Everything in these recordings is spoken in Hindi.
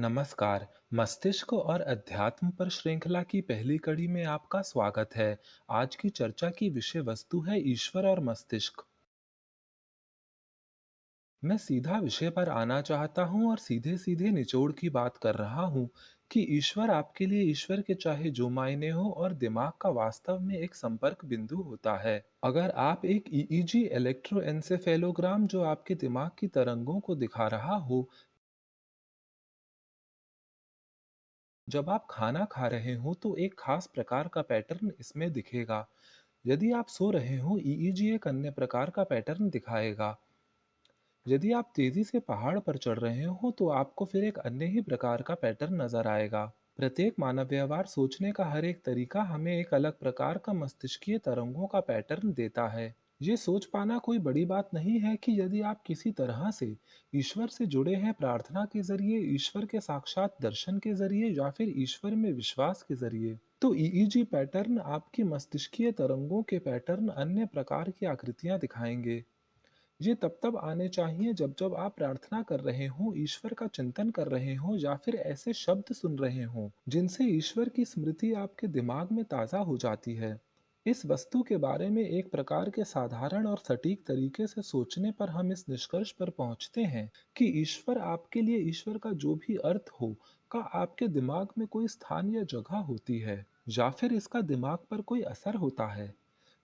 नमस्कार। मस्तिष्क और अध्यात्म पर श्रृंखला की पहली कड़ी में आपका स्वागत है। आज की चर्चा की विषय वस्तु है ईश्वर और मस्तिष्क। मैं सीधा विषय पर आना चाहता हूं और सीधे सीधे निचोड़ की बात कर रहा हूं कि ईश्वर आपके लिए ईश्वर के चाहे जो मायने हो और दिमाग का वास्तव में एक संपर्क बिंदु होता है। अगर आप एक ईईजी इलेक्ट्रोएन्सेफेलोग्राम जो आपके दिमाग की तरंगों को दिखा रहा हो, जब आप खाना खा रहे हो तो एक खास प्रकार का पैटर्न इसमें दिखेगा। यदि आप सो रहे हो, ईईजी एक अन्य प्रकार का पैटर्न दिखाएगा। यदि आप तेजी से पहाड़ पर चढ़ रहे हो तो आपको फिर एक अन्य ही प्रकार का पैटर्न नजर आएगा। प्रत्येक मानव व्यवहार सोचने का हर एक तरीका हमें एक अलग प्रकार का मस्तिष्कीय तरंगों का पैटर्न देता है। ये सोच पाना कोई बड़ी बात नहीं है कि यदि आप किसी तरह से ईश्वर से जुड़े हैं, प्रार्थना के जरिए, ईश्वर के साक्षात दर्शन के जरिए या फिर ईश्वर में विश्वास के जरिए, तो ईईजी पैटर्न आपकी मस्तिष्कीय तरंगों के पैटर्न अन्य प्रकार की आकृतियां दिखाएंगे। ये तब आने चाहिए जब जब आप प्रार्थना कर रहे हों, ईश्वर का चिंतन कर रहे हों या फिर ऐसे शब्द सुन रहे हों जिनसे ईश्वर की स्मृति आपके दिमाग में ताज़ा हो जाती है। इस वस्तु के बारे में एक प्रकार के साधारण और सटीक तरीके से सोचने पर हम इस निष्कर्ष पर पहुंचते हैं कि ईश्वर आपके लिए ईश्वर का जो भी अर्थ हो का आपके दिमाग में कोई स्थान या जगह होती है, या फिर इसका दिमाग पर कोई असर होता है।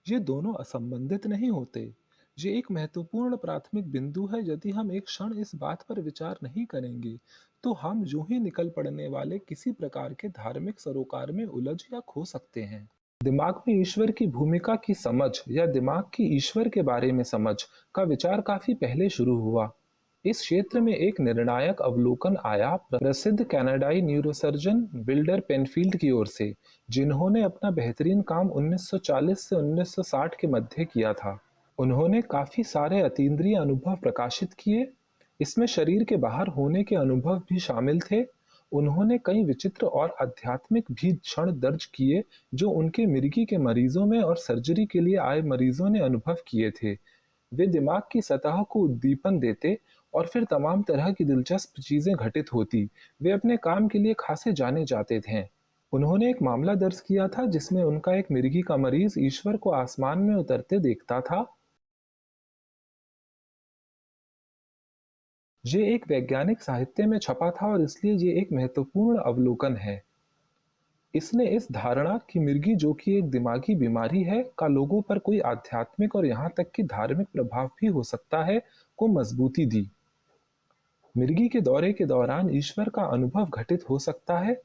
ये दोनों असंबंधित नहीं होते। ये एक महत्वपूर्ण प्राथमिक बिंदु है। यदि हम एक क्षण इस बात पर विचार नहीं करेंगे, तो हम यूं ही निकल पड़ने वाले किसी प्रकार के धार्मिक सरोकार में उलझ या खो सकते हैं। दिमाग में ईश्वर की भूमिका की समझ या दिमाग की ईश्वर के बारे में समझ का विचार काफी पहले शुरू हुआ। इस क्षेत्र में एक निर्णायक अवलोकन आया प्रसिद्ध कनाडाई न्यूरोसर्जन विल्डर पेनफील्ड की ओर से, जिन्होंने अपना बेहतरीन काम 1940 से 1960 के मध्य किया था। उन्होंने काफी सारे अतीन्द्रिय अनुभव प्रकाशित किए। इसमें शरीर के बाहर होने के अनुभव भी शामिल थे। उन्होंने कई विचित्र और आध्यात्मिक भी क्षण दर्ज किए जो उनके मिर्गी के मरीजों में और सर्जरी के लिए आए मरीजों ने अनुभव किए थे। वे दिमाग की सतह को उद्दीपन देते और फिर तमाम तरह की दिलचस्प चीजें घटित होती। वे अपने काम के लिए खासे जाने जाते थे। उन्होंने एक मामला दर्ज किया था जिसमें उनका एक मिर्गी का मरीज ईश्वर को आसमान में उतरते देखता था। ये एक वैज्ञानिक साहित्य में छपा था और इसलिए ये एक महत्वपूर्ण अवलोकन है। इसने इस धारणा कि मिर्गी, जो कि एक दिमागी बीमारी है, का लोगों पर कोई आध्यात्मिक और यहाँ तक कि धार्मिक प्रभाव भी हो सकता है, को मजबूती दी। मिर्गी के दौरे के दौरान ईश्वर का अनुभव घटित हो सकता है।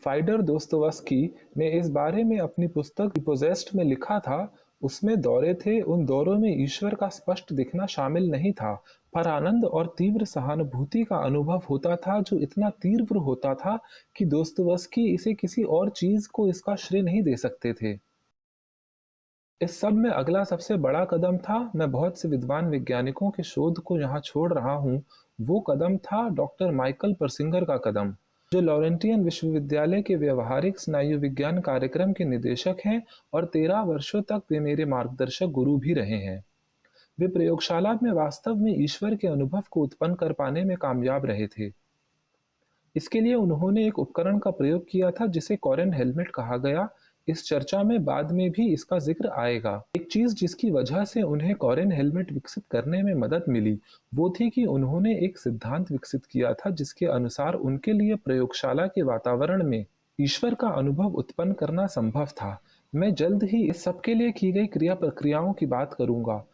फाइडर दोस्तोवस्की ने इस बारे में अपनी पुस्तक रिपोजेस्ट में लिखा था। उसमें दौरे थे, उन दौरों में ईश्वर का स्पष्ट दिखना शामिल नहीं था, पर आनंद और तीव्र सहानुभूति का अनुभव होता था जो इतना तीव्र होता था कि दोस्तोवस्की इसे किसी और चीज को इसका श्रेय नहीं दे सकते थे। इस सब में अगला सबसे बड़ा कदम था, मैं बहुत से विद्वान वैज्ञानिकों के शोध को यहाँ छोड़ रहा हूँ, वो कदम था डॉक्टर माइकल परसिंगर का कदम, जो लॉरेंटियन विश्वविद्यालय के व्यवहारिक स्नायु विज्ञान कार्यक्रम के निदेशक हैं और 13 वर्षों तक वे मेरे मार्गदर्शक गुरु भी रहे हैं। वे प्रयोगशाला में वास्तव में ईश्वर के अनुभव को उत्पन्न कर पाने में कामयाब रहे थे। इसके लिए उन्होंने एक उपकरण का प्रयोग किया था जिसे कॉरेन हेलमेट कहा गया। इस चर्चा में बाद में भी इसका जिक्र आएगा। एक चीज जिसकी वजह से उन्हें कॉरेन हेलमेट विकसित करने में मदद मिली, वो थी कि उन्होंने एक सिद्धांत विकसित किया था जिसके अनुसार उनके लिए प्रयोगशाला के वातावरण में ईश्वर का अनुभव उत्पन्न करना संभव था। मैं जल्द ही इस सबके लिए की गई क्रिया प्रक्रियाओं की बात करूंगा।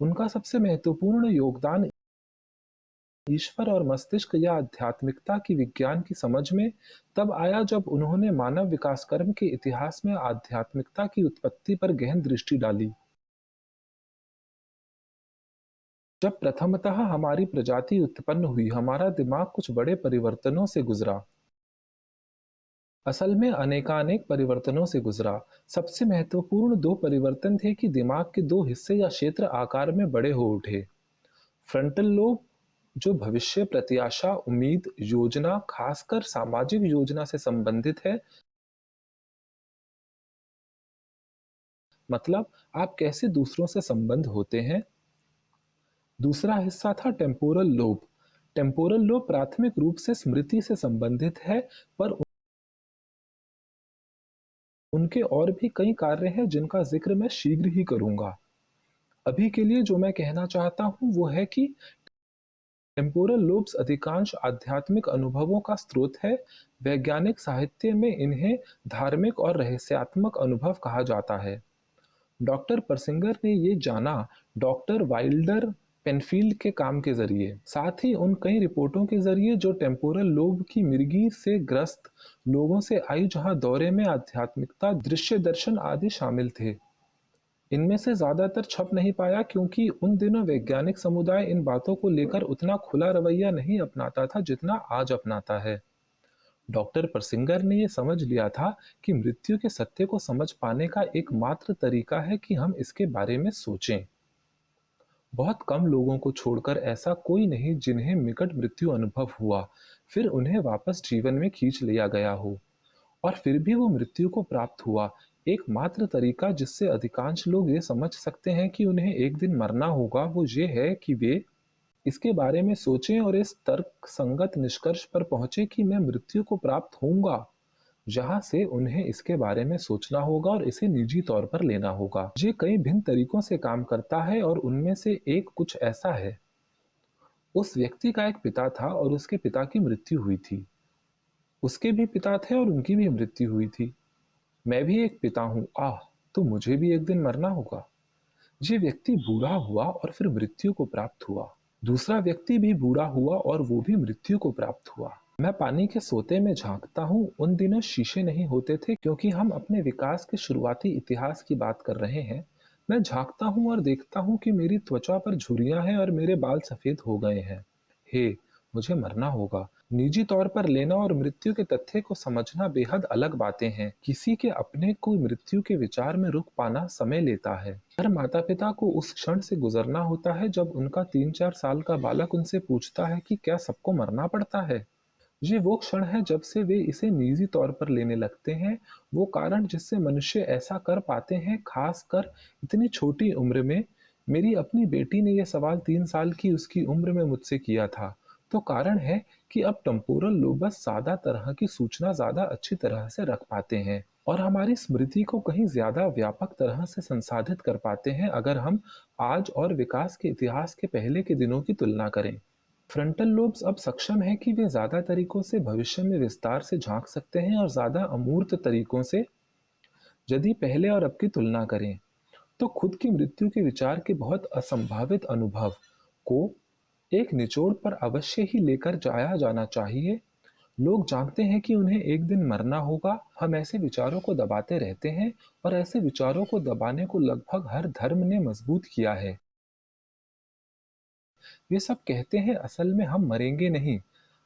उनका सबसे महत्वपूर्ण योगदान ईश्वर और मस्तिष्क या आध्यात्मिकता की विज्ञान की समझ में तब आया जब उन्होंने मानव विकास कर्म के इतिहास में आध्यात्मिकता की उत्पत्ति पर गहन दृष्टि डाली। जब प्रथमतः हमारी प्रजाति उत्पन्न हुई, हमारा दिमाग कुछ बड़े परिवर्तनों से गुजरा। असल में अनेकानेक परिवर्तनों से गुजरा। सबसे महत्वपूर्ण दो परिवर्तन थे कि दिमाग के दो हिस्से या क्षेत्र आकार में बड़े हो उठे। फ्रंटल लोब, जो भविष्य, प्रत्याशा, उम्मीद, योजना, खासकर सामाजिक योजना से संबंधित है, मतलब आप कैसे दूसरों से संबंध होते हैं। दूसरा हिस्सा था टेम्पोरल लोब, टेम्पोरल लोब प्राथमिक रूप से स्मृति से संबंधित है, पर उनके और भी कई कार्य हैं जिनका जिक्र मैं शीघ्र ही करूंगा। अभी के लिए जो मैं कहना चाहता हूँ वो है कि टेम्पोरल लोब्स अधिकांश आध्यात्मिक अनुभवों का स्रोत है। वैज्ञानिक साहित्य में इन्हें धार्मिक और रहस्यात्मक अनुभव कहा जाता है। डॉक्टर परसिंगर ने ये जाना डॉक्टर वाइल्डर पेनफील्ड के काम के जरिए, साथ ही उन कई रिपोर्टों के जरिए जो टेम्पोरल लोब की मिर्गी से ग्रस्त लोगों से आई, जहां दौरे में आध्यात्मिकता, दृश्य दर्शन आदि शामिल थे। इनमें से ज्यादातर छप नहीं पाया क्योंकि उन दिनों वैज्ञानिक समुदाय इन बातों को लेकर उतना खुला रवैया नहीं अपनाता था जितना आज अपनाता है। डॉक्टर परसिंगर ने यह समझ लिया था कि मृत्यु के सत्य को समझ पाने का एकमात्र तरीका है कि हम इसके बारे में सोचें। बहुत कम लोगों को छोड़कर ऐसा कोई नहीं जिन्हें निकट मृत्यु अनुभव हुआ, फिर उन्हें वापस जीवन में खींच लिया गया हो, और फिर भी वो मृत्यु को प्राप्त हुआ। एकमात्र तरीका जिससे अधिकांश लोग ये समझ सकते हैं कि उन्हें एक दिन मरना होगा, वो ये है कि वे इसके बारे में सोचें और इस तर्कसंगत निष्कर्ष पर पहुंचे कि मैं मृत्यु को प्राप्त होऊंगा, जहां से उन्हें इसके बारे में सोचना होगा और इसे निजी तौर पर लेना होगा। ये कई भिन्न तरीकों से काम करता है और उनमें से एक कुछ ऐसा है। उस व्यक्ति का एक पिता था और उसके पिता की मृत्यु हुई थी। उसके भी पिता थे और उनकी भी मृत्यु हुई थी। मैं भी एक पिता हूँ, आह! तो मुझे भी एक दिन मरना होगा। ये व्यक्ति बूढ़ा हुआ और फिर मृत्यु को प्राप्त हुआ। दूसरा व्यक्ति भी बूढ़ा हुआ और वो भी मृत्यु को प्राप्त हुआ। मैं पानी के सोते में झांकता हूँ। उन दिनों शीशे नहीं होते थे क्योंकि हम अपने विकास के शुरुआती इतिहास की बात कर रहे हैं। मैं झांकता हूँ और देखता हूँ कि मेरी त्वचा पर झुर्रियाँ हैं और मेरे बाल सफेद हो गए हैं। हे, मुझे मरना होगा। निजी तौर पर लेना और मृत्यु के तथ्य को समझना बेहद अलग बातें हैं। किसी के अपने को मृत्यु के विचार में रुक पाना समय लेता है। हर माता पिता को उस क्षण से गुजरना होता है जब उनका 3-4 साल का बालक उनसे पूछता है कि क्या सबको मरना पड़ता है। ये वो क्षण है जब से वे इसे निजी तौर पर लेने लगते हैं। वो कारण जिससे मनुष्य ऐसा कर पाते हैं, खास कर इतनी छोटी उम्र में। मेरी अपनी बेटी ने यह सवाल 3 साल की उसकी उम्र में मुझसे किया था। तो कारण है कि अब टेम्पोरल लोबस सादा तरह की सूचना ज्यादा अच्छी तरह से रख पाते हैं और हमारी स्मृति को कहीं ज्यादा व्यापक तरह से संसाधित कर पाते हैं अगर हम आज और विकास के इतिहास के पहले के दिनों की तुलना करें। फ्रंटल लोब्स अब सक्षम है कि वे ज्यादा तरीकों से भविष्य में विस्तार से झांक सकते हैं और ज्यादा अमूर्त तरीकों से। यदि पहले और अब की तुलना करें तो खुद की मृत्यु के विचार के बहुत असंभावित अनुभव को एक निचोड़ पर अवश्य ही लेकर जाया जाना चाहिए। लोग जानते हैं कि उन्हें एक दिन मरना होगा। हम ऐसे विचारों को दबाते रहते हैं और ऐसे विचारों को दबाने को लगभग हर धर्म ने मजबूत किया है। वे सब कहते हैं असल में हम मरेंगे नहीं,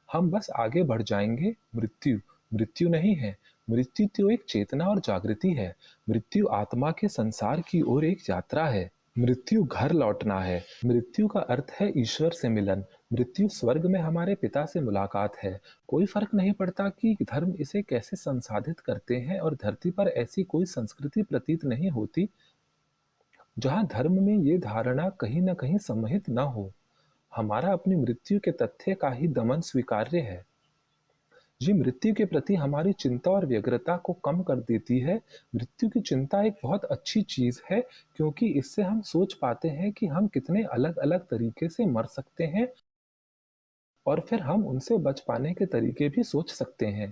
हम बस आगे बढ़ जाएंगे। मृत्यु मृत्यु नहीं है। मृत्यु तो एक चेतना और जागृति है। मृत्यु आत्मा के संसार की ओर एक यात्रा है। मृत्यु घर लौटना है। मृत्यु का अर्थ है ईश्वर से मिलन। मृत्यु स्वर्ग में हमारे पिता से मुलाकात है। कोई फर्क नहीं पड़ता कि धर्म इसे कैसे संसाधित करते हैं और धरती पर ऐसी कोई संस्कृति प्रतीत नहीं होती जहां धर्म में ये धारणा कहीं न कहीं सम्मोहित न हो। हमारा अपनी मृत्यु के तथ्य का ही दमन स्वीकार्य है। ये मृत्यु के प्रति हमारी चिंता और व्यग्रता को कम कर देती है। मृत्यु की चिंता एक बहुत अच्छी चीज है क्योंकि इससे हम सोच पाते हैं कि हम कितने अलग अलग तरीके से मर सकते हैं और फिर हम उनसे बच पाने के तरीके भी सोच सकते हैं।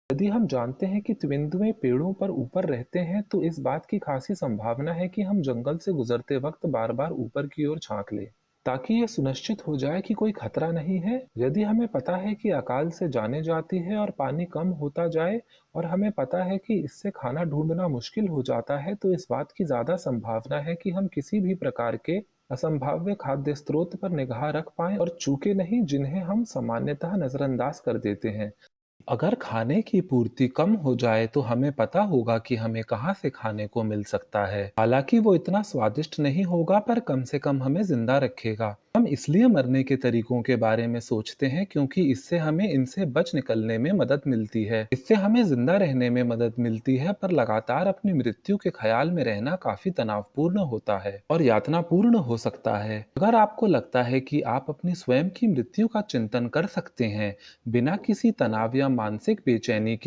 यदि हम जानते हैं कि तेंदुए पेड़ों पर ऊपर रहते हैं तो इस बात की खासी संभावना है कि हम जंगल से गुजरते वक्त बार बार ऊपर की ओर झांक लें ताकि यह सुनिश्चित हो जाए कि कोई खतरा नहीं है। यदि हमें पता है कि अकाल से जाने जाती है और पानी कम होता जाए और हमें पता है कि इससे खाना ढूंढना मुश्किल हो जाता है, तो इस बात की ज्यादा संभावना है कि हम किसी भी प्रकार के असंभाव्य खाद्य स्रोत पर निगाह रख पाएं और चूके नहीं जिन्हें हम सामान्यतः नजरअंदाज कर देते हैं। अगर खाने की पूर्ति कम हो जाए तो हमें पता होगा कि हमें कहाँ से खाने को मिल सकता है। हालांकि वो इतना स्वादिष्ट नहीं होगा पर कम से कम हमें जिंदा रखेगा। हम इसलिए मरने के तरीकों के बारे में सोचते हैं क्योंकि इससे हमें इनसे बच निकलने में मदद मिलती है। इससे हमें जिंदा रहने में मदद मिलती है, पर लगातार अपनी मृत्यु के ख्याल में रहना काफी तनावपूर्ण होता है और यातनापूर्ण हो सकता है। अगर आपको लगता है कि आप अपनी स्वयं की मृत्यु का चिंतन कर सकते हैं बिना किसी तनाव या मानसिक बेचैनी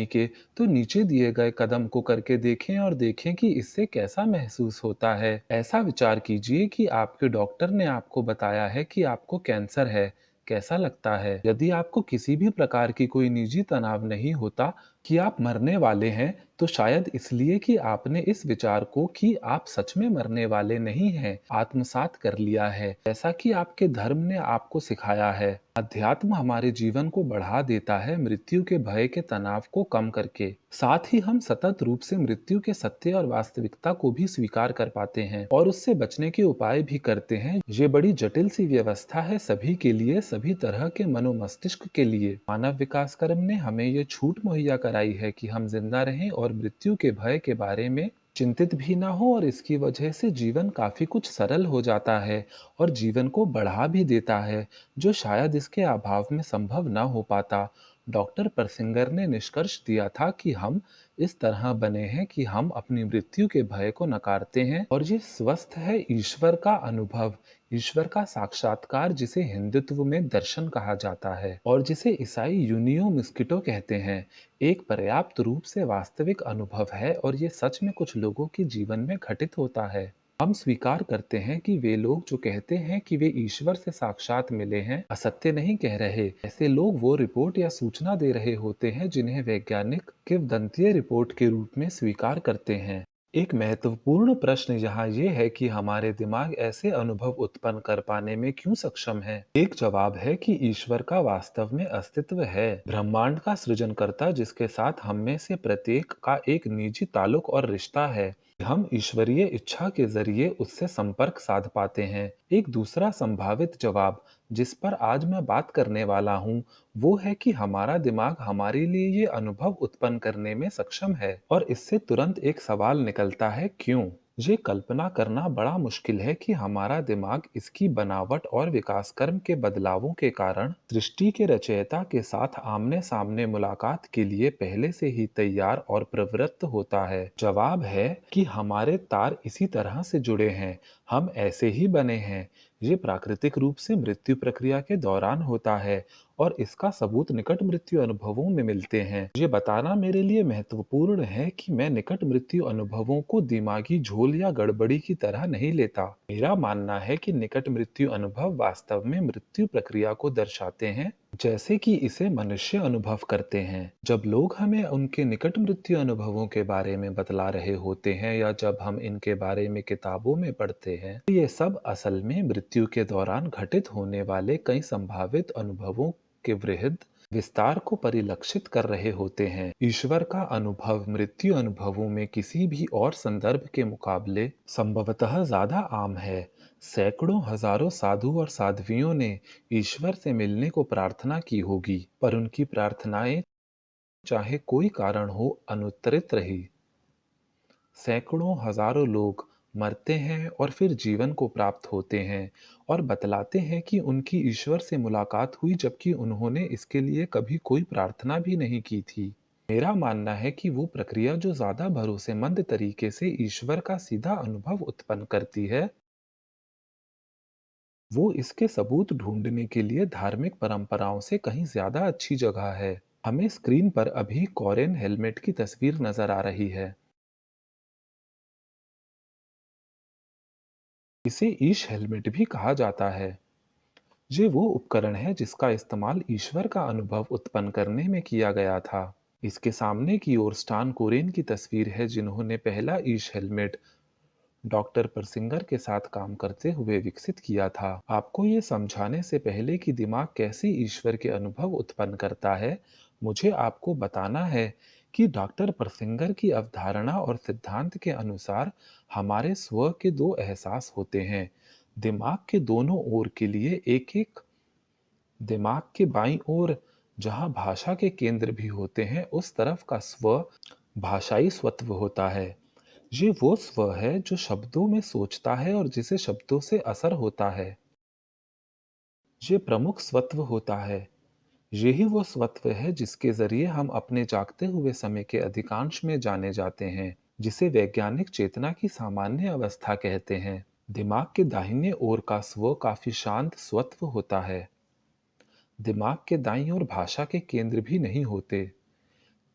के, तो नीचे दिए गए कदम को करके देखें और देखें कि इससे कैसा महसूस होता है। ऐसा विचार कीजिए कि आपके डॉक्टर ने आपको बताया है कि आपको कैंसर है। कैसा लगता है? यदि आपको किसी भी प्रकार की कोई निजी तनाव नहीं होता कि आप मरने वाले हैं, तो शायद इसलिए कि आपने इस विचार को कि आप सच में मरने वाले नहीं हैं, आत्मसात कर लिया है, जैसा कि आपके धर्म ने आपको सिखाया है। अध्यात्म हमारे जीवन को बढ़ा देता है, मृत्यु के भय के तनाव को कम करके। साथ ही हम सतत रूप से मृत्यु के सत्य और वास्तविकता को भी स्वीकार कर पाते हैं और उससे बचने के उपाय भी करते हैं। ये बड़ी जटिल सी व्यवस्था है सभी के लिए, सभी तरह के मनोमस्तिष्क के लिए। मानव विकास कर्म ने हमें ये छूट मुहैया कराई है कि हम जिंदा रहें और मृत्यु के भय के बारे में चिंतित भी ना हो, और इसकी वजह से जीवन काफी कुछ सरल हो जाता है और जीवन को बढ़ा भी देता है, जो शायद इसके अभाव में संभव न हो पाता। डॉक्टर परसिंगर ने निष्कर्ष दिया था कि हम इस तरह बने हैं कि हम अपनी मृत्यु के भय को नकारते हैं, और ये स्वस्थ है ईश्वर का अनुभव, ईश्वर का साक्षात्कार, जिसे हिंदुत्व में दर्शन कहा जाता है और जिसे ईसाई यूनियो मिस्किटो कहते हैं, एक पर्याप्त रूप से वास्तविक अनुभव है, और ये सच में कुछ लोगों के जीवन में घटित होता है। हम स्वीकार करते हैं कि वे लोग जो कहते हैं कि वे ईश्वर से साक्षात मिले हैं, असत्य नहीं कह रहे। ऐसे लोग वो रिपोर्ट या सूचना दे रहे होते हैं जिन्हें वैज्ञानिक किंवदंतीय रिपोर्ट के रूप में स्वीकार करते हैं। एक महत्वपूर्ण प्रश्न यहाँ ये है कि हमारे दिमाग ऐसे अनुभव उत्पन्न कर पाने में क्यों सक्षम है। एक जवाब है कि ईश्वर का वास्तव में अस्तित्व है, ब्रह्मांड का सृजनकर्ता जिसके साथ हम में से प्रत्येक का एक निजी ताल्लुक और रिश्ता है। हम ईश्वरीय इच्छा के जरिए उससे संपर्क साध पाते हैं। एक दूसरा संभावित जवाब जिस पर आज मैं बात करने वाला हूँ, वो है कि हमारा दिमाग हमारे लिए ये अनुभव उत्पन्न करने में सक्षम है, और इससे तुरंत एक सवाल निकलता है, क्यों? ये कल्पना करना बड़ा मुश्किल है कि हमारा दिमाग इसकी बनावट और विकास कर्म के बदलावों के कारण सृष्टि के रचयिता के साथ आमने सामने मुलाकात के लिए पहले से ही तैयार और प्रवृत्त होता है। जवाब है कि हमारे तार इसी तरह से जुड़े हैं, हम ऐसे ही बने हैं। ये प्राकृतिक रूप से मृत्यु प्रक्रिया के दौरान होता है, और इसका सबूत निकट मृत्यु अनुभवों में मिलते हैं। ये बताना मेरे लिए महत्वपूर्ण है कि मैं निकट मृत्यु अनुभवों को दिमागी झोल या गड़बड़ी की तरह नहीं लेता। मेरा मानना है कि निकट मृत्यु अनुभव वास्तव में मृत्यु प्रक्रिया को दर्शाते हैं, जैसे कि इसे मनुष्य अनुभव करते हैं। जब लोग हमें उनके निकट मृत्यु अनुभवों के बारे में बतला रहे होते हैं या जब हम इनके बारे में किताबों में पढ़ते हैं, तो ये सब असल में मृत्यु के दौरान घटित होने वाले कई संभावित अनुभवों के वृहद विस्तार को परिलक्षित कर रहे होते हैं। ईश्वर का अनुभव मृत्यु अनुभवों में किसी भी और संदर्भ के मुकाबले संभवतः ज्यादा आम है। सैकड़ों हजारों साधु और साध्वियों ने ईश्वर से मिलने को प्रार्थना की होगी, पर उनकी प्रार्थनाएं चाहे कोई कारण हो अनुत्तरित रही। सैकड़ों हजारों लोग मरते हैं और फिर जीवन को प्राप्त होते हैं और बतलाते हैं कि उनकी ईश्वर से मुलाकात हुई, जबकि उन्होंने इसके लिए कभी कोई प्रार्थना भी नहीं की थी। मेरा मानना है कि वो प्रक्रिया जो ज्यादा भरोसेमंद तरीके से ईश्वर का सीधा अनुभव उत्पन्न करती है, वो इसके सबूत ढूंढने के लिए धार्मिक परंपराओं से कहीं ज्यादा अच्छी जगह है। हमें स्क्रीन पर अभी कॉरेन हेलमेट की तस्वीर नजर आ रही है। इसे ईश हेलमेट भी कहा जाता है। ये वो उपकरण है जिसका इस्तेमाल ईश्वर का अनुभव उत्पन्न करने में किया गया था। इसके सामने की ओर स्टान कोरेन की तस्वीर है, जिन्होंने पहला ईश हेलमेट डॉक्टर परसिंगर के साथ काम करते हुए विकसित किया था। आपको ये समझाने से पहले कि दिमाग कैसे ईश्वर के अनुभव उत्पन्न करता है, मुझे आपको बताना है कि डॉक्टर परसिंगर की अवधारणा और सिद्धांत के अनुसार हमारे स्व के दो एहसास होते हैं। दिमाग के दोनों ओर के लिए एक एक। दिमाग के बाईं ओर, जहां भाषा के केंद्र भी होते हैं, उस तरफ का स्व भाषाई स्वत्व होता है। ये वो स्व है जो शब्दों में सोचता है और जिसे शब्दों से असर होता है। ये प्रमुख स्वत्व होता है। यही वो स्वत्व है जिसके जरिए हम अपने जागते हुए समय के अधिकांश में जाने जाते हैं, जिसे वैज्ञानिक चेतना की सामान्य अवस्था कहते हैं। दिमाग के दाहिने ओर का स्व काफी शांत स्वत्व होता है। दिमाग के दाईं ओर भाषा के केंद्र भी नहीं होते।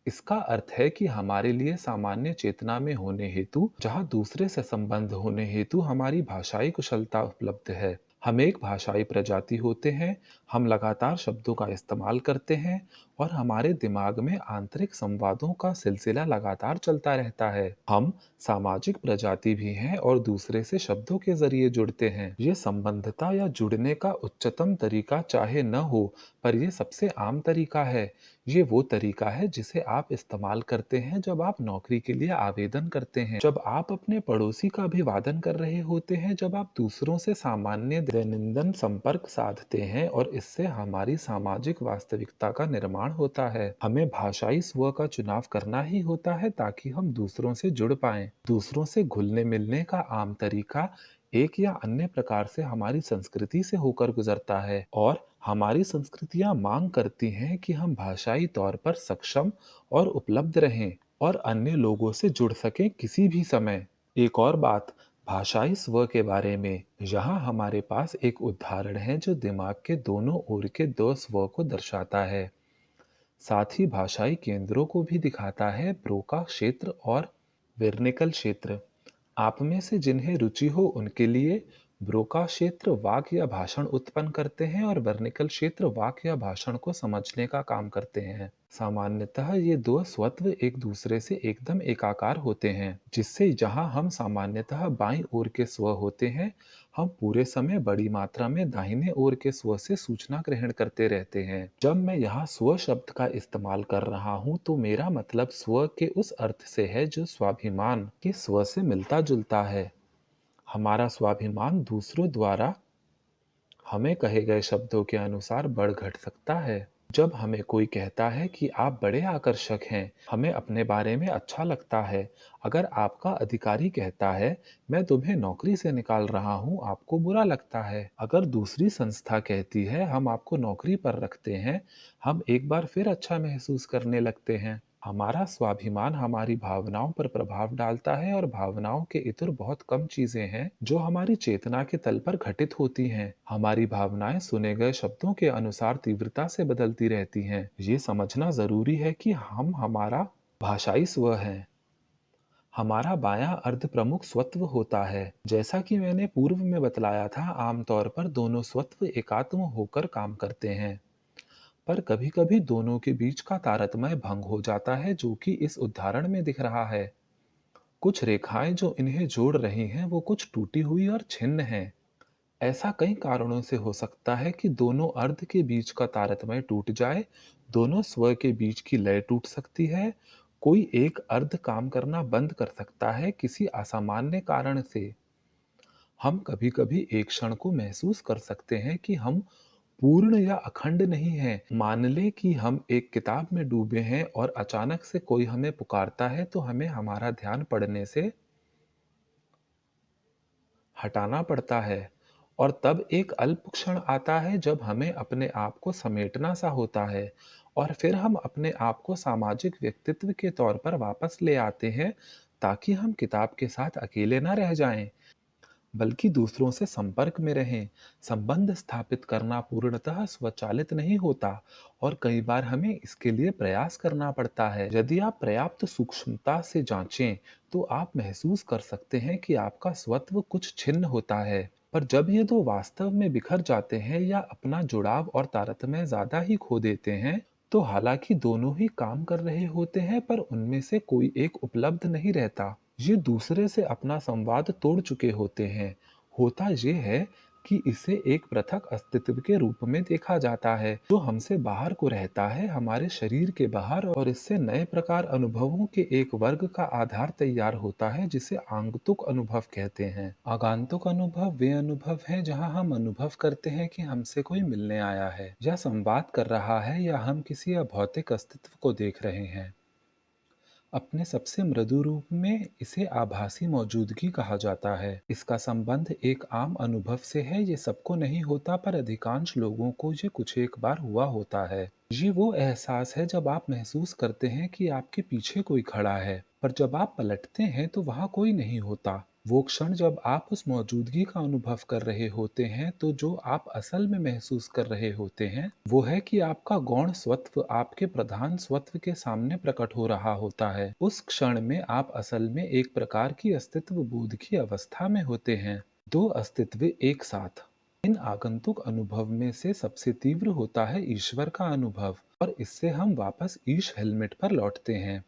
इसका अर्थ है कि हमारे लिए सामान्य चेतना में होने हेतु, जहाँ दूसरे से संबंध होने हेतु हमारी भाषाई कुशलता उपलब्ध है। हम एक भाषाई प्रजाति होते हैं। हम लगातार शब्दों का इस्तेमाल करते हैं और हमारे दिमाग में आंतरिक संवादों का सिलसिला लगातार चलता रहता है। हम सामाजिक प्रजाति भी हैं और दूसरे से शब्दों के जरिए जुड़ते हैं। ये संबंधता या जुड़ने का उच्चतम तरीका चाहे न हो, पर यह सबसे आम तरीका है। ये वो तरीका है जिसे आप इस्तेमाल करते हैं जब आप नौकरी के लिए आवेदन करते हैं, जब आप अपने पड़ोसी का अभिवादन कर रहे होते हैं, जब आप दूसरों से सामान्य दैनंदिन संपर्क साधते हैं, और इससे हमारी सामाजिक वास्तविकता का निर्माण होता है। हमें भाषाई स्व का चुनाव करना ही होता है ताकि हम दूसरों से जुड़ पाएं। दूसरों से घुलने मिलने का आम तरीका एक या अन्य प्रकार से हमारी संस्कृति से होकर गुजरता है, और हमारी संस्कृतियां मांग करती हैं कि हम भाषाई तौर पर सक्षम और उपलब्ध रहें और अन्य लोगों से जुड़ सकें किसी भी समय। एक और बात भाषाई स्व के बारे में, यहाँ हमारे पास एक उदाहरण है जो दिमाग के दोनों ओर के दो स्व को दर्शाता है। साथ ही भाषाई केंद्रों को भी दिखाता है, ब्रोका क्षेत्र और वेर्निकल क्षेत्र। आप में से जिन्हें रुचि हो उनके लिए ब्रोका क्षेत्र वाक्य या भाषण उत्पन्न करते हैं और वर्निकल क्षेत्र वाक्य या भाषण को समझने का काम करते हैं। सामान्यतः ये दो स्वत्व एक दूसरे से एकदम एकाकार होते हैं, जिससे जहां हम सामान्यतः बाईं ओर के स्व होते हैं, हम पूरे समय बड़ी मात्रा में दाहिने ओर के स्व से सूचना ग्रहण करते रहते हैं। जब मैं यहाँ स्व शब्द का इस्तेमाल कर रहा हूँ तो मेरा मतलब स्व के उस अर्थ से है जो स्वाभिमान के स्व से मिलता जुलता है। हमारा स्वाभिमान दूसरों द्वारा हमें कहे गए शब्दों के अनुसार बढ़ घट सकता है। जब हमें कोई कहता है कि आप बड़े आकर्षक हैं, हमें अपने बारे में अच्छा लगता है। अगर आपका अधिकारी कहता है, मैं तुम्हें नौकरी से निकाल रहा हूं, आपको बुरा लगता है। अगर दूसरी संस्था कहती है, हम आपको नौकरी पर रखते हैं, हम एक बार फिर अच्छा महसूस करने लगते हैं। हमारा स्वाभिमान हमारी भावनाओं पर प्रभाव डालता है, और भावनाओं के इतर बहुत कम चीजें हैं जो हमारी चेतना के तल पर घटित होती हैं। हमारी भावनाएं सुने गए शब्दों के अनुसार तीव्रता से बदलती रहती हैं। ये समझना जरूरी है कि हम हमारा भाषाई स्व हैं। हमारा बायां अर्ध प्रमुख स्वत्व होता है। जैसा कि मैंने पूर्व में बतलाया था, आमतौर पर दोनों स्वत्व एकात्म होकर काम करते हैं, पर कभी-कभी दोनों के बीच का तारतम्य भंग हो जाता है, जो कि इस उदाहरण में दिख रहा है। कुछ रेखाएं जो इन्हें जोड़ रही हैं, वो कुछ टूटी हुई और छिन्न हैं। ऐसा कई कारणों से हो सकता है कि दोनों अर्ध के बीच का तारतम्य टूट जाए, दोनों स्वर के बीच की लय टूट सकती है, कोई एक अर्ध काम करना बंद कर सकता है किसी असामान्य कारण से। हम कभी-कभी एक क्षण को महसूस कर सकते हैं कि हम पूर्ण या अखंड नहीं हैं। मान लें कि हम एक किताब में डूबे हैं और अचानक से कोई हमें पुकारता है, तो हमें हमारा ध्यान पढ़ने से हटाना पड़ता है, और तब एक अल्प क्षण आता है जब हमें अपने आप को समेटना सा होता है, और फिर हम अपने आप को सामाजिक व्यक्तित्व के तौर पर वापस ले आते हैं, ताकि हम किताब के साथ अकेले न रह जाएं, बल्कि दूसरों से संपर्क में रहें। संबंध स्थापित करना पूर्णतः स्वचालित नहीं होता, और कई बार हमें इसके लिए प्रयास करना पड़ता है। यदि आप पर्याप्त सूक्ष्मता से जांचें, तो आप महसूस कर सकते हैं कि आपका स्वत्व कुछ छिन्न होता है। पर जब ये दो वास्तव में बिखर जाते हैं या अपना जुड़ाव और तारतम्य ज्यादा ही खो देते हैं, तो हालांकि दोनों ही काम कर रहे होते हैं, पर उनमें से कोई एक उपलब्ध नहीं रहता। ये दूसरे से अपना संवाद तोड़ चुके होते हैं। होता ये है कि इसे एक पृथक अस्तित्व के रूप में देखा जाता है, जो हमसे बाहर को रहता है, हमारे शरीर के बाहर, और इससे नए प्रकार अनुभवों के एक वर्ग का आधार तैयार होता है, जिसे आगंतुक अनुभव कहते हैं। आगंतुक अनुभव वे अनुभव हैं जहां हम अनुभव करते हैं कि हमसे कोई मिलने आया है, या संवाद कर रहा है, या हम किसी अभौतिक अस्तित्व को देख रहे हैं। अपने सबसे मृदु रूप में इसे आभासी मौजूदगी कहा जाता है। इसका संबंध एक आम अनुभव से है। ये सबको नहीं होता, पर अधिकांश लोगों को ये कुछ एक बार हुआ होता है। ये वो एहसास है जब आप महसूस करते हैं कि आपके पीछे कोई खड़ा है, पर जब आप पलटते हैं तो वहां कोई नहीं होता। वो क्षण जब आप उस मौजूदगी का अनुभव कर रहे होते हैं, तो जो आप असल में महसूस कर रहे होते हैं वो है कि आपका गौण स्वत्व आपके प्रधान स्वत्व के सामने प्रकट हो रहा होता है। उस क्षण में आप असल में एक प्रकार की अस्तित्व बोध की अवस्था में होते हैं। दो अस्तित्व एक साथ। इन आगंतुक अनुभव में से सबसे तीव्र होता है ईश्वर का अनुभव, और इससे हम वापस ईश हेलमेट पर लौटते हैं।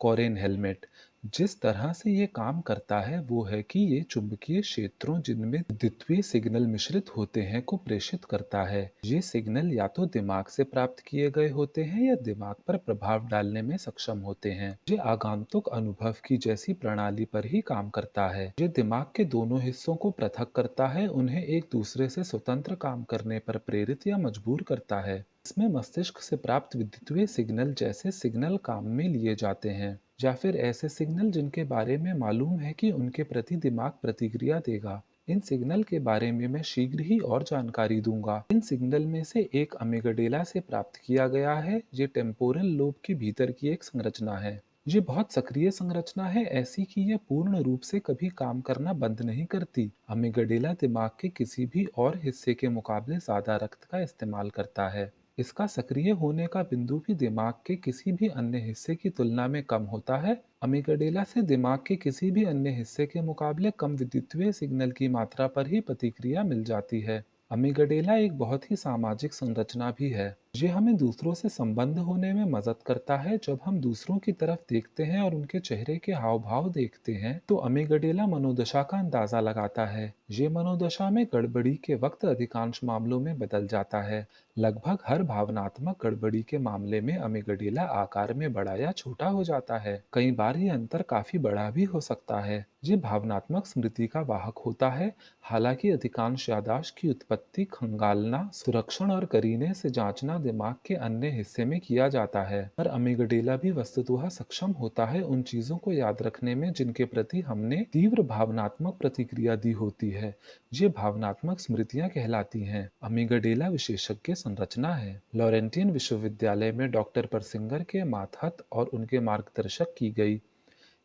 कोरेन हेलमेट जिस तरह से ये काम करता है वो है कि ये चुंबकीय क्षेत्रों जिनमें द्वितीय सिग्नल मिश्रित होते हैं को प्रेषित करता है। ये सिग्नल या तो दिमाग से प्राप्त किए गए होते हैं या दिमाग पर प्रभाव डालने में सक्षम होते हैं। ये आगंतुक अनुभव की जैसी प्रणाली पर ही काम करता है। ये दिमाग के दोनों हिस्सों को पृथक करता है, उन्हें एक दूसरे से स्वतंत्र काम करने पर प्रेरित या मजबूर करता है। इसमें मस्तिष्क से प्राप्त विद्युतीय सिग्नल जैसे सिग्नल काम में लिए जाते हैं, या फिर ऐसे सिग्नल जिनके बारे में मालूम है कि उनके प्रति दिमाग प्रतिक्रिया देगा। इन सिग्नल के बारे में मैं शीघ्र ही और जानकारी दूंगा। इन सिग्नल में से एक अमिगडाला से प्राप्त किया गया है। ये टेम्पोरल लोब के भीतर की एक संरचना है। ये बहुत सक्रिय संरचना है, ऐसी कि यह पूर्ण रूप से कभी काम करना बंद नहीं करती। अमिगडाला दिमाग के किसी भी और हिस्से के मुकाबले ज्यादा रक्त का इस्तेमाल करता है। इसका सक्रिय होने का बिंदु भी दिमाग के किसी भी अन्य हिस्से की तुलना में कम होता है। अमिगडाला से दिमाग के किसी भी अन्य हिस्से के मुकाबले कम विद्युतीय सिग्नल की मात्रा पर ही प्रतिक्रिया मिल जाती है। अमिगडाला एक बहुत ही सामाजिक संरचना भी है। ये हमें दूसरों से संबंध होने में मदद करता है। जब हम दूसरों की तरफ देखते हैं और उनके चेहरे के हाव भाव देखते हैं तो अमिगडाला मनोदशा का अंदाजा लगाता है। ये मनोदशा में गड़बड़ी के वक्त अधिकांश मामलों में बदल जाता है। लगभग हर भावनात्मक गड़बड़ी के मामले में अमिगडाला आकार में बड़ा या छोटा हो जाता है। कई बार ये अंतर काफी बड़ा भी हो सकता है। ये भावनात्मक स्मृति का वाहक होता है। हालांकि अधिकांश याददाश्त की उत्पत्ति खंगालना, सुरक्षण और करीने से जांचना दिमाग के अन्य हिस्से में किया जाता है, पर अमिगडाला भी वस्तुतः सक्षम होता है उन चीजों को याद रखने में जिनके प्रति हमने तीव्र भावनात्मक प्रतिक्रिया दी होती है। ये भावनात्मक स्मृतियां कहलाती हैं। अमिगडाला विशेषज्ञ संरचना है। लॉरेंटियन विश्वविद्यालय में डॉक्टर परसिंगर के मातहत और उनके मार्गदर्शक की गई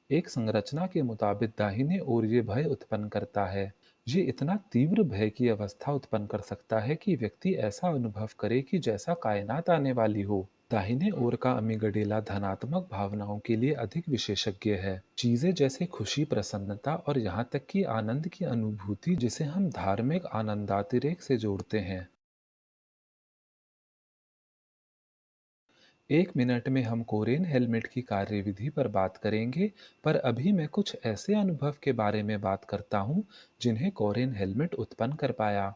एक संरचना के मुताबिक दाहिने ओर ये भय उत्पन्न करता है। ये इतना तीव्र भय की अवस्था उत्पन्न कर सकता है कि व्यक्ति ऐसा अनुभव करे कि जैसा कायनात आने वाली हो। दाहिने ओर का अमिगडाला धनात्मक भावनाओं के लिए अधिक विशेषज्ञ है। चीजें जैसे खुशी, प्रसन्नता और यहाँ तक कि आनंद की अनुभूति जिसे हम धार्मिक आनंदातिरेक से जोड़ते हैं। 1 मिनट में हम कोरेन हेलमेट की कार्यविधि पर बात करेंगे, पर अभी मैं कुछ ऐसे अनुभव के बारे में बात करता हूँ जिन्हें कोरेन हेलमेट उत्पन्न कर पाया।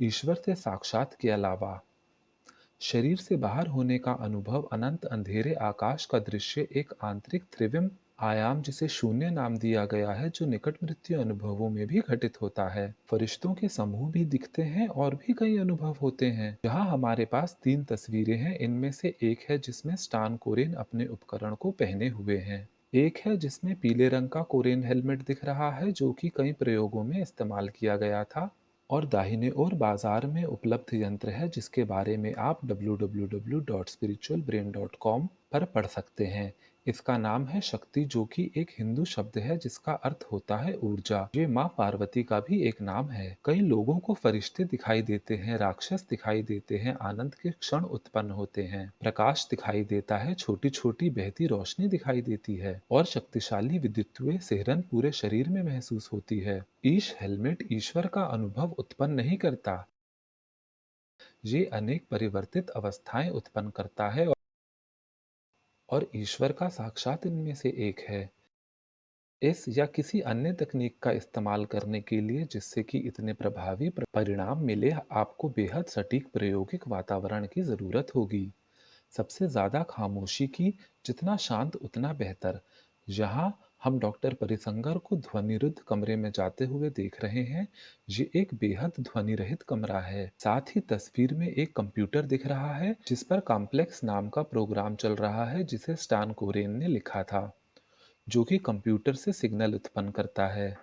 ईश्वर से साक्षात के अलावा शरीर से बाहर होने का अनुभव, अनंत अंधेरे आकाश का दृश्य, एक आंतरिक त्रिविम आयाम जिसे शून्य नाम दिया गया है, जो निकट मृत्यु अनुभवों में भी घटित होता है। फरिश्तों के समूह भी दिखते हैं और भी कई अनुभव होते हैं। यहाँ हमारे पास 3 तस्वीरें हैं। इनमें से एक है जिसमें स्टान कोरेन अपने उपकरण को पहने हुए हैं। एक है जिसमें पीले रंग का कोरेन हेलमेट दिख रहा है जो कि कई प्रयोगों में इस्तेमाल किया गया था। और दाहिने ओर बाजार में उपलब्ध यंत्र है जिसके बारे में आप www.spiritualbrain.com पर पढ़ सकते हैं। इसका नाम है शक्ति, जो कि एक हिंदू शब्द है जिसका अर्थ होता है ऊर्जा। ये माँ पार्वती का भी एक नाम है। कई लोगों को फरिश्ते दिखाई देते हैं, राक्षस दिखाई देते हैं, आनंद के क्षण उत्पन्न होते हैं, प्रकाश दिखाई देता है, छोटी छोटी बहती रोशनी दिखाई देती है और शक्तिशाली विद्युतीय सिहरन पूरे शरीर में महसूस होती है। ईश हेलमेट ईश्वर का अनुभव उत्पन्न नहीं करता। ये अनेक परिवर्तित अवस्थाएं उत्पन्न करता है और ईश्वर का साक्षात इनमें से एक है। इस या किसी अन्य तकनीक का इस्तेमाल करने के लिए जिससे कि इतने प्रभावी परिणाम मिले, आपको बेहद सटीक प्रायोगिक वातावरण की जरूरत होगी। सबसे ज्यादा खामोशी की, जितना शांत उतना बेहतर। यहाँ हम डॉक्टर परिसंगर को ध्वनिरुद्ध कमरे में जाते हुए देख रहे हैं। ये एक बेहद ध्वनि रहित कमरा है। साथ ही तस्वीर में एक कंप्यूटर दिख रहा है जिस पर कॉम्प्लेक्स नाम का प्रोग्राम चल रहा है जिसे स्टान कोरेन ने लिखा था, जो कि कंप्यूटर से सिग्नल उत्पन्न करता है।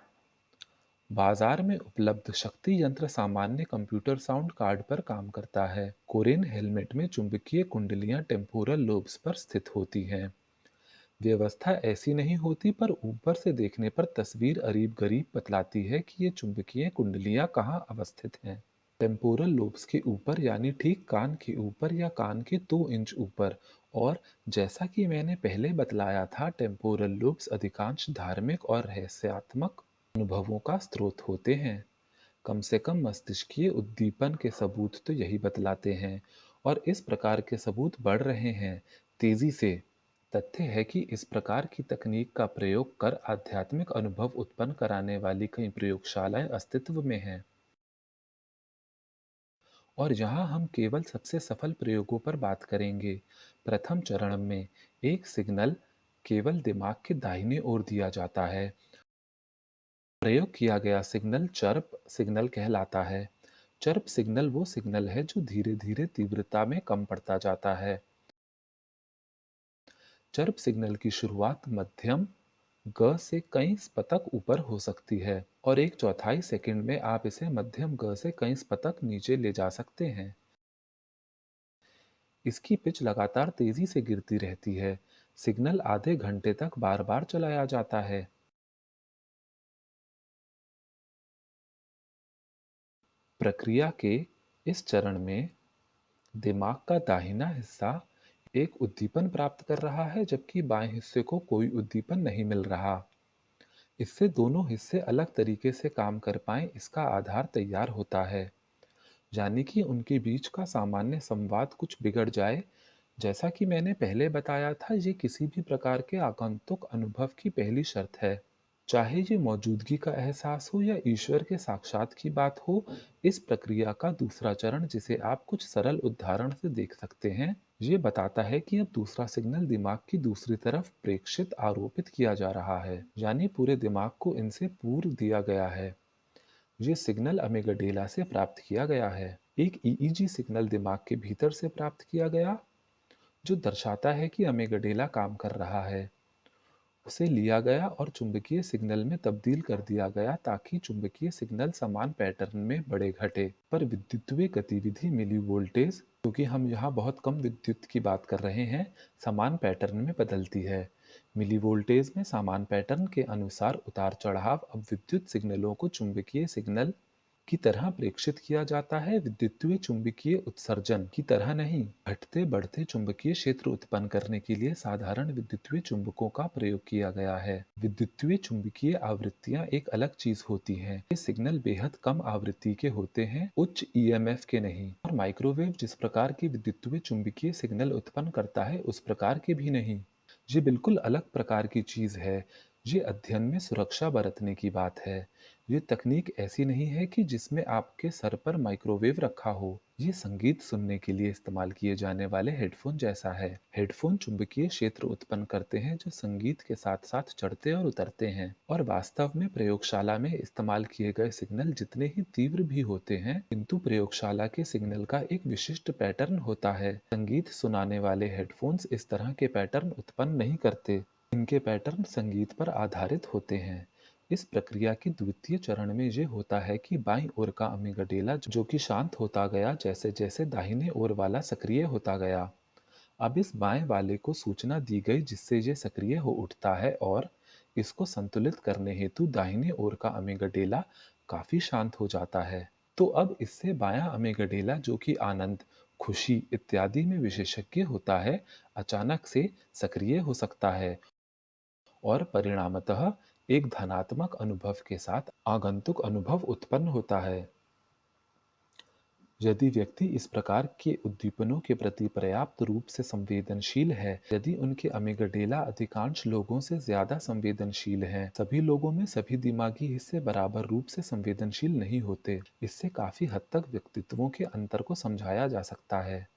बाजार में उपलब्ध शक्ति यंत्र सामान्य कंप्यूटर साउंड कार्ड पर काम करता है। कोरेन हेलमेट में चुंबकीय कुंडलियां टेम्पोरल लोब्स पर स्थित होती हैं। व्यवस्था ऐसी नहीं होती, पर ऊपर से देखने पर तस्वीर अरीब-गरीब बतलाती है कि ये चुंबकीय कुंडलियां कहाँ अवस्थित हैं। टेम्पोरल लोब्स के ऊपर, यानी ठीक कान के ऊपर या कान के 2 इंच ऊपर। और जैसा कि मैंने पहले बतलाया था, टेम्पोरल लोब्स अधिकांश धार्मिक और रहस्यात्मक अनुभवों का स्रोत होते हैं। कम से कम मस्तिष्कीय उद्दीपन के सबूत तो यही बतलाते हैं, और इस प्रकार के सबूत बढ़ रहे हैं तेजी से। तथ्य है कि इस प्रकार की तकनीक का प्रयोग कर आध्यात्मिक अनुभव उत्पन्न कराने वाली कई प्रयोगशालाएं अस्तित्व में हैं, और यहाँ हम केवल सबसे सफल प्रयोगों पर बात करेंगे। प्रथम चरण में एक सिग्नल केवल दिमाग के दाहिने ओर दिया जाता है। प्रयोग किया गया सिग्नल चर्प सिग्नल कहलाता है। चर्प सिग्नल वो सिग्नल है जो धीरे धीरे तीव्रता में कम पड़ता जाता है। चर्प सिग्नल की शुरुआत मध्यम ग से कई स्पतक ऊपर हो सकती है, और एक चौथाई सेकंड में आप इसे मध्यम ग से कई स्पतक नीचे ले जा सकते हैं। इसकी पिच लगातार तेजी से गिरती रहती है। सिग्नल आधे घंटे तक बार बार चलाया जाता है। प्रक्रिया के इस चरण में दिमाग का दाहिना हिस्सा एक उद्दीपन प्राप्त कर रहा है, जबकि बाएं हिस्से को कोई उद्दीपन नहीं मिल रहा। इससे दोनों हिस्से अलग तरीके से काम कर पाएं, इसका आधार तैयार होता है, यानी कि उनके बीच का सामान्य संवाद कुछ बिगड़ जाए। जैसा कि मैंने पहले बताया था, ये किसी भी प्रकार के आगंतुक अनुभव की पहली शर्त है। चाहे ये मौजूदगी का एहसास हो या ईश्वर के साक्षात की बात हो। इस प्रक्रिया का दूसरा चरण, जिसे आप कुछ सरल उदाहरण से देख सकते हैं, ये बताता है कि अब दूसरा सिग्नल दिमाग की दूसरी तरफ प्रेषित आरोपित किया जा रहा है, यानी पूरे दिमाग को इनसे पूर्व दिया गया है। ये सिग्नल अमेगडाला से प्राप्त किया गया है। एक ईईजी सिग्नल दिमाग के भीतर से प्राप्त किया गया, जो दर्शाता है कि अमेगडाला काम कर रहा है। उसे लिया गया और चुंबकीय सिग्नल में तब्दील कर दिया गया, ताकि चुंबकीय सिग्नल समान पैटर्न में बढ़े घटे, पर विद्युतीय गतिविधि मिली वोल्टेज, क्योंकि हम यहाँ बहुत कम विद्युत की बात कर रहे हैं, समान पैटर्न में बदलती है। मिली वोल्टेज में समान पैटर्न के अनुसार उतार चढ़ाव अब विद्युत सिग्नलों को चुंबकीय सिग्नल की तरह प्रेषित किया जाता है, विद्युतीय चुंबकीय उत्सर्जन की तरह नहीं। घटते बढ़ते चुंबकीय क्षेत्र उत्पन्न करने के लिए साधारण विद्युतीय चुंबकों का प्रयोग किया गया है। विद्युतीय चुंबकीय आवृत्तियां एक अलग चीज होती हैं। ये सिग्नल बेहद कम आवृत्ति के होते हैं, उच्च ईएमएफ के नहीं। और माइक्रोवेव जिस प्रकार की विद्युतीय चुंबकीय सिग्नल उत्पन्न करता है, उस प्रकार के भी नहीं। ये बिल्कुल अलग प्रकार की चीज है। ये अध्ययन में सुरक्षा बरतने की बात है। ये तकनीक ऐसी नहीं है कि जिसमें आपके सर पर माइक्रोवेव रखा हो। ये संगीत सुनने के लिए इस्तेमाल किए जाने वाले हेडफोन जैसा है। हेडफोन चुंबकीय क्षेत्र उत्पन्न करते हैं जो संगीत के साथ साथ चढ़ते और उतरते हैं, और वास्तव में प्रयोगशाला में इस्तेमाल किए गए सिग्नल जितने ही तीव्र भी होते हैं, किंतु प्रयोगशाला के सिग्नल का एक विशिष्ट पैटर्न होता है। संगीत सुनाने वाले हेडफोन्स इस तरह के पैटर्न उत्पन्न नहीं करते। इनके पैटर्न संगीत पर आधारित होते हैं। इस प्रक्रिया के द्वितीय चरण में ये होता है कि बाईं ओर का अमीगडाला, जो कि शांत होता गया जैसे जैसे दाहिने ओर वाला सक्रिय होता गया। अब इस बाएं वाले को सूचना दी गई, जिससे ये सक्रिय हो उठता है, और इसको संतुलित करने हेतु दाहिने ओर का अमीगडाला काफी शांत हो जाता है। तो अब इससे बायां अमीगडाला, जो कि आनंद, खुशी इत्यादि में विशेषज्ञ होता है, अचानक से सक्रिय हो सकता है, और परिणामतः एक धनात्मक अनुभव के साथ आगंतुक अनुभव उत्पन्न होता है। यदि व्यक्ति इस प्रकार के उद्दीपनों के प्रति पर्याप्त रूप से संवेदनशील है, यदि उनके अमीगडाला अधिकांश लोगों से ज्यादा संवेदनशील है, सभी लोगों में सभी दिमागी हिस्से बराबर रूप से संवेदनशील नहीं होते। इससे काफी हद तक व्यक्तित्वों के अंतर को समझाया जा सकता है।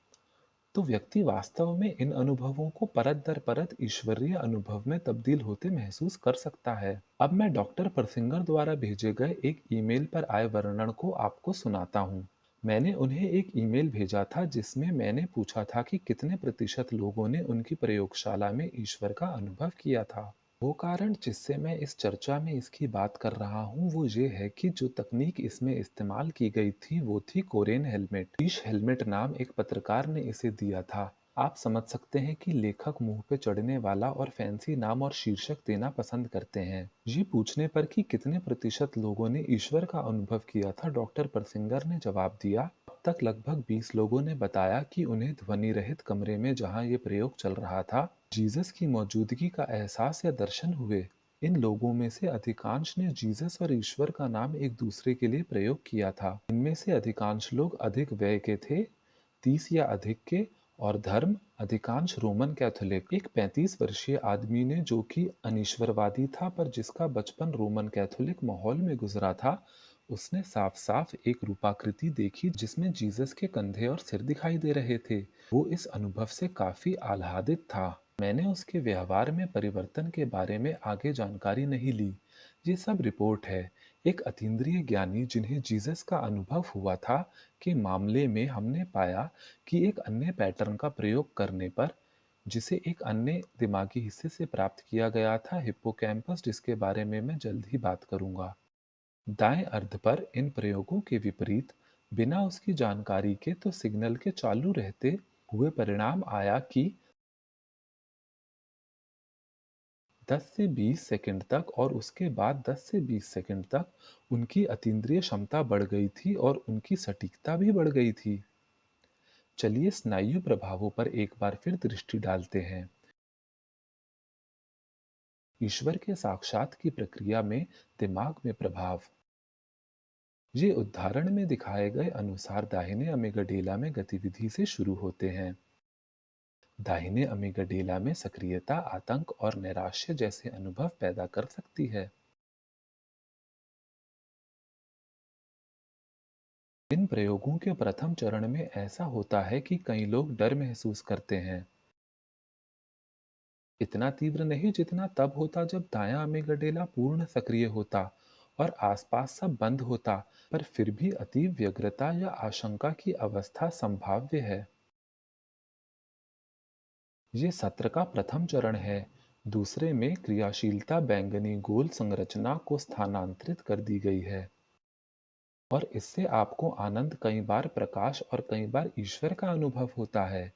तो व्यक्ति वास्तव में इन अनुभवों को परत दर परत ईश्वरीय अनुभव में तब्दील होते महसूस कर सकता है। अब मैं डॉक्टर परसिंगर द्वारा भेजे गए एक ईमेल पर आए वर्णन को आपको सुनाता हूँ। मैंने उन्हें एक ईमेल भेजा था जिसमें मैंने पूछा था कि कितने प्रतिशत लोगों ने उनकी प्रयोगशाला में ईश्वर का अनुभव किया था। वो कारण जिससे मैं इस चर्चा में इसकी बात कर रहा हूँ वो ये है कि जो तकनीक इसमें इस्तेमाल की गई थी वो थी कोरेन हेलमेट। ईश हेलमेट नाम एक पत्रकार ने इसे दिया था। आप समझ सकते हैं कि लेखक मुंह पे चढ़ने वाला और फैंसी नाम और शीर्षक देना पसंद करते हैं। ये पूछने पर कि कितने प्रतिशत लोगों ने ईश्वर का अनुभव किया था, डॉक्टर परसिंगर ने जवाब दिया, अब तक लगभग 20 लोगों ने बताया कि उन्हें ध्वनि रहित कमरे में जहां ये प्रयोग चल रहा था, जीसस की मौजूदगी का एहसास या दर्शन हुए। इन लोगों में से अधिकांश ने जीसस और ईश्वर का नाम एक दूसरे के लिए प्रयोग किया था। इनमें से अधिकांश लोग अधिक व्यय के थे, 30 या अधिक के, और धर्म अधिकांश रोमन कैथोलिक। एक 35 वर्षीय आदमी ने, जो कि अनीश्वरवादी था पर जिसका बचपन रोमन कैथोलिक माहौल में गुजरा था, उसने साफ साफ एक रूपाकृति देखी जिसमें जीसस के कंधे और सिर दिखाई दे रहे थे। वो इस अनुभव से काफी आह्लादित था। मैंने उसके व्यवहार में परिवर्तन के बारे में आगे जानकारी नहीं ली। ये सब रिपोर्ट है। एक अतीन्द्रिय ज्ञानी जिन्हें जीसस का अनुभव हुआ था के मामले में हमने पाया कि एक अन्य पैटर्न का प्रयोग करने पर, जिसे एक अन्य दिमागी हिस्से से प्राप्त किया गया था, हिप्पोकैम्पस, जिसके बारे में मैं जल्द ही बात करूंगा, दाएं अर्ध पर इन प्रयोगों के विपरीत, बिना उसकी जानकारी के तो सिग्नल के चालू रहते हुए परिणाम आया कि 10 से 20 सेकंड तक और उसके बाद 10 से 20 सेकंड तक उनकी अतीन्द्रिय क्षमता बढ़ गई थी और उनकी सटीकता भी बढ़ गई थी। चलिए स्नायु प्रभावों पर एक बार फिर दृष्टि डालते हैं। ईश्वर के साक्षात की प्रक्रिया में दिमाग में प्रभाव। ये उदाहरण में दिखाए गए अनुसार दाहिने अमिगडाला में गतिविधि से शुरू होते हैं। दाहिने अमिगडाला में सक्रियता आतंक और नैराश्य जैसे अनुभव पैदा कर सकती है। इन प्रयोगों के प्रथम चरण में ऐसा होता है कि कई लोग डर महसूस करते हैं। इतना तीव्र नहीं जितना तब होता जब दायां अमिगडाला पूर्ण सक्रिय होता और आसपास सब बंद होता, पर फिर भी अतीव व्यग्रता या आशंका की अवस्था संभाव्य है। ये सत्र का प्रथम चरण है। दूसरे में क्रियाशीलता बैंगनी गोल संरचना को स्थानांतरित कर दी गई है और इससे आपको आनंद, कई बार प्रकाश और कई बार ईश्वर का अनुभव होता है।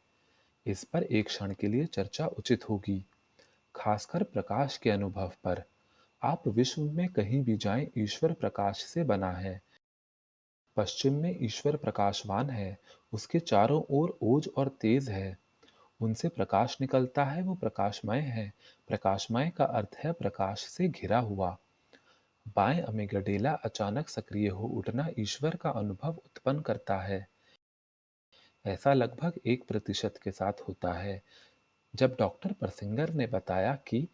इस पर एक क्षण के लिए चर्चा उचित होगी, खासकर प्रकाश के अनुभव पर। आप विश्व में कहीं भी जाएं, ईश्वर प्रकाश से बना है। पश्चिम में ईश्वर प्रकाशवान है, उसके चारों ओर ओज और तेज है, उनसे प्रकाश निकलता है, वो प्रकाशमय है। प्रकाशमय का अर्थ है प्रकाश से घिरा हुआ। बाएं अमिगडाला अचानक सक्रिय हो उठना ईश्वर का अनुभव उत्पन्न करता है। ऐसा लगभग 1% के साथ होता है। जब डॉक्टर परसिंगर ने बताया कि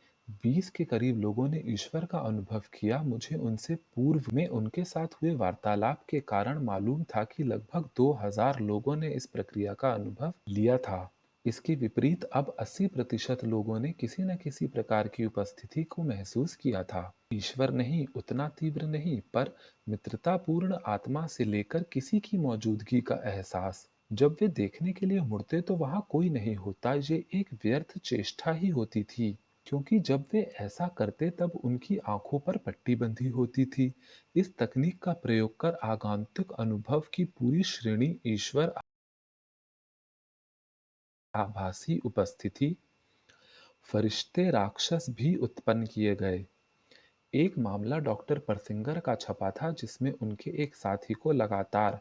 20 के करीब लोगों ने ईश्वर का अनुभव किया, मुझे उनसे पूर्व में उनके साथ हुए वार्तालाप के कारण मालूम था कि लगभग 2000 लोगों ने इस प्रक्रिया का अनुभव लिया था। इसके विपरीत अब 80% लोगों ने किसी न किसी प्रकार की उपस्थिति को महसूस किया था। ईश्वर नहीं, उतना तीव्र नहीं, पर मित्रतापूर्ण आत्मा से लेकर किसी की मौजूदगी का एहसास। जब वे देखने के लिए मुड़ते तो वहां कोई नहीं होता, ये एक व्यर्थ चेष्टा ही होती थी, क्योंकि जब वे ऐसा करते तब उनकी आंखों पर पट्टी बंधी होती थी। इस तकनीक का प्रयोग कर आगंतुक अनुभव की पूरी श्रेणी, ईश्वर, आभासी उपस्थिति, फरिश्ते, राक्षस भी उत्पन्न किए गए। एक मामला डॉक्टर परसिंगर का छपा था जिसमें उनके एक साथी को लगातार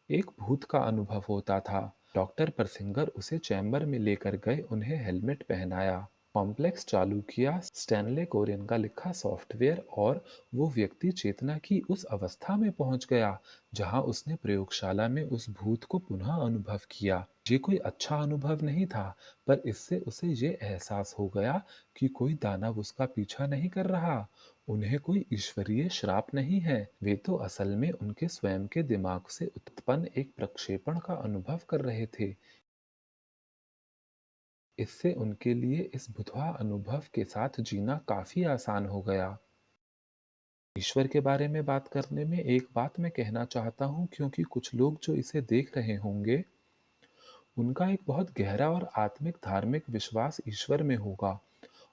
एक भूत का अनुभव होता था। डॉक्टर परसिंगर उसे चैम्बर में लेकर गए, उन्हें हेलमेट पहनाया, कॉम्प्लेक्स चालू किया, स्टैनले कोरेन का लिखा सॉफ्टवेयर, और वो व्यक्ति चेतना की उस अवस्था में पहुंच गया जहां उसने प्रयोगशाला में उस भूत को पुनः अनुभव किया। ये कोई अच्छा अनुभव नहीं था, पर इससे उसे ये एहसास हो गया कि कोई दानव उसका पीछा नहीं कर रहा, उन्हें कोई ईश्वरीय श्राप नहीं है, वे तो असल में उनके स्वयं के दिमाग से उत्पन्न एक प्रक्षेपण का अनुभव कर रहे थे। इससे उनके लिए इस बुधवा अनुभव के साथ जीना काफी आसान हो गया। ईश्वर के बारे में बात करने में एक बात मैं कहना चाहता हूँ, क्योंकि कुछ लोग जो इसे देख रहे होंगे, उनका एक बहुत गहरा और आत्मिक धार्मिक विश्वास ईश्वर में होगा।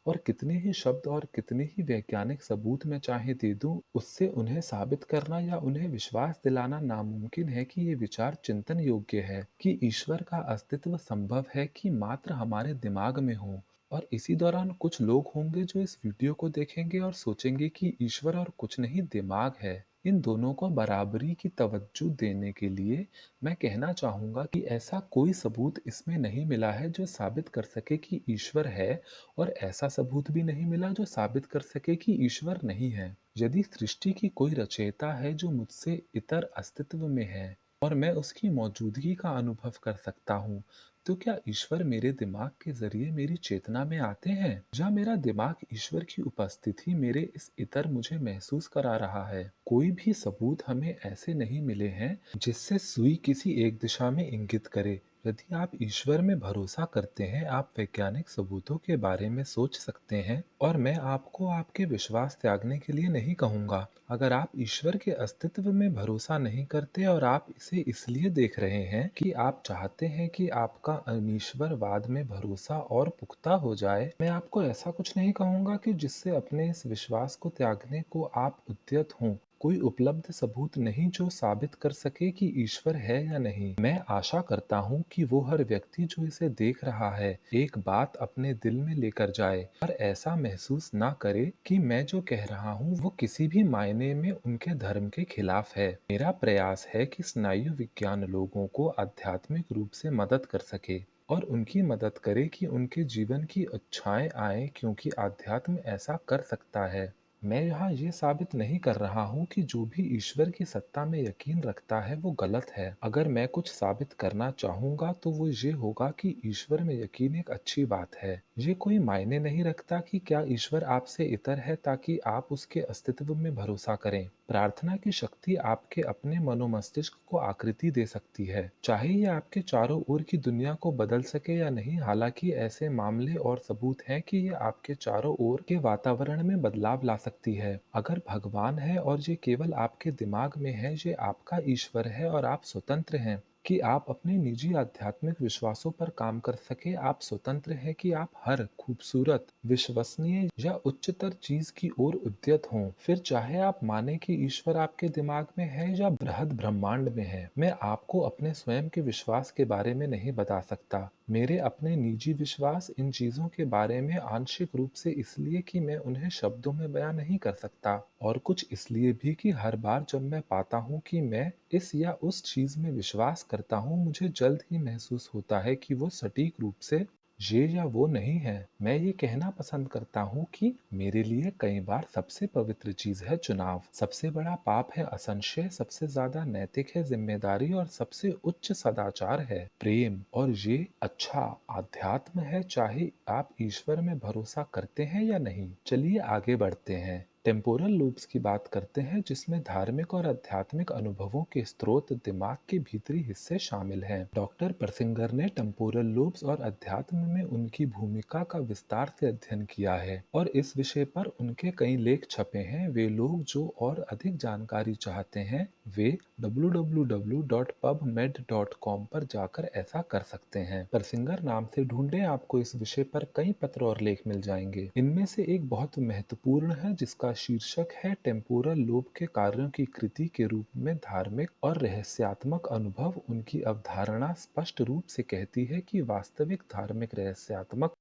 और कितने ही शब्द और कितने ही वैज्ञानिक सबूत मैं चाहे दे दूं, उससे उन्हें साबित करना या उन्हें विश्वास दिलाना नामुमकिन है कि ये विचार चिंतन योग्य है कि ईश्वर का अस्तित्व संभव है कि मात्र हमारे दिमाग में हो। और इसी दौरान कुछ लोग होंगे जो इस वीडियो को देखेंगे और सोचेंगे कि ईश्वर और कुछ नहीं दिमाग है। इन दोनों को बराबरी की तवज्जो देने के लिए मैं कहना चाहूँगा कि ऐसा कोई सबूत इसमें नहीं मिला है जो साबित कर सके कि ईश्वर है, और ऐसा सबूत भी नहीं मिला जो साबित कर सके कि ईश्वर नहीं है। यदि सृष्टि की कोई रचयिता है जो मुझसे इतर अस्तित्व में है और मैं उसकी मौजूदगी का अनुभव कर सकता हूँ, तो क्या ईश्वर मेरे दिमाग के जरिए मेरी चेतना में आते हैं, या मेरा दिमाग ईश्वर की उपस्थिति मेरे इस इतर मुझे महसूस करा रहा है? कोई भी सबूत हमें ऐसे नहीं मिले हैं जिससे सुई किसी एक दिशा में इंगित करे। यदि आप ईश्वर में भरोसा करते हैं, आप वैज्ञानिक सबूतों के बारे में सोच सकते हैं, और मैं आपको आपके विश्वास त्यागने के लिए नहीं कहूंगा। अगर आप ईश्वर के अस्तित्व में भरोसा नहीं करते और आप इसे इसलिए देख रहे हैं कि आप चाहते हैं कि आपका अनीश्वरवाद में भरोसा और पुख्ता हो जाए, मैं आपको ऐसा कुछ नहीं कहूंगा कि जिससे अपने इस विश्वास को त्यागने को आप उद्यत हों। कोई उपलब्ध सबूत नहीं जो साबित कर सके कि ईश्वर है या नहीं। मैं आशा करता हूँ कि वो हर व्यक्ति जो इसे देख रहा है, एक बात अपने दिल में लेकर जाए और ऐसा महसूस ना करे कि मैं जो कह रहा हूँ वो किसी भी मायने में उनके धर्म के खिलाफ है। मेरा प्रयास है कि स्नायु विज्ञान लोगों को आध्यात्मिक रूप से मदद कर सके और उनकी मदद करे कि उनके जीवन की अच्छाएं आए, क्योंकि आध्यात्म ऐसा कर सकता है। मैं यहाँ ये साबित नहीं कर रहा हूँ कि जो भी ईश्वर की सत्ता में यकीन रखता है वो गलत है। अगर मैं कुछ साबित करना चाहूँगा तो वो ये होगा कि ईश्वर में यकीन एक अच्छी बात है। ये कोई मायने नहीं रखता कि क्या ईश्वर आपसे इतर है ताकि आप उसके अस्तित्व में भरोसा करें। प्रार्थना की शक्ति आपके अपने मनोमस्तिष्क को आकृति दे सकती है, चाहे ये आपके चारों ओर की दुनिया को बदल सके या नहीं। हालांकि ऐसे मामले और सबूत हैं कि ये आपके चारों ओर के वातावरण में बदलाव ला सकती है। अगर भगवान है और ये केवल आपके दिमाग में है, ये आपका ईश्वर है और आप स्वतंत्र हैं कि आप अपने निजी आध्यात्मिक विश्वासों पर काम कर सके। आप स्वतंत्र हैं कि आप हर खूबसूरत, विश्वसनीय या उच्चतर चीज की ओर उद्यत हों। फिर चाहे आप माने कि ईश्वर आपके दिमाग में है या बृहद ब्रह्मांड में है। मैं आपको अपने स्वयं के विश्वास के बारे में नहीं बता सकता। मेरे अपने निजी विश्वास इन चीजों के बारे में आंशिक रूप से इसलिए कि मैं उन्हें शब्दों में बयां नहीं कर सकता, और कुछ इसलिए भी कि हर बार जब मैं पाता हूँ कि मैं इस या उस चीज में विश्वास करता हूँ, मुझे जल्द ही महसूस होता है कि वो सटीक रूप से ये या वो नहीं है। मैं ये कहना पसंद करता हूँ कि मेरे लिए कई बार सबसे पवित्र चीज है चुनाव, सबसे बड़ा पाप है असंशय, सबसे ज्यादा नैतिक है जिम्मेदारी, और सबसे उच्च सदाचार है प्रेम। और ये अच्छा आध्यात्म है, चाहे आप ईश्वर में भरोसा करते हैं या नहीं। चलिए आगे बढ़ते हैं। टेम्पोरल लूप्स की बात करते हैं, जिसमें धार्मिक और आध्यात्मिक अनुभवों के स्रोत दिमाग के भीतरी हिस्से शामिल हैं। डॉक्टर परसिंगर ने टेम्पोरल लूप्स और अध्यात्म में उनकी भूमिका का विस्तार से अध्ययन किया है और इस विषय पर उनके कई लेख छपे हैं। वे लोग जो और अधिक जानकारी चाहते हैं, वे www.pubmed.com पर जाकर ऐसा कर सकते हैं। परसिंगर नाम से ढूंढें, आपको इस विषय पर कई पत्र और लेख मिल जाएंगे। इनमें से एक बहुत महत्वपूर्ण है जिसका शीर्षक है टेम्पोरल लोब के कार्यों की कृति के रूप में धार्मिक और रहस्यात्मक अनुभव। उनकी अवधारणा स्पष्ट रूप से कहती है कि वास्तविक धार्मिक रहस्यात्मक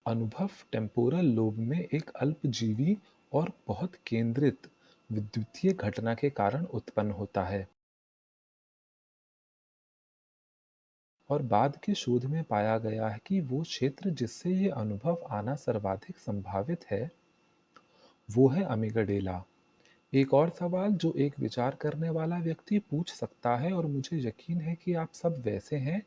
अनुभव टेम्पोरल लोब में एक अल्पजीवी और बहुत केंद्रित विद्युतीय घटना के कारण उत्पन्न होता है। और बाद के शोध में पाया गया है कि वो क्षेत्र जिससे ये अनुभव आना सर्वाधिक संभावित है, वो है अमिगडेला। एक और सवाल जो एक विचार करने वाला व्यक्ति पूछ सकता है, और मुझे यकीन है कि आप सब वैसे हैं,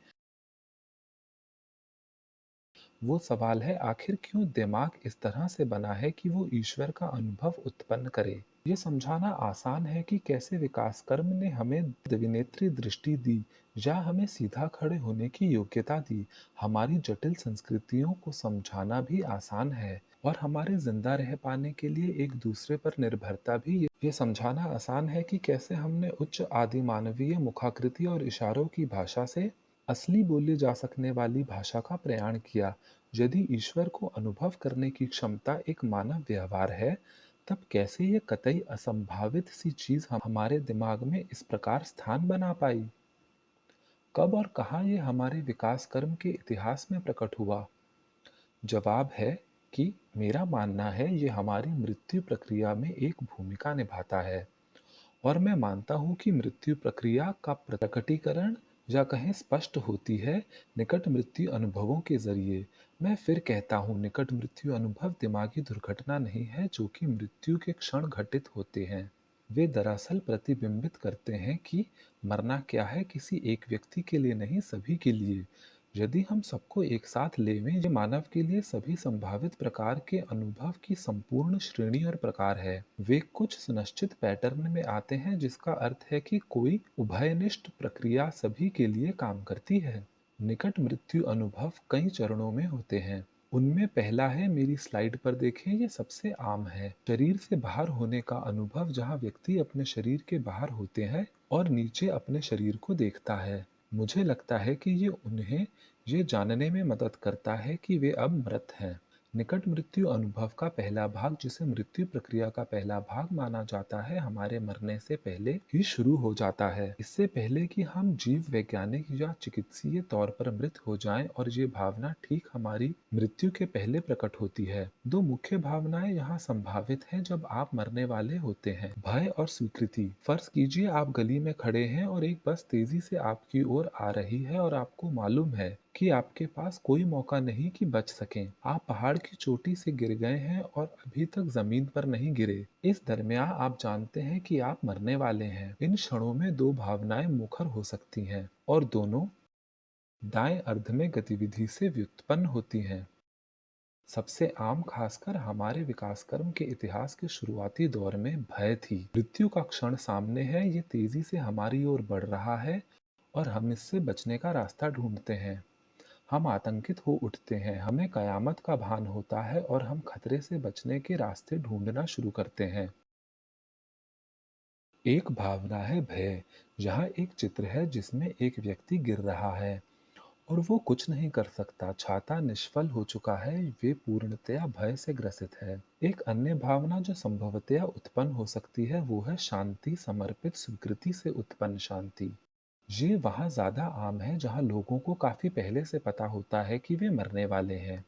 वो सवाल है आखिर क्यों दिमाग इस तरह से बना है कि वो ईश्वर का अनुभव उत्पन्न करे। ये समझाना आसान है कि कैसे विकास कर्म ने हमें द्विनेत्री दृष्टि दी, या हमें सीधा खड़े होने की योग्यता दी। हमारी जटिल संस्कृतियों को समझाना भी आसान है और हमारे जिंदा रह पाने के लिए एक दूसरे पर निर्भरता भी ये समझाना आसान है कि कैसे हमने उच्च आदि मानवीय मुखाकृति और इशारों की भाषा से असली बोली जा सकने वाली भाषा का प्रयाण किया। यदि ईश्वर को अनुभव करने की क्षमता एक मानव व्यवहार है, तब कैसे ये कतई असंभावित सी चीज हमारे दिमाग में इस प्रकार स्थान बना पाई? कब और कहाँ ये हमारे विकास कर्म के इतिहास में प्रकट हुआ? जवाब है कि मेरा मानना है ये हमारी मृत्यु प्रक्रिया में एक भूमिका निभाता है। और मैं मानता हूँ कि मृत्यु प्रक्रिया का प्रकटीकरण या कहें स्पष्ट होती है निकट मृत्यु अनुभवों के जरिए। मैं फिर कहता हूँ, निकट मृत्यु अनुभव दिमागी दुर्घटना नहीं है जो कि मृत्यु के क्षण घटित होते हैं। वे दरअसल प्रतिबिंबित करते हैं कि मरना क्या है, किसी एक व्यक्ति के लिए नहीं, सभी के लिए। यदि हम सबको एक साथ लेवें, ये मानव के लिए सभी संभावित प्रकार के अनुभव की संपूर्ण श्रेणी और प्रकार है। वे कुछ सुनिश्चित पैटर्न में आते हैं, जिसका अर्थ है कि कोई उभयनिष्ठ प्रक्रिया सभी के लिए काम करती है। निकट मृत्यु अनुभव कई चरणों में होते हैं। उनमें पहला है, मेरी स्लाइड पर देखें, ये सबसे आम है, शरीर से बाहर होने का अनुभव, जहां व्यक्ति अपने शरीर के बाहर होते हैं और नीचे अपने शरीर को देखता है। मुझे लगता है कि ये उन्हें ये जानने में मदद करता है कि वे अब मृत हैं। निकट मृत्यु अनुभव का पहला भाग, जिसे मृत्यु प्रक्रिया का पहला भाग माना जाता है, हमारे मरने से पहले ही शुरू हो जाता है। इससे पहले कि हम जीव वैज्ञानिक या चिकित्सीय तौर पर मृत हो जाएं, और ये भावना ठीक हमारी मृत्यु के पहले प्रकट होती है। दो मुख्य भावनाएं यहाँ संभावित हैं जब आप मरने वाले होते हैं: भय और स्वीकृति। फर्ज कीजिए आप गली में खड़े हैं और एक बस तेजी से आपकी ओर आ रही है और आपको मालूम है कि आपके पास कोई मौका नहीं कि बच सकें। आप पहाड़ की चोटी से गिर गए हैं और अभी तक जमीन पर नहीं गिरे। इस दरमियान आप जानते हैं कि आप मरने वाले हैं। इन क्षणों में दो भावनाएं मुखर हो सकती हैं और दोनों दाएं अर्ध में गतिविधि से व्युत्पन्न होती हैं। सबसे आम, खासकर हमारे विकास कर्म के इतिहास के शुरुआती दौर में, भय थी। मृत्यु का क्षण सामने है, ये तेजी से हमारी ओर बढ़ रहा है और हम इससे बचने का रास्ता ढूंढते हैं। हम आतंकित हो उठते हैं, हमें कयामत का भान होता है और हम खतरे से बचने के रास्ते ढूंढना शुरू करते हैं। एक भावना है भय। यहाँ एक चित्र है जिसमें एक व्यक्ति गिर रहा है और वो कुछ नहीं कर सकता, छाता निष्फल हो चुका है, वे पूर्णतया भय से ग्रसित है। एक अन्य भावना जो संभवतया उत्पन्न हो सकती है वो है शांति, समर्पित स्वीकृति से उत्पन्न शांति। ये वहाँ ज्यादा आम है जहाँ लोगों को काफी पहले से पता होता है कि वे मरने वाले हैं।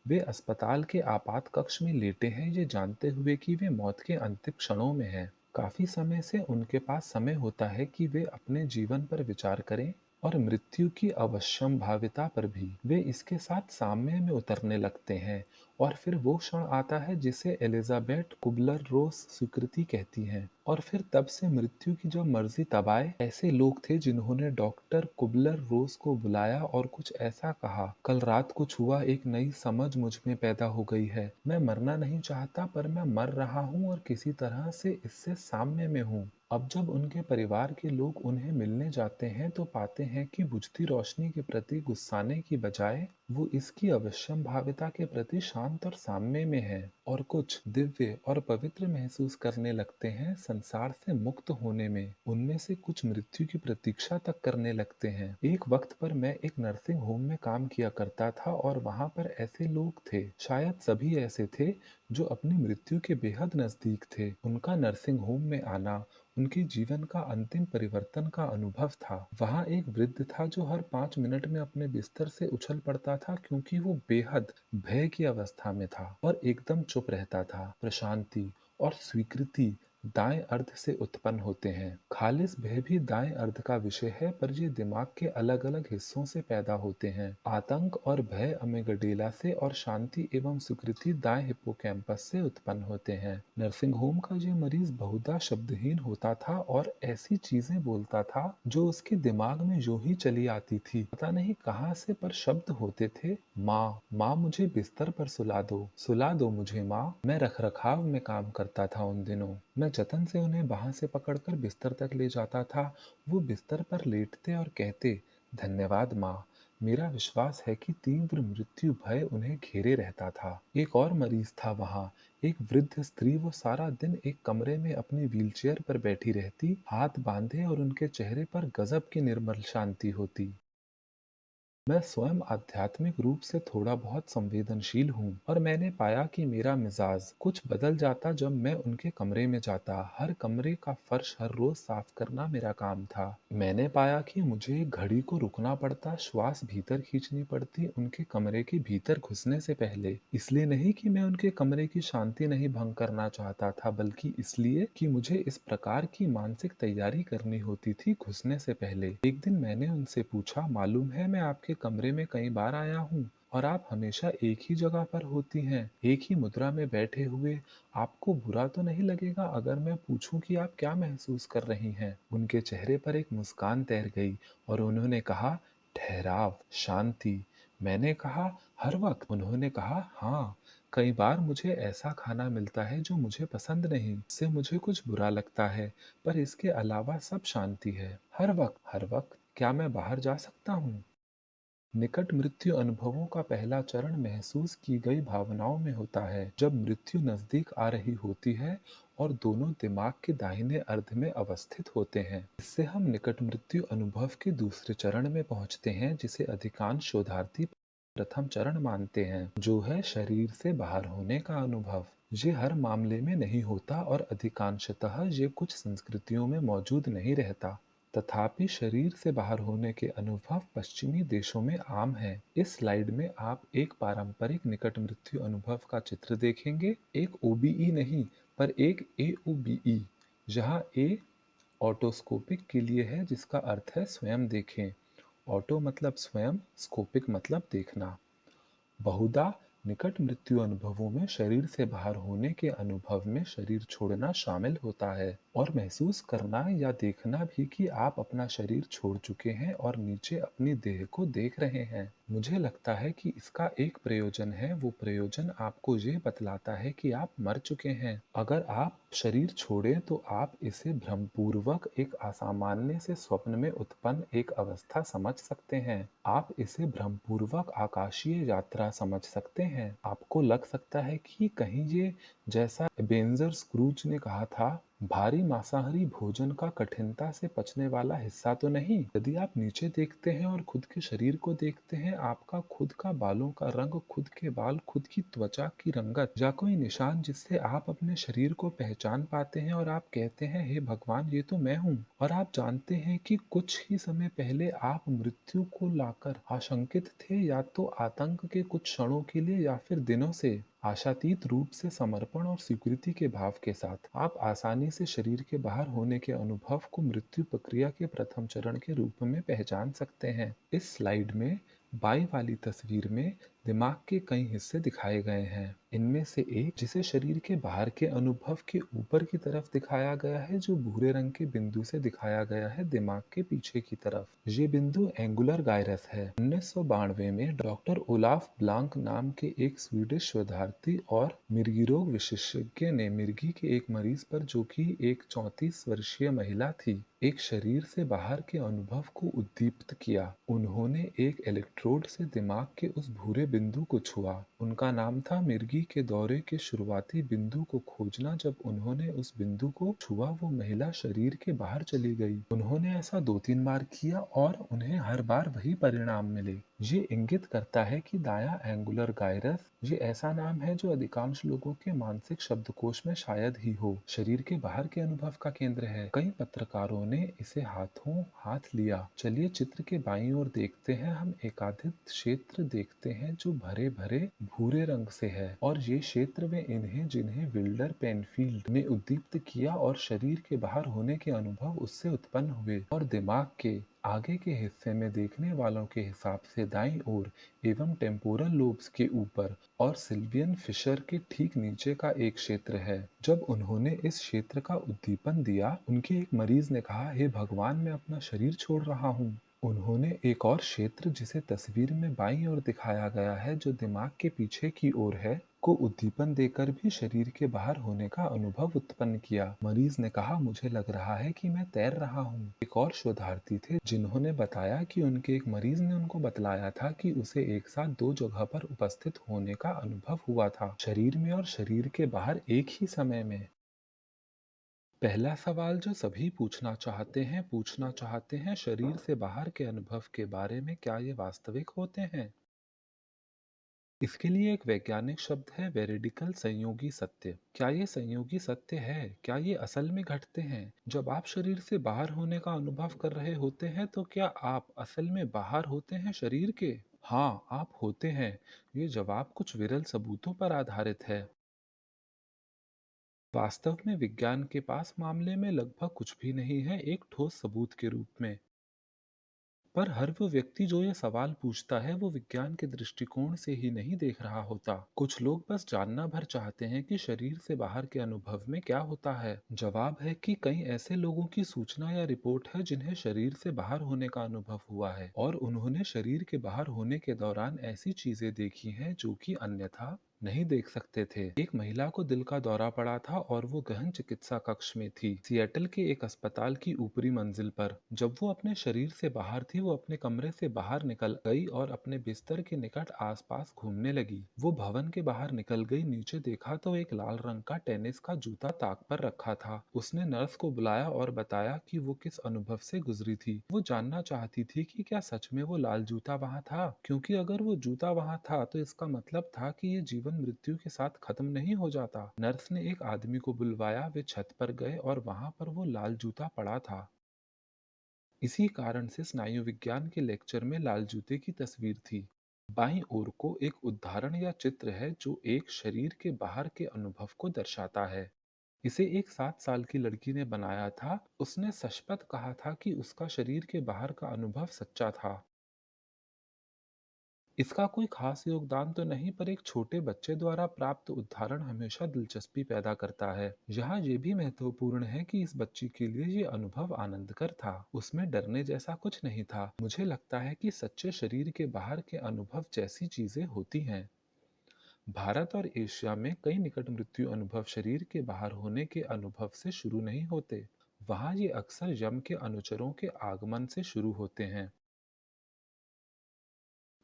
वे अस्पताल के आपात कक्ष में लेटे हैं, ये जानते हुए कि वे मौत के अंतिम क्षणों में हैं। काफी समय से उनके पास समय होता है कि वे अपने जीवन पर विचार करें और मृत्यु की अवश्यंभाविता पर भी। वे इसके साथ साम्य में उतरने लगते हैं और फिर वो क्षण आता है जिसे एलिजाबेथ कुबलर रोस स्वीकृति कहती हैं। और फिर तब से मृत्यु की जब मर्जी तब आए। ऐसे लोग थे जिन्होंने डॉक्टर कुबलर रोस को बुलाया और कुछ ऐसा कहा: कल रात कुछ हुआ, एक नई समझ मुझ में पैदा हो गई है। मैं मरना नहीं चाहता, पर मैं मर रहा हूँ और किसी तरह से इससे साम्य में हूँ। अब जब उनके परिवार के लोग उन्हें मिलने जाते हैं तो पाते हैं कि बुझती रोशनी के प्रति गुस्साने की बजाय वो इसकी अवश्यंभाविता के प्रति शांत और साम्य में है, और कुछ दिव्य और पवित्र महसूस करने लगते हैं संसार से मुक्त होने में। उनमें से कुछ मृत्यु की प्रतीक्षा तक करने लगते हैं। एक वक्त पर मैं एक नर्सिंग होम में काम किया करता था और वहां पर ऐसे लोग थे, शायद सभी ऐसे थे, जो अपनी मृत्यु के बेहद नजदीक थे। उनका नर्सिंग होम में आना उनके जीवन का अंतिम परिवर्तन का अनुभव था। वहां एक वृद्ध था जो हर 5 मिनट में अपने बिस्तर से उछल पड़ता था, क्योंकि वो बेहद भय की अवस्था में था और एकदम चुप रहता था। प्रशांति और स्वीकृति दाएं अर्ध से उत्पन्न होते हैं। खालिस भय भी दाएं अर्ध का विषय है, पर ये दिमाग के अलग अलग हिस्सों से पैदा होते हैं। आतंक और भय अमेगडेला से और शांति एवं स्वीकृति दाएं हिप्पोकैम्पस से उत्पन्न होते हैं। नर्सिंग होम का ये मरीज बहुधा शब्दहीन होता था और ऐसी चीजें बोलता था जो उसके दिमाग में यूं ही चली आती थी, पता नहीं कहाँ से, पर शब्द होते थे: माँ, माँ मुझे बिस्तर पर सुला दो मुझे माँ। मैं रखरखाव में काम करता था उन दिनों। मैं मैं जतन से उन्हें बाँह से पकड़कर बिस्तर तक ले जाता था। वो बिस्तर पर लेटते और कहते, धन्यवाद माँ। मेरा विश्वास है कि तीव्र मृत्यु भय उन्हें घेरे रहता था। एक और मरीज था वहाँ, एक वृद्ध स्त्री। वो सारा दिन एक कमरे में अपनी व्हीलचेयर पर बैठी रहती, हाथ बांधे, और उनके चेहरे पर गजब की निर्मल शांति होती। मैं स्वयं आध्यात्मिक रूप से थोड़ा बहुत संवेदनशील हूँ, और मैंने पाया कि मेरा मिजाज कुछ बदल जाता जब मैं उनके कमरे में जाता। हर कमरे का फर्श हर रोज साफ करना मेरा काम था। मैंने पाया कि मुझे घड़ी को रुकना पड़ता, श्वास भीतर खींचनी पड़ती उनके कमरे के भीतर घुसने से पहले। इसलिए नहीं कि मैं उनके कमरे की शांति नहीं भंग करना चाहता था, बल्कि इसलिए कि मुझे इस प्रकार की मानसिक तैयारी करनी होती थी घुसने से पहले। एक दिन मैंने उनसे पूछा, मालूम है मैं आपके कमरे में कई बार आया हूँ, और आप हमेशा एक ही जगह पर होती हैं, एक ही मुद्रा में बैठे हुए। आपको बुरा तो नहीं लगेगा अगर मैं पूछूं कि आप क्या महसूस कर रही हैं? उनके चेहरे पर एक मुस्कान तैर गई, और उन्होंने कहा, ठहराव, शांति। मैंने कहा, हर वक्त? उन्होंने कहा, हाँ। कई बार मुझे ऐसा खाना मिलता है जो मुझे पसंद नहीं, उससे मुझे कुछ बुरा लगता है, पर इसके अलावा सब शांति है। हर वक्त, हर वक्त। क्या मैं बाहर जा सकता हूँ? निकट मृत्यु अनुभवों का पहला चरण महसूस की गई भावनाओं में होता है, जब मृत्यु नजदीक आ रही होती है और दोनों दिमाग के दाहिने अर्ध में अवस्थित होते हैं। इससे हम निकट मृत्यु अनुभव के दूसरे चरण में पहुंचते हैं, जिसे अधिकांश शोधार्थी प्रथम चरण मानते हैं, जो है शरीर से बाहर होने का अनुभव। ये हर मामले में नहीं होता, और अधिकांशतः ये कुछ संस्कृतियों में मौजूद नहीं रहता। तथापि शरीर से बाहर होने के अनुभव पश्चिमी देशों में आम है। इस स्लाइड में आप एक पारंपरिक निकट मृत्यु अनुभव का चित्र देखेंगे। एक ओबीई नहीं, पर एक एओबीई, जहां ए ऑटोस्कोपिक के लिए है, जिसका अर्थ है स्वयं देखें। ऑटो मतलब स्वयं, स्कोपिक मतलब देखना। बहुधा निकट मृत्यु अनुभवों में शरीर से बाहर होने के अनुभव में शरीर छोड़ना शामिल होता है, और महसूस करना या देखना भी कि आप अपना शरीर छोड़ चुके हैं और नीचे अपनी देह को देख रहे हैं। मुझे लगता है कि इसका एक प्रयोजन है। वो प्रयोजन आपको ये बतलाता है कि आप मर चुके हैं। अगर आप शरीर छोड़ें तो आप इसे भ्रमपूर्वक एक असामान्य से स्वप्न में उत्पन्न एक अवस्था समझ सकते हैं। आप इसे भ्रमपूर्वक आकाशीय यात्रा समझ सकते हैं। आपको लग सकता है कि कहीं ये, जैसा एबेनेज़र स्क्रूज ने कहा था, भारी मांसाहारी भोजन का कठिनता से पचने वाला हिस्सा तो नहीं। यदि आप नीचे देखते हैं और खुद के शरीर को देखते हैं, आपका खुद का बालों का रंग, खुद के बाल, खुद की त्वचा की रंगत, या कोई निशान जिससे आप अपने शरीर को पहचान पाते हैं, और आप कहते हैं, हे भगवान, ये तो मैं हूँ। और आप जानते हैं कि कुछ ही समय पहले आप मृत्यु को लाकर आशंकित थे, या तो आतंक के कुछ क्षणों के लिए या फिर दिनों से। आशातीत रूप से समर्पण और स्वीकृति के भाव के साथ आप आसानी से शरीर के बाहर होने के अनुभव को मृत्यु प्रक्रिया के प्रथम चरण के रूप में पहचान सकते हैं। इस स्लाइड में बाईं वाली तस्वीर में दिमाग के कई हिस्से दिखाए गए हैं। इनमें से एक, जिसे शरीर के बाहर के अनुभव के ऊपर की तरफ दिखाया गया है, जो भूरे रंग के बिंदु से दिखाया गया है दिमाग के पीछे की तरफ। ये बिंदु एंगुलर गायरस है। 1992 में डॉक्टर ओलाफ ब्लांक नाम के एक स्वीडिश शोधार्थी और मिर्गी रोग विशेषज्ञ ने मिर्गी के एक मरीज पर, जो कि एक 34 वर्षीय महिला थी, एक शरीर से बाहर के अनुभव को उद्दीपित किया। उन्होंने एक इलेक्ट्रोड से दिमाग के उस भूरे बिंदु को छुआ। उनका नाम था मिर्गी के दौरे के शुरुआती बिंदु को खोजना। जब उन्होंने उस बिंदु को छुआ, वो महिला शरीर के बाहर चली गई। उन्होंने ऐसा 2-3 बार किया, और उन्हें हर बार वही परिणाम मिले। ये इंगित करता है कि दायां एंगुलर गायरस, ये ऐसा नाम है जो अधिकांश लोगों के मानसिक शब्दकोश में शायद ही हो, शरीर के बाहर के अनुभव का केंद्र है। कई पत्रकारों ने इसे हाथों हाथ लिया। चलिए चित्र के बाईं ओर देखते हैं। हम एकाधिक क्षेत्र देखते हैं जो भरे भरे भूरे रंग से है, और ये क्षेत्र वे इन्हें जिन्हें विल्डर पेनफील्ड ने उद्दीपित किया, और शरीर के बाहर होने के अनुभव उससे उत्पन्न हुए। और दिमाग के आगे के हिस्से में देखने वालों के हिसाब से दाईं ओर एवं टेम्पोरल लोब्स के ऊपर और सिल्वियन फिशर के ठीक नीचे का एक क्षेत्र है। जब उन्होंने इस क्षेत्र का उद्दीपन दिया, उनके एक मरीज ने कहा, हे भगवान, मैं अपना शरीर छोड़ रहा हूँ। उन्होंने एक और क्षेत्र, जिसे तस्वीर में बाईं ओर दिखाया गया है, जो दिमाग के पीछे की ओर है, को उद्दीपन देकर भी शरीर के बाहर होने का अनुभव उत्पन्न किया। मरीज ने कहा, मुझे लग रहा है कि मैं तैर रहा हूँ। एक और शोधार्थी थे जिन्होंने बताया कि उनके एक मरीज ने उनको बतलाया था कि उसे एक साथ दो जगह पर उपस्थित होने का अनुभव हुआ था, शरीर में और शरीर के बाहर एक ही समय में। पहला सवाल जो सभी पूछना चाहते हैं, शरीर से बाहर के अनुभव के बारे में क्या ये वास्तविक होते हैं? इसके लिए एक वैज्ञानिक शब्द है वेरिडिकल, संयोगी सत्य। क्या ये संयोगी सत्य है? क्या ये असल में घटते हैं? जब आप शरीर से बाहर होने का अनुभव कर रहे होते हैं तो क्या आप असल में बाहर होते हैं शरीर के? हाँ, आप होते हैं। ये जवाब कुछ विरल सबूतों पर आधारित है। वास्तव में विज्ञान के पास मामले में लगभग कुछ भी नहीं है एक ठोस सबूत के रूप में। पर हर वो व्यक्ति जो ये सवाल पूछता है वो विज्ञान के दृष्टिकोण से ही नहीं देख रहा होता। कुछ लोग बस जानना भर चाहते हैं कि शरीर से बाहर के अनुभव में क्या होता है। जवाब है कि कई ऐसे लोगों की सूचना या रिपोर्ट है जिन्हें शरीर से बाहर होने का अनुभव हुआ है और उन्होंने शरीर के बाहर होने के दौरान ऐसी चीजें देखी हैं जो कि अन्यथा नहीं देख सकते थे। एक महिला को दिल का दौरा पड़ा था और वो गहन चिकित्सा कक्ष में थी, सिएटल के एक अस्पताल की ऊपरी मंजिल पर। जब वो अपने शरीर से बाहर थी, वो अपने कमरे से बाहर निकल गई और अपने बिस्तर के निकट आसपास घूमने लगी। वो भवन के बाहर निकल गई, नीचे देखा तो एक लाल रंग का टेनिस का जूता ताक पर रखा था। उसने नर्स को बुलाया और बताया कि वो किस अनुभव से गुजरी थी। वो जानना चाहती थी कि क्या सच में वो लाल जूता वहां था, क्योंकि अगर वो जूता वहां था तो इसका मतलब था कि ये जीवन मृत्यु के साथ खत्म नहीं हो जाता। नर्स ने एक आदमी को बुलवाया, वे छत पर गए और वहां पर वो लाल जूता पड़ा था। इसी कारण से स्नायु विज्ञान के लेक्चर में लाल जूते की तस्वीर थी। बाईं ओर को एक उदाहरण या चित्र है जो एक शरीर के बाहर के अनुभव को दर्शाता है। इसे एक 7 साल की लड़की ने बनाया था। उसने सशपथ कहा था कि उसका शरीर के बाहर का अनुभव सच्चा था। इसका कोई खास योगदान तो नहीं, पर एक छोटे बच्चे द्वारा प्राप्त उदाहरण हमेशा दिलचस्पी पैदा करता है। यहाँ ये भी महत्वपूर्ण है कि इस बच्ची के लिए ये अनुभव आनंदकर था। उसमें डरने जैसा कुछ नहीं था। मुझे लगता है कि सच्चे शरीर के बाहर के अनुभव जैसी चीजें होती हैं। भारत और एशिया में कई निकट मृत्यु अनुभव शरीर के बाहर होने के अनुभव से शुरू नहीं होते। वहाँ ये अक्सर यम के अनुचरों के आगमन से शुरू होते हैं।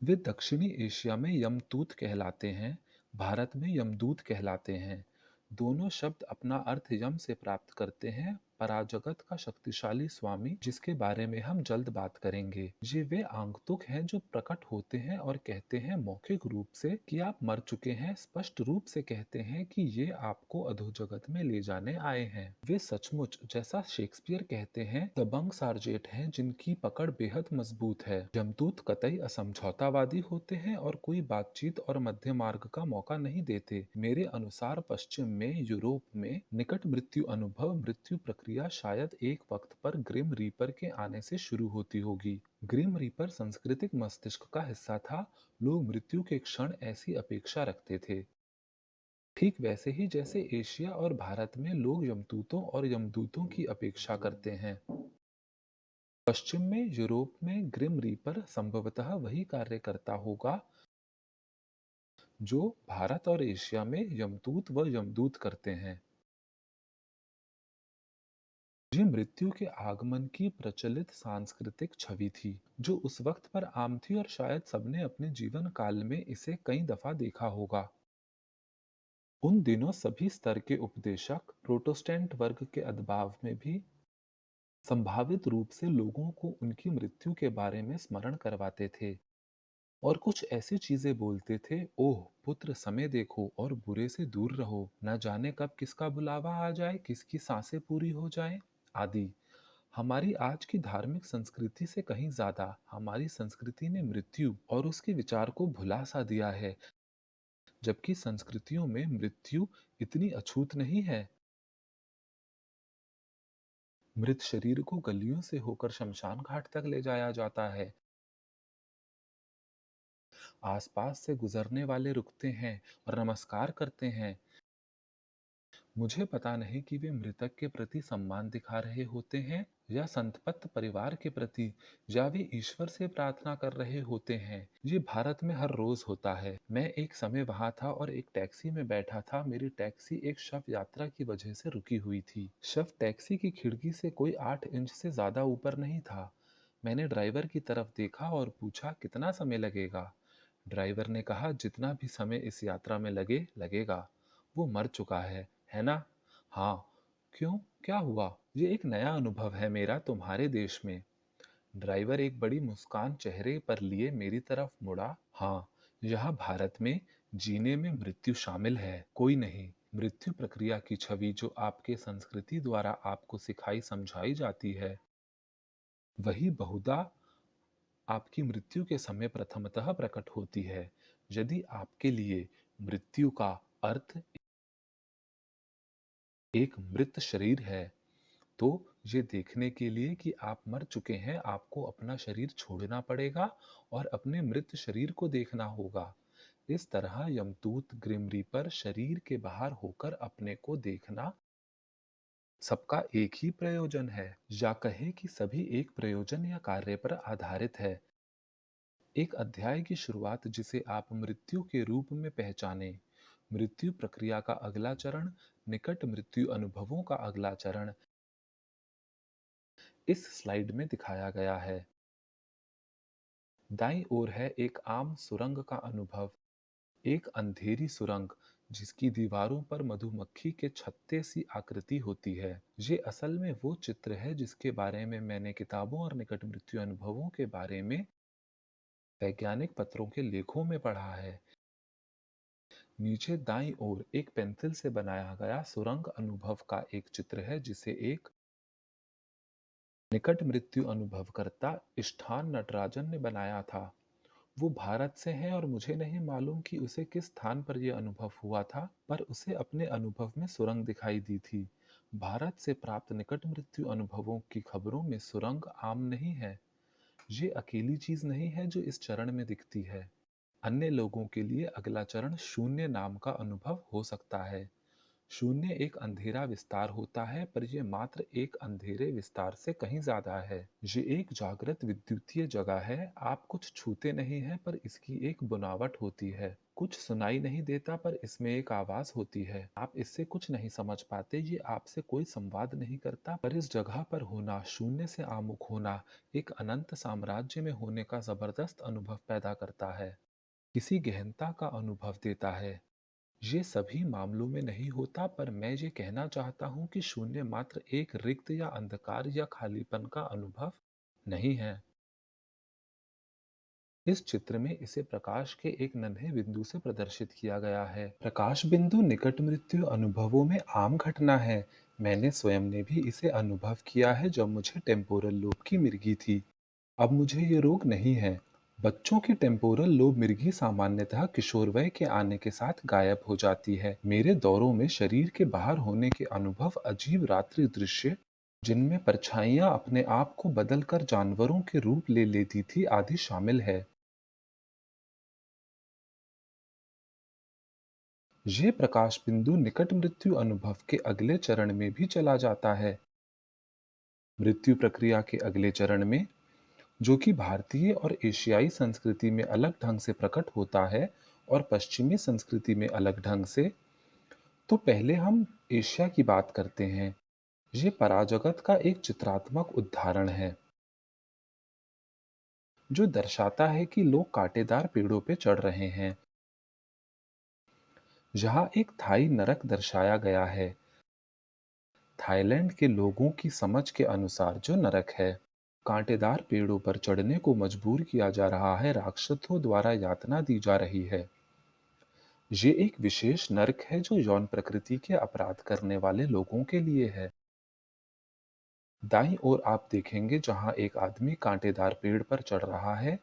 वे दक्षिणी एशिया में यमदूत कहलाते हैं, भारत में यमदूत कहलाते हैं। दोनों शब्द अपना अर्थ यम से प्राप्त करते हैं, पराजगत का शक्तिशाली स्वामी, जिसके बारे में हम जल्द बात करेंगे। ये वे आगंतुक हैं जो प्रकट होते हैं और कहते हैं मौखिक रूप से कि आप मर चुके हैं, स्पष्ट रूप से कहते हैं कि ये आपको अधोजगत में ले जाने आए हैं। वे सचमुच, जैसा शेक्सपियर कहते हैं, दबंग सार्जेंट हैं जिनकी पकड़ बेहद मजबूत है। यमदूत कतई असमझौतावादी होते हैं और कोई बातचीत और मध्य मार्ग का मौका नहीं देते। मेरे अनुसार पश्चिम में, यूरोप में निकट मृत्यु अनुभव, मृत्यु प्रक्रिया शायद एक वक्त पर ग्रिम रीपर के आने से शुरू होती होगी। ग्रिम रीपर सांस्कृतिक मस्तिष्क का हिस्सा था। लोग मृत्यु के क्षण ऐसी अपेक्षा रखते थे, ठीक वैसे ही जैसे एशिया और भारत में लोग यमदूतों और यमदूतों की अपेक्षा करते हैं। पश्चिम में, यूरोप में ग्रिम रीपर संभवतः वही कार्य करता होगा जो भारत और एशिया में यमदूत व यमदूत करते हैं। ये मृत्यु के आगमन की प्रचलित सांस्कृतिक छवि थी, जो उस वक्त पर आम थी और शायद सबने अपने जीवन काल में इसे कई दफा देखा होगा। उन दिनों सभी स्तर के उपदेशक प्रोटेस्टेंट वर्ग के अदबाव में भी संभावित रूप से लोगों को उनकी मृत्यु के बारे में स्मरण करवाते थे और कुछ ऐसी चीजें बोलते थे, ओह पुत्र, समय देखो और बुरे से दूर रहो, न जाने कब किसका बुलावा आ जाए, किसकी सांसें पूरी हो जाएं, आदि। हमारी आज की धार्मिक संस्कृति से कहीं ज्यादा हमारी संस्कृति ने मृत्यु और उसके विचार को भुला सा दिया है, जबकि संस्कृतियों में मृत्यु इतनी अछूत नहीं है। मृत शरीर को गलियों से होकर शमशान घाट तक ले जाया जाता है। आसपास से गुजरने वाले रुकते हैं और नमस्कार करते हैं। मुझे पता नहीं कि वे मृतक के प्रति सम्मान दिखा रहे होते हैं या संतप्त परिवार के प्रति, या वे ईश्वर से प्रार्थना कर रहे होते हैं। ये भारत में हर रोज होता है। मैं एक समय वहां था और एक टैक्सी में बैठा था। मेरी टैक्सी एक शव यात्रा की वजह से रुकी हुई थी। शव टैक्सी की खिड़की से कोई 8 इंच से ज्यादा ऊपर नहीं था। मैंने ड्राइवर की तरफ देखा और पूछा, कितना समय लगेगा? ड्राइवर ने कहा, जितना भी समय इस यात्रा में लगेगा। वो मर चुका है ना? हाँ। क्यों? क्या हुआ? ये एक नया अनुभव है मेरा तुम्हारे देश में। ड्राइवर एक बड़ी मुस्कान चेहरे पर लिए मेरी तरफ मुड़ा। हाँ, यहाँ भारत में जीने में मृत्यु शामिल है, कोई नहीं। मृत्यु प्रक्रिया की छवि जो आपके संस्कृति द्वारा आपको सिखाई समझाई जाती है, वही बहुधा आपकी मृत्यु के समय प्रथमतः प्रकट होती है। यदि आपके लिए मृत्यु का अर्थ एक मृत शरीर है, तो ये देखने के लिए कि आप मर चुके हैं, आपको अपना शरीर छोड़ना पड़ेगा और अपने मृत शरीर को देखना होगा। इस तरह यमदूत ग्रिम रीपर शरीर के बाहर होकर अपने को देखना सबका एक ही प्रयोजन है, या कहें कि सभी एक प्रयोजन या कार्य पर आधारित है। एक अध्याय की शुरुआत जिसे आप मृत्यु के रूप में पहचाने। मृत्यु प्रक्रिया का अगला चरण, निकट मृत्यु अनुभवों का अगला चरण इस स्लाइड में दिखाया गया है। दाईं ओर है एक आम सुरंग का अनुभव। एक अंधेरी सुरंग जिसकी दीवारों पर मधुमक्खी के छत्ते सी आकृति होती है। ये असल में वो चित्र है जिसके बारे में मैंने किताबों और निकट मृत्यु अनुभवों के बारे में वैज्ञानिक पत्रों के लेखों में पढ़ा है। नीचे दाईं ओर एक पेंसिल से बनाया गया सुरंग अनुभव का एक चित्र है जिसे एक निकट मृत्यु अनुभवकर्ता इष्ठान नटराजन ने बनाया था। वो भारत से हैं और मुझे नहीं मालूम कि उसे किस स्थान पर यह अनुभव हुआ था, पर उसे अपने अनुभव में सुरंग दिखाई दी थी। भारत से प्राप्त निकट मृत्यु अनुभवों की खबरों में सुरंग आम नहीं है। ये अकेली चीज नहीं है जो इस चरण में दिखती है। अन्य लोगों के लिए अगला चरण शून्य नाम का अनुभव हो सकता है। शून्य एक अंधेरा विस्तार होता है, पर यह मात्र एक अंधेरे विस्तार से कहीं ज्यादा है। ये एक जागृत विद्युतीय जगह है। आप कुछ छूते नहीं हैं, पर इसकी एक बुनावट होती है। कुछ सुनाई नहीं देता, पर इसमें एक आवाज होती है। आप इससे कुछ नहीं समझ पाते, ये आपसे कोई संवाद नहीं करता, पर इस जगह पर होना, शून्य से आमुख होना, एक अनंत साम्राज्य में होने का जबरदस्त अनुभव पैदा करता है। किसी गहनता का अनुभव देता है। ये सभी मामलों में नहीं होता, पर मैं ये कहना चाहता हूँ कि शून्य मात्र एक रिक्त या अंधकार या खालीपन का अनुभव नहीं है। इस चित्र में इसे प्रकाश के एक नन्हे बिंदु से प्रदर्शित किया गया है। प्रकाश बिंदु निकट मृत्यु अनुभवों में आम घटना है। मैंने स्वयं ने भी इसे अनुभव किया है जब मुझे टेम्पोरल लोब की मिर्गी थी। अब मुझे ये रोग नहीं है। बच्चों की टेम्पोरल लोब मिर्गी सामान्यतः किशोर वय के आने के साथ गायब हो जाती है। मेरे दौरों में शरीर के बाहर होने के अनुभव, अजीब रात्रि दृश्य जिनमें परछाइयां अपने आप को बदलकर जानवरों के रूप ले लेती थी, आदि शामिल है। ये प्रकाश बिंदु निकट मृत्यु अनुभव के अगले चरण में भी चला जाता है। मृत्यु प्रक्रिया के अगले चरण में, जो कि भारतीय और एशियाई संस्कृति में अलग ढंग से प्रकट होता है और पश्चिमी संस्कृति में अलग ढंग से, तो पहले हम एशिया की बात करते हैं। ये पराजगत का एक चित्रात्मक उदाहरण है जो दर्शाता है कि लोग कांटेदार पेड़ों पे चढ़ रहे हैं। जहाँ एक थाई नरक दर्शाया गया है, थाईलैंड के लोगों की समझ के अनुसार जो नरक है। कांटेदार पेड़ों पर चढ़ने को मजबूर किया जा रहा है, राक्षसों द्वारा यातना दी जा रही है। ये एक विशेष नर्क है जो यौन प्रकृति के अपराध करने वाले लोगों के लिए है। दाईं ओर आप देखेंगे जहां एक आदमी कांटेदार पेड़ पर चढ़ रहा है,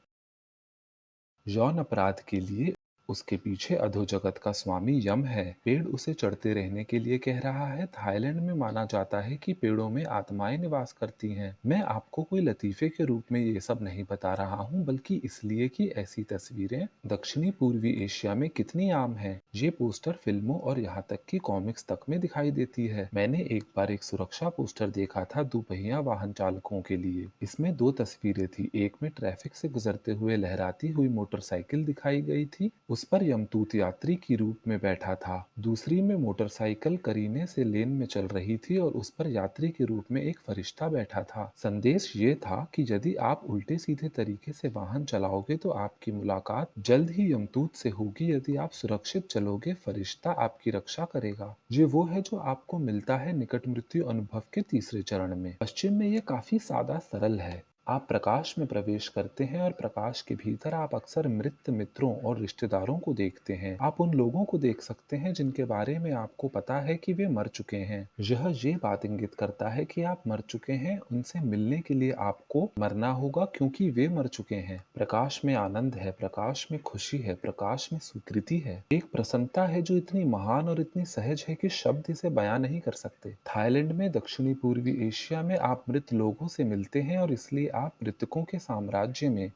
यौन अपराध के लिए उसके पीछे अधोजगत का स्वामी यम है। पेड़ उसे चढ़ते रहने के लिए कह रहा है। थाईलैंड में माना जाता है कि पेड़ों में आत्माएं निवास करती हैं। मैं आपको कोई लतीफे के रूप में ये सब नहीं बता रहा हूँ, बल्कि इसलिए कि ऐसी तस्वीरें दक्षिणी पूर्वी एशिया में कितनी आम हैं। ये पोस्टर फिल्मों और यहाँ तक कि कॉमिक्स तक में दिखाई देती है। मैंने एक बार एक सुरक्षा पोस्टर देखा था दोपहिया वाहन चालकों के लिए। इसमें दो तस्वीरें थी। एक में ट्रैफिक से गुजरते हुए लहराती हुई मोटरसाइकिल दिखाई गई थी, उस पर यमदूत यात्री की रूप में बैठा था। दूसरी में मोटरसाइकिल करीने से लेन में चल रही थी और उस पर यात्री के रूप में एक फरिश्ता बैठा था। संदेश ये था कि यदि आप उल्टे सीधे तरीके से वाहन चलाओगे तो आपकी मुलाकात जल्द ही यमदूत से होगी। यदि आप सुरक्षित चलोगे, फरिश्ता आपकी रक्षा करेगा। ये वो है जो आपको मिलता है निकट मृत्यु अनुभव के तीसरे चरण में। पश्चिम में ये काफी सादा सरल है। आप प्रकाश में प्रवेश करते हैं और प्रकाश के भीतर आप अक्सर मृत मित्रों और रिश्तेदारों को देखते हैं। आप उन लोगों को देख सकते हैं जिनके बारे में आपको पता है कि वे मर चुके हैं। यह ये बात इंगित करता है कि आप मर चुके हैं। उनसे मिलने के लिए आपको मरना होगा क्योंकि वे मर चुके हैं। प्रकाश में आनंद है, प्रकाश में खुशी है, प्रकाश में स्वीकृति है। एक प्रसन्नता है जो इतनी महान और इतनी सहज है कि शब्द इसे बयां नहीं कर सकते। थाईलैंड में, दक्षिणी पूर्वी एशिया में आप मृत लोगों से मिलते हैं और इसलिए आप मृतकों के साम्राज्य में,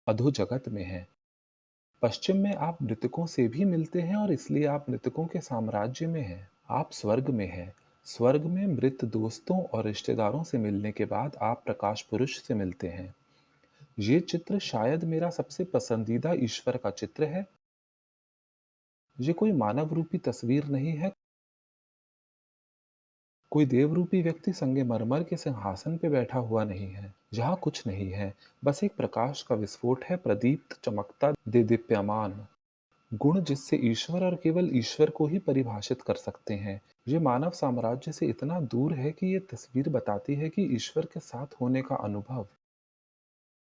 अधोजगत में हैं। पश्चिम में आप मृतकों से भी मिलते हैं और इसलिए आप मृतकों के साम्राज्य में हैं। आप स्वर्ग में हैं। स्वर्ग में मृत दोस्तों और रिश्तेदारों से मिलने के बाद आप प्रकाश पुरुष से मिलते हैं। ये चित्र शायद मेरा सबसे पसंदीदा ईश्वर का चित्र है। ये कोई मानव रूपी तस्वीर नहीं है। कोई देवरूपी व्यक्ति संगमरमर के सिंहासन पे बैठा हुआ नहीं है। जहाँ कुछ नहीं है, बस एक प्रकाश का विस्फोट है, प्रदीप्त, चमकता, देदीप्यमान गुण जिससे ईश्वर और केवल ईश्वर को ही परिभाषित कर सकते हैं। ये मानव साम्राज्य से इतना दूर है कि ये तस्वीर बताती है कि ईश्वर के साथ होने का अनुभव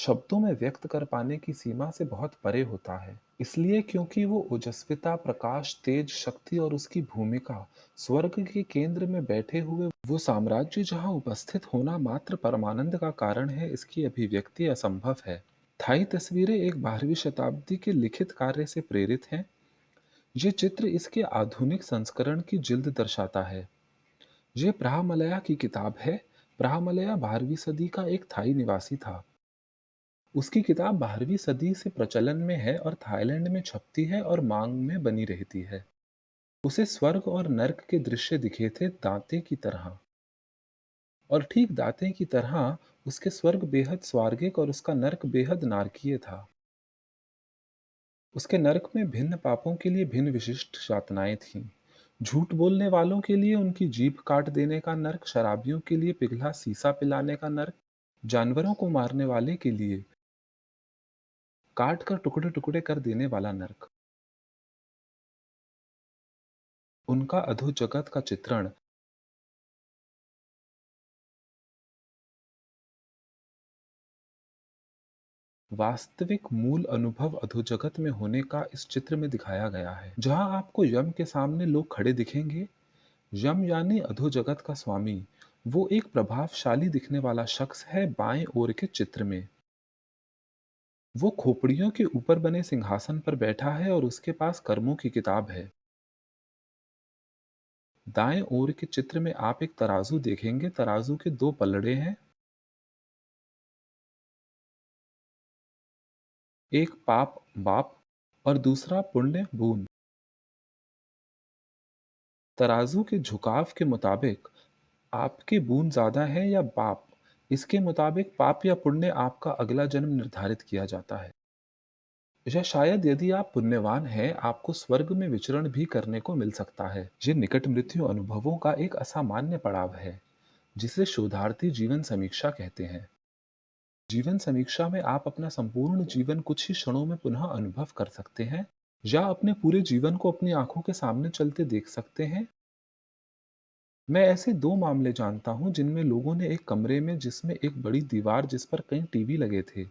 शब्दों में व्यक्त कर पाने की सीमा से बहुत परे होता है। इसलिए क्योंकि वो ओजस्विता, प्रकाश, तेज, शक्ति और उसकी भूमिका, स्वर्ग के केंद्र में बैठे हुए वो साम्राज्य जहाँ उपस्थित होना मात्र परमानंद का कारण है, इसकी अभिव्यक्ति असंभव है। थाई तस्वीरें एक 12वीं शताब्दी के लिखित कार्य से प्रेरित हैं। ये चित्र इसके आधुनिक संस्करण की जिल्द दर्शाता है। ये प्राहमलया की किताब है। प्राहमलया 12वीं सदी का एक थाई निवासी था। उसकी किताब 12वीं सदी से प्रचलन में है और थाईलैंड में छपती है और मांग में बनी रहती है। उसे स्वर्ग और नर्क के दृश्य दिखे थे दांते की तरह, और ठीक दांते की तरह उसके स्वर्ग बेहद स्वर्गिक और उसका नर्क बेहद नारकीय था। उसके नरक में भिन्न पापों के लिए भिन्न विशिष्ट यातनाएं थीं। झूठ बोलने वालों के लिए उनकी जीभ काट देने का नर्क, शराबियों के लिए पिघला सीसा पिलाने का नर्क, जानवरों को मारने वाले के लिए काट कर टुकड़े टुकड़े कर देने वाला नर्क। उनका अधोजगत का चित्रण वास्तविक मूल अनुभव अधोजगत में होने का इस चित्र में दिखाया गया है। जहां आपको यम के सामने लोग खड़े दिखेंगे। यम यानी अधोजगत का स्वामी, वो एक प्रभावशाली दिखने वाला शख्स है। बाएं ओर के चित्र में वो खोपड़ियों के ऊपर बने सिंहासन पर बैठा है और उसके पास कर्मों की किताब है। दाएं ओर के चित्र में आप एक तराजू देखेंगे। तराजू के दो पलड़े हैं, एक पाप बाप और दूसरा पुण्य बूंद। तराजू के झुकाव के मुताबिक आपके बूंद ज्यादा है या पाप, इसके मुताबिक पाप या पुण्य आपका अगला जन्म निर्धारित किया जाता है। या शायद यदि आप पुण्यवान हैं, आपको स्वर्ग में विचरण भी करने को मिल सकता है। ये निकट मृत्यु अनुभवों का एक असामान्य पड़ाव है जिसे शोधार्थी जीवन समीक्षा कहते हैं। जीवन समीक्षा में आप अपना संपूर्ण जीवन कुछ ही क्षणों में पुनः अनुभव कर सकते हैं, या अपने पूरे जीवन को अपनी आंखों के सामने चलते देख सकते हैं। मैं ऐसे दो मामले जानता हूं जिनमें लोगों ने एक कमरे में जिसमें एक बड़ी दीवार जिस पर कई टीवी लगे थे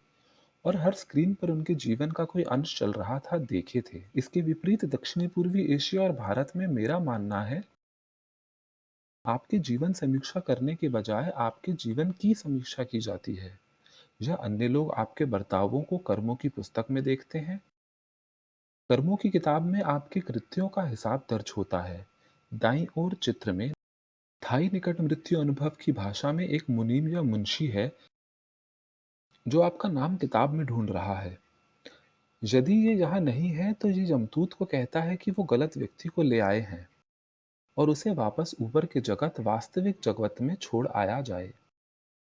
और हर स्क्रीन पर उनके जीवन का कोई अंश चल रहा था, देखे थे। इसके विपरीत दक्षिणी पूर्वी एशिया और भारत में मेरा मानना है आपके जीवन समीक्षा करने के बजाय आपके जीवन की समीक्षा की जाती है। या अन्य लोग आपके बर्तावों को कर्मों की पुस्तक में देखते हैं। कर्मों की किताब में आपके कृत्यों का हिसाब दर्ज होता है। दाईं ओर चित्र में स्थायी निकट मृत्यु अनुभव की भाषा में एक मुनीम या मुंशी है जो आपका नाम किताब में ढूंढ रहा है। यदि ये यहाँ नहीं है तो ये यमदूत को कहता है कि वो गलत व्यक्ति को ले आए हैं और उसे वापस ऊपर के जगत वास्तविक जगत में छोड़ आया जाए।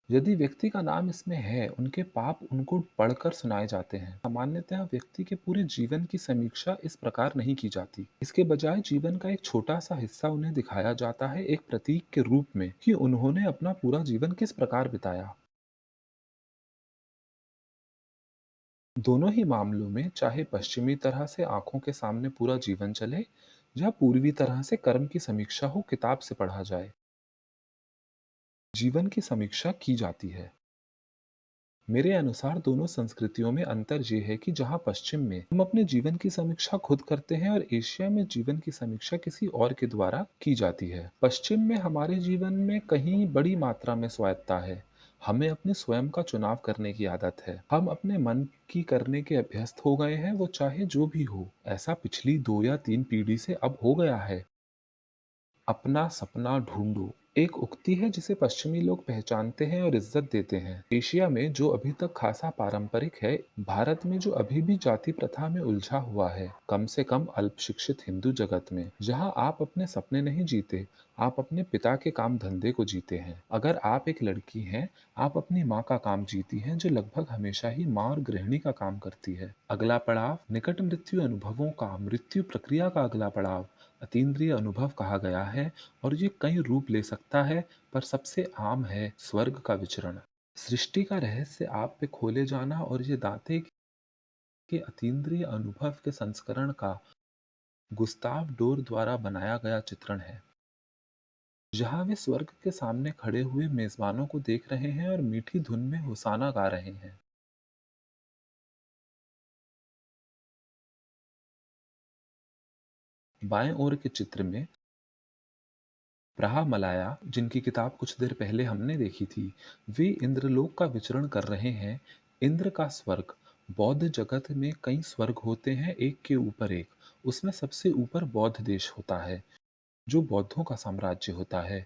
यदि व्यक्ति का नाम इसमें है, उनके पाप उनको पढ़कर सुनाए जाते हैं। सामान्यतः व्यक्ति के पूरे जीवन की समीक्षा इस प्रकार नहीं की जाती। इसके बजाय जीवन का एक छोटा सा हिस्सा उन्हें दिखाया जाता है, एक प्रतीक के रूप में कि उन्होंने अपना पूरा जीवन किस प्रकार बिताया। दोनों ही मामलों में चाहे पश्चिमी तरह से आंखों के सामने पूरा जीवन चले या पूर्वी तरह से कर्म की समीक्षा हो, किताब से पढ़ा जाए, जीवन की समीक्षा की जाती है। मेरे अनुसार दोनों संस्कृतियों में अंतर ये है कि जहाँ पश्चिम में हम अपने जीवन की समीक्षा खुद करते हैं और एशिया में जीवन की समीक्षा किसी और के द्वारा की जाती है। पश्चिम में हमारे जीवन में कहीं बड़ी मात्रा में स्वायत्तता है। हमें अपने स्वयं का चुनाव करने की आदत है। हम अपने मन की करने के अभ्यस्त हो गए हैं, वो चाहे जो भी हो। ऐसा पिछली 2 या 3 पीढ़ी से अब हो गया है। अपना सपना ढूंढो एक उक्ति है जिसे पश्चिमी लोग पहचानते हैं और इज्जत देते हैं। एशिया में जो अभी तक खासा पारंपरिक है, भारत में जो अभी भी जाति प्रथा में उलझा हुआ है, कम से कम अल्प शिक्षित हिंदू जगत में, जहां आप अपने सपने नहीं जीते, आप अपने पिता के काम धंधे को जीते हैं। अगर आप एक लड़की हैं, आप अपनी माँ का काम जीती हैं, जो लगभग हमेशा ही माँ और गृहिणी का काम करती है। अगला पड़ाव निकट मृत्यु अनुभवों का, मृत्यु प्रक्रिया का अगला पड़ाव अतीन्द्रिय अनुभव कहा गया है और ये कई रूप ले सकता है, पर सबसे आम है स्वर्ग का विचरण। सृष्टि का रहस्य आप पे खोले जाना और ये दांते के अतीन्द्रिय अनुभव के संस्करण का गुस्ताव डोर द्वारा बनाया गया चित्रण है, जहाँ वे स्वर्ग के सामने खड़े हुए मेजबानों को देख रहे हैं और मीठी धुन में होसाना गा रहे हैं। बाएं ओर के चित्र में ब्रहामलाया, जिनकी किताब कुछ देर पहले हमने देखी थी, वे इंद्रलोक का विचरण कर रहे हैं। इंद्र का स्वर्ग, बौद्ध जगत में कई स्वर्ग होते हैं, एक के ऊपर एक। उसमें सबसे ऊपर बौद्ध देश होता है, जो बौद्धों का साम्राज्य होता है।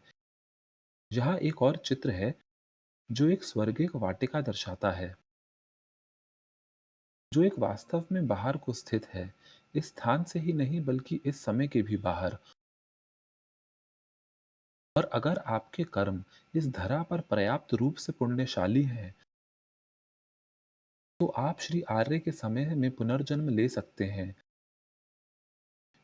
यहाँ एक और चित्र है जो एक स्वर्गिक वाटिका दर्शाता है, जो एक वास्तव में बाहर को स्थित है, इस स्थान से ही नहीं बल्कि इस समय के भी बाहर। और अगर आपके कर्म इस धरा पर पर्याप्त रूप से पुण्यशाली हैं, तो आप श्री आर्य के समय में पुनर्जन्म ले सकते हैं।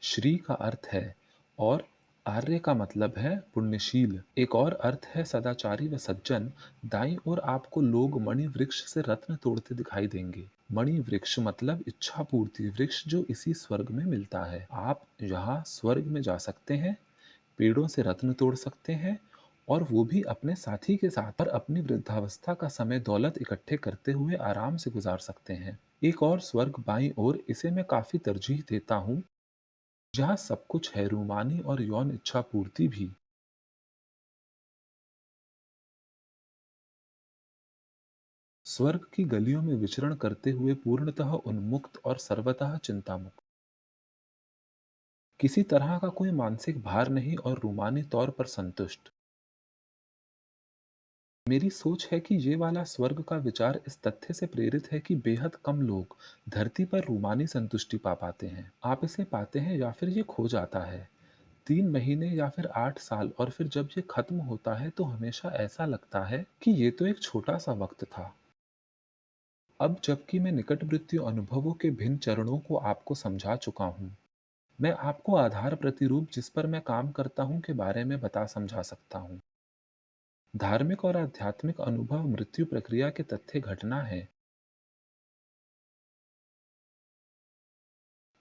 श्री का अर्थ है और आर्य का मतलब है पुण्यशील। एक और अर्थ है सदाचारी व सज्जन। दाईं ओर आपको लोग मणि वृक्ष से रत्न तोड़ते दिखाई देंगे। मणि वृक्ष मतलब इच्छा पूर्ति वृक्ष, जो इसी स्वर्ग में मिलता है। आप यहाँ स्वर्ग में जा सकते हैं, पेड़ों से रत्न तोड़ सकते हैं और वो भी अपने साथी के साथ, और अपनी वृद्धावस्था का समय दौलत इकट्ठे करते हुए आराम से गुजार सकते हैं। एक और स्वर्ग बाईं ओर, इसे मैं काफी तरजीह देता हूँ, जहाँ सब कुछ है, रूमानी और यौन इच्छा पूर्ति भी। स्वर्ग की गलियों में विचरण करते हुए पूर्णतः उन्मुक्त और सर्वतः चिंतामुक्त, किसी तरह का कोई मानसिक भार नहीं और रूमानी तौर पर संतुष्ट। मेरी सोच है कि ये वाला स्वर्ग का विचार इस तथ्य से प्रेरित है कि बेहद कम लोग धरती पर रूमानी संतुष्टि पा पाते हैं। आप इसे पाते हैं या फिर ये खो जाता है। 3 महीने या फिर 8 साल, और फिर जब ये खत्म होता है तो हमेशा ऐसा लगता है कि ये तो एक छोटा सा वक्त था। अब जबकि मैं निकट मृत्यु अनुभवों के भिन्न चरणों को आपको समझा चुका हूँ, मैं आपको आधार प्रतिरूप जिस पर मैं काम करता हूँ के बारे में बता समझा सकता हूँ। धार्मिक और आध्यात्मिक अनुभव मृत्यु प्रक्रिया के तथ्य घटना है,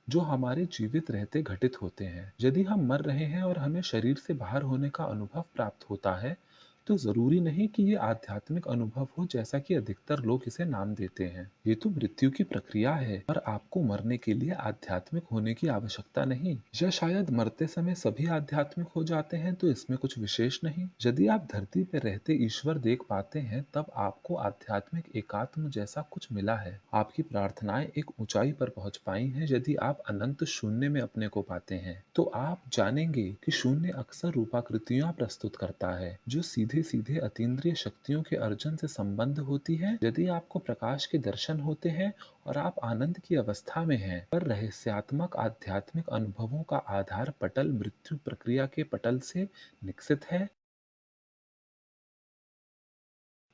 जो हमारे जीवित रहते घटित होते हैं। यदि हम मर रहे हैं और हमें शरीर से बाहर होने का अनुभव प्राप्त होता है, तो जरूरी नहीं कि ये आध्यात्मिक अनुभव हो जैसा कि अधिकतर लोग इसे नाम देते हैं। ये तो मृत्यु की प्रक्रिया है, पर आपको मरने के लिए आध्यात्मिक होने की आवश्यकता नहीं। या शायद मरते समय सभी आध्यात्मिक हो जाते हैं तो इसमें कुछ विशेष नहीं। यदि आप धरती पर रहते ईश्वर देख पाते हैं तब आपको आध्यात्मिक एकात्म जैसा कुछ मिला है। आपकी प्रार्थनाएं एक ऊंचाई पर पहुंच पाई हैं। यदि आप अनंत शून्य में अपने को पाते हैं तो आप जानेंगे कि शून्य अक्सर रूपाकृतियां प्रस्तुत करता है जो सीधे सीधे अतीन्द्रिय शक्तियों के अर्जन से संबंध होती है। यदि आपको प्रकाश के दर्शन होते हैं और आप आनंद की अवस्था में हैं, पर रहस्यात्मक आध्यात्मिक अनुभवों का आधार पटल मृत्यु प्रक्रिया के पटल से विकसित है।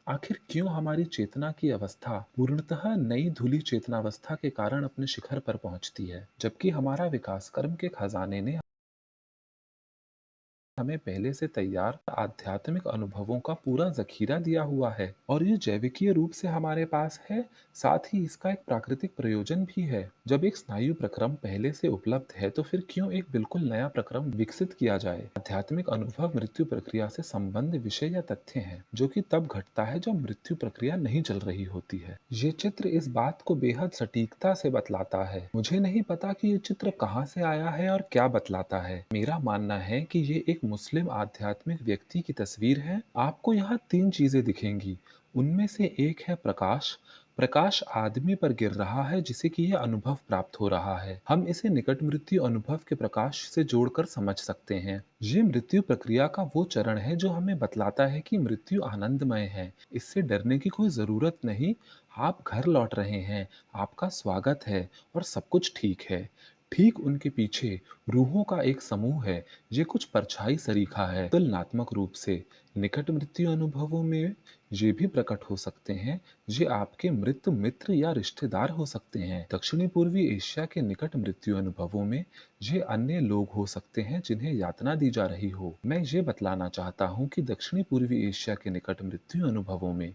आखिर क्यों हमारी चेतना की अवस्था पूर्णतः नई धुली चेतनावस्था के कारण अपने शिखर पर पहुंचती है, जबकि हमारा विकास कर्म के खजाने ने हमें पहले से तैयार आध्यात्मिक अनुभवों का पूरा जखीरा दिया हुआ है और ये जैविकीय रूप से हमारे पास है। साथ ही इसका एक प्राकृतिक प्रयोजन भी है। जब एक स्नायु प्रक्रम पहले से उपलब्ध है तो फिर क्यों एक बिल्कुल नया प्रक्रम विकसित किया जाए। आध्यात्मिक अनुभव मृत्यु प्रक्रिया से संबंध विषय या तथ्य है जो कि तब घटता है जब मृत्यु प्रक्रिया नहीं चल रही होती है। ये चित्र इस बात को बेहद सटीकता से बतलाता है। मुझे नहीं पता कि ये चित्र कहाँ से आया है और क्या बतलाता है। मेरा मानना है कि ये एक मुस्लिम आध्यात्मिक व्यक्ति की तस्वीर है। आपको यहाँ तीन चीजें दिखेंगी। उनमें से एक है प्रकाश। प्रकाश आदमी पर गिर रहा है जिसे कि यह अनुभव प्राप्त हो रहा है। हम इसे निकट मृत्यु अनुभव के प्रकाश से जोड़कर समझ सकते हैं। ये मृत्यु प्रक्रिया का वो चरण है जो हमें बतलाता है कि मृत्यु आनंदमय है। इससे डरने की कोई जरूरत नहीं। आप घर लौट रहे हैं, आपका स्वागत है और सब कुछ ठीक है। ठीक उनके पीछे रूहों का एक समूह है। ये कुछ परछाई सरीखा है। तुलनात्मक रूप से निकट मृत्यु अनुभवों में ये भी प्रकट हो सकते हैं। ये आपके मृत मित्र या रिश्तेदार हो सकते हैं। दक्षिणी पूर्वी एशिया के निकट मृत्यु अनुभवों में ये अन्य लोग हो सकते हैं जिन्हें यातना दी जा रही हो। मैं ये बतलाना चाहता हूँ कि दक्षिणी पूर्वी एशिया के निकट मृत्यु अनुभवों में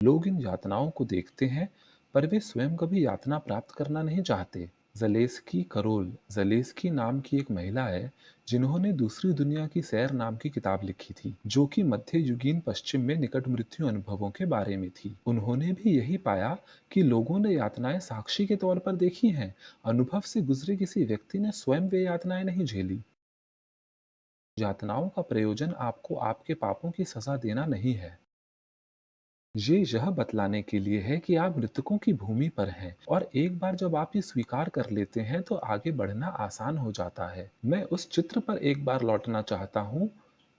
लोग इन यातनाओं को देखते हैं, पर वे स्वयं कभी यातना प्राप्त करना नहीं चाहते। ज़लेस्की करोल ज़लेस्की नाम की एक महिला है जिन्होंने दूसरी दुनिया की सैर नाम की किताब लिखी थी, जो कि मध्य युगीन पश्चिम में निकट मृत्यु अनुभवों के बारे में थी। उन्होंने भी यही पाया कि लोगों ने यातनाएं साक्षी के तौर पर देखी हैं। अनुभव से गुजरे किसी व्यक्ति ने स्वयं वे यातनाएं नहीं झेली। यातनाओं का प्रयोजन आपको आपके पापों की सजा देना नहीं है। ये यह बतलाने के लिए है कि आप मृतकों की भूमि पर हैं और एक बार जब आप ये स्वीकार कर लेते हैं तो आगे बढ़ना आसान हो जाता है। मैं उस चित्र पर एक बार लौटना चाहता हूँ,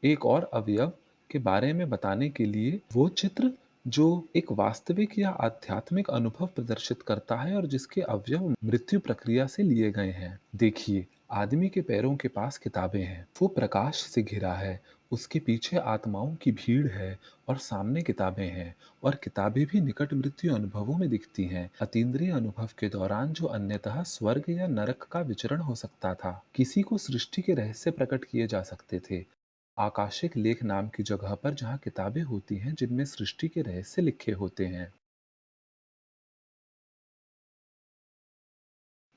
एक और अवयव के बारे में बताने के लिए। वो चित्र जो एक वास्तविक या आध्यात्मिक अनुभव प्रदर्शित करता है और जिसके अवयव मृत्यु प्रक्रिया से लिए गए हैं। देखिए, आदमी के पैरों के पास किताबें हैं, वो प्रकाश से घिरा है, उसके पीछे आत्माओं की भीड़ है और सामने किताबें हैं। और किताबें भी निकट मृत्यु अनुभवों में दिखती हैं, अतीन्द्रिय अनुभव के दौरान जो अन्यतः स्वर्ग या नरक का विचरण हो सकता था। किसी को सृष्टि के रहस्य प्रकट किए जा सकते थे आकाशिक लेख नाम की जगह पर, जहाँ किताबें होती हैं जिनमें सृष्टि के रहस्य लिखे होते हैं।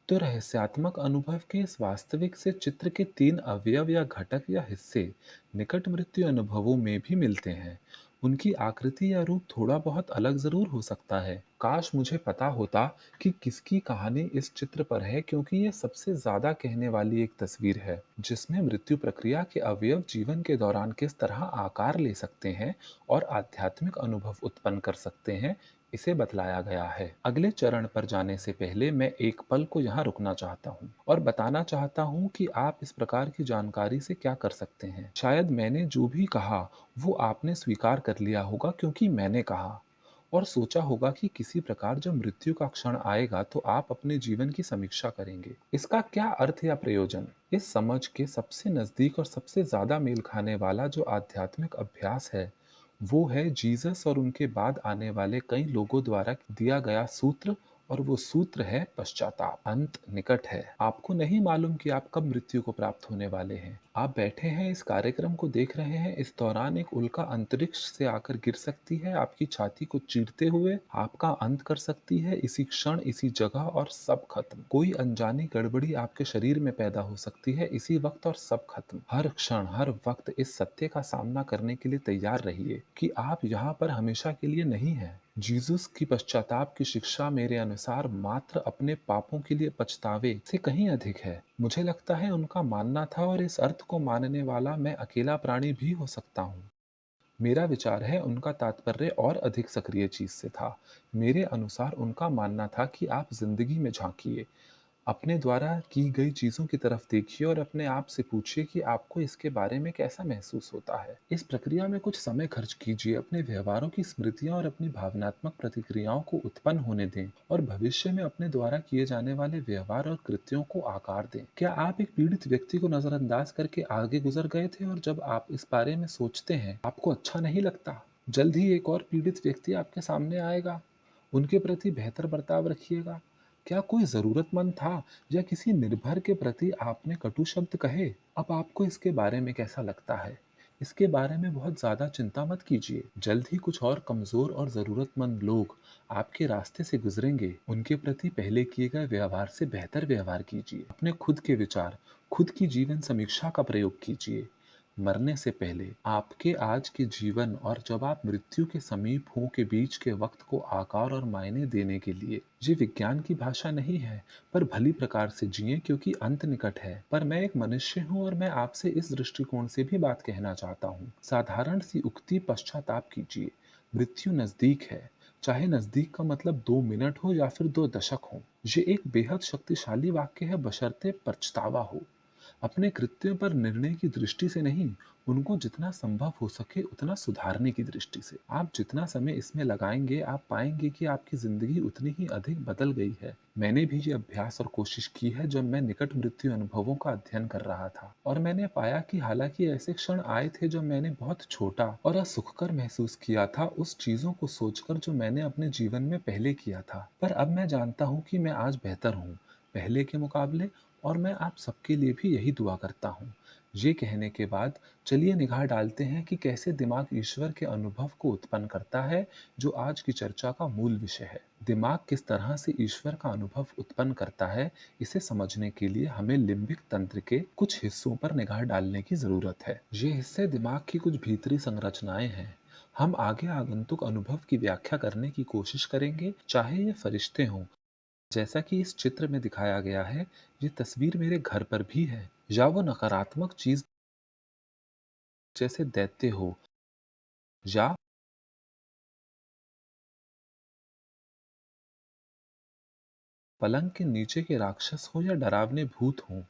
तो रहस्यात्मक अनुभव के इस वास्तविक से चित्र के तीन अवयव या घटक या हिस्से निकट मृत्यु अनुभवों में भी मिलते हैं। उनकी आकृति या रूप थोड़ा बहुत अलग जरूर हो सकता है। काश मुझे पता होता कि किसकी कहानी इस चित्र पर है, क्योंकि ये सबसे ज्यादा कहने वाली एक तस्वीर है जिसमें मृत्यु प्रक्रिया के अवयव जीवन के दौरान किस तरह आकार ले सकते हैं और आध्यात्मिक अनुभव उत्पन्न कर सकते हैं, इसे बतलाया गया है। अगले चरण पर जाने से पहले मैं एक पल को यहाँ रुकना चाहता हूँ और बताना चाहता हूँ कि आप इस प्रकार की जानकारी से क्या कर सकते हैं। शायद मैंने जो भी कहा वो आपने स्वीकार कर लिया होगा क्योंकि मैंने कहा, और सोचा होगा कि किसी प्रकार जब मृत्यु का क्षण आएगा तो आप अपने जीवन की समीक्षा करेंगे। इसका क्या अर्थ या प्रयोजन। इस समझ के सबसे नजदीक और सबसे ज्यादा मेल खाने वाला जो आध्यात्मिक अभ्यास है वो है जीसस और उनके बाद आने वाले कई लोगों द्वारा दिया गया सूत्र और वो सूत्र है पश्चाताप। अंत निकट है। आपको नहीं मालूम कि आप कब मृत्यु को प्राप्त होने वाले हैं। आप बैठे हैं, इस कार्यक्रम को देख रहे हैं, इस दौरान एक उल्का अंतरिक्ष से आकर गिर सकती है, आपकी छाती को चीरते हुए आपका अंत कर सकती है, इसी क्षण, इसी जगह, और सब खत्म। कोई अनजानी गड़बड़ी आपके शरीर में पैदा हो सकती है इसी वक्त, और सब खत्म। हर क्षण, हर वक्त इस सत्य का सामना करने के लिए तैयार रहिए कि आप यहाँ पर हमेशा के लिए नहीं हैं। जीसस की पश्चाताप की शिक्षा मेरे अनुसार मात्र अपने पापों के लिए पछतावे से कहीं अधिक है। मुझे लगता है उनका मानना था, और इस अर्थ को मानने वाला मैं अकेला प्राणी भी हो सकता हूँ। मेरा विचार है उनका तात्पर्य और अधिक सक्रिय चीज से था। मेरे अनुसार उनका मानना था कि आप जिंदगी में झांकिए, अपने द्वारा की गई चीज़ों की तरफ देखिए और अपने आप से पूछिए कि आपको इसके बारे में कैसा महसूस होता है। इस प्रक्रिया में कुछ समय खर्च कीजिए, अपने व्यवहारों की स्मृतियां और अपनी भावनात्मक प्रतिक्रियाओं को उत्पन्न होने दें, और भविष्य में अपने द्वारा किए जाने वाले व्यवहार और कृत्यों को आकार दें। क्या आप एक पीड़ित व्यक्ति को नजरअंदाज करके आगे गुजर गए थे, और जब आप इस बारे में सोचते हैं आपको अच्छा नहीं लगता? जल्द ही एक और पीड़ित व्यक्ति आपके सामने आएगा, उनके प्रति बेहतर बर्ताव रखिएगा। क्या कोई ज़रूरतमंद था, या किसी निर्भर के प्रति आपने कटु शब्द कहे? अब आपको इसके बारे में कैसा लगता है? इसके बारे में बहुत ज़्यादा चिंता मत कीजिए। जल्द ही कुछ और कमज़ोर और ज़रूरतमंद लोग आपके रास्ते से गुजरेंगे। उनके प्रति पहले किए गए व्यवहार से बेहतर व्यवहार कीजिए। अपने खुद के विचार, खुद की जीवन समीक्षा का प्रयोग कीजिए। मरने से पहले आपके आज के जीवन और जब आप मृत्यु के समीप हों के बीच के वक्त को आकार और मायने देने के लिए, ये विज्ञान की भाषा नहीं है, पर भली प्रकार से जिए, क्योंकि अंत निकट है। पर मैं एक मनुष्य हूँ, और मैं आपसे इस दृष्टिकोण से भी बात कहना चाहता हूँ। साधारण सी उक्ति पश्चाताप कीजिए। मृत्यु नजदीक है। चाहे नजदीक का मतलब 2 मिनट हो या फिर 2 दशक हो। ये एक बेहद शक्तिशाली वाक्य है, बशर्ते पछतावा हो। अपने कृत्यों पर निर्णय की दृष्टि से नहीं, उनको जितना संभव हो सके उतना सुधारने की दृष्टि से। आप जितना समय इसमें लगाएंगे, आप पाएंगे कि आपकी जिंदगी उतनी ही अधिक बदल गई है। मैंने भी ये अभ्यास और कोशिश की है जब मैं निकट मृत्यु अनुभवों का अध्ययन कर रहा था, और मैंने पाया कि हालांकि ऐसे क्षण आए थे जब मैंने बहुत छोटा और असुखकर महसूस किया था उस चीजों को सोचकर जो मैंने अपने जीवन में पहले किया था, पर अब मैं जानता हूँ कि मैं आज बेहतर हूँ पहले के मुकाबले, और मैं आप सबके लिए भी यही दुआ करता हूँ। ये कहने के बाद चलिए निगाह डालते हैं कि कैसे दिमाग ईश्वर के अनुभव को उत्पन्न करता है, जो आज की चर्चा का मूल विषय है। दिमाग किस तरह से ईश्वर का अनुभव उत्पन्न करता है, इसे समझने के लिए हमें लिम्बिक तंत्र के कुछ हिस्सों पर निगाह डालने की जरूरत है। ये हिस्से दिमाग की कुछ भीतरी संरचनाएं हैं। हम आगे आगंतुक अनुभव की व्याख्या करने की कोशिश करेंगे, चाहे ये फरिश्ते हों, जैसा कि इस चित्र में दिखाया गया है। ये तस्वीर मेरे घर पर भी है, या वो नकारात्मक चीज जैसे दैत्य हो, या पलंग के नीचे के राक्षस हो, या डरावने भूत हों,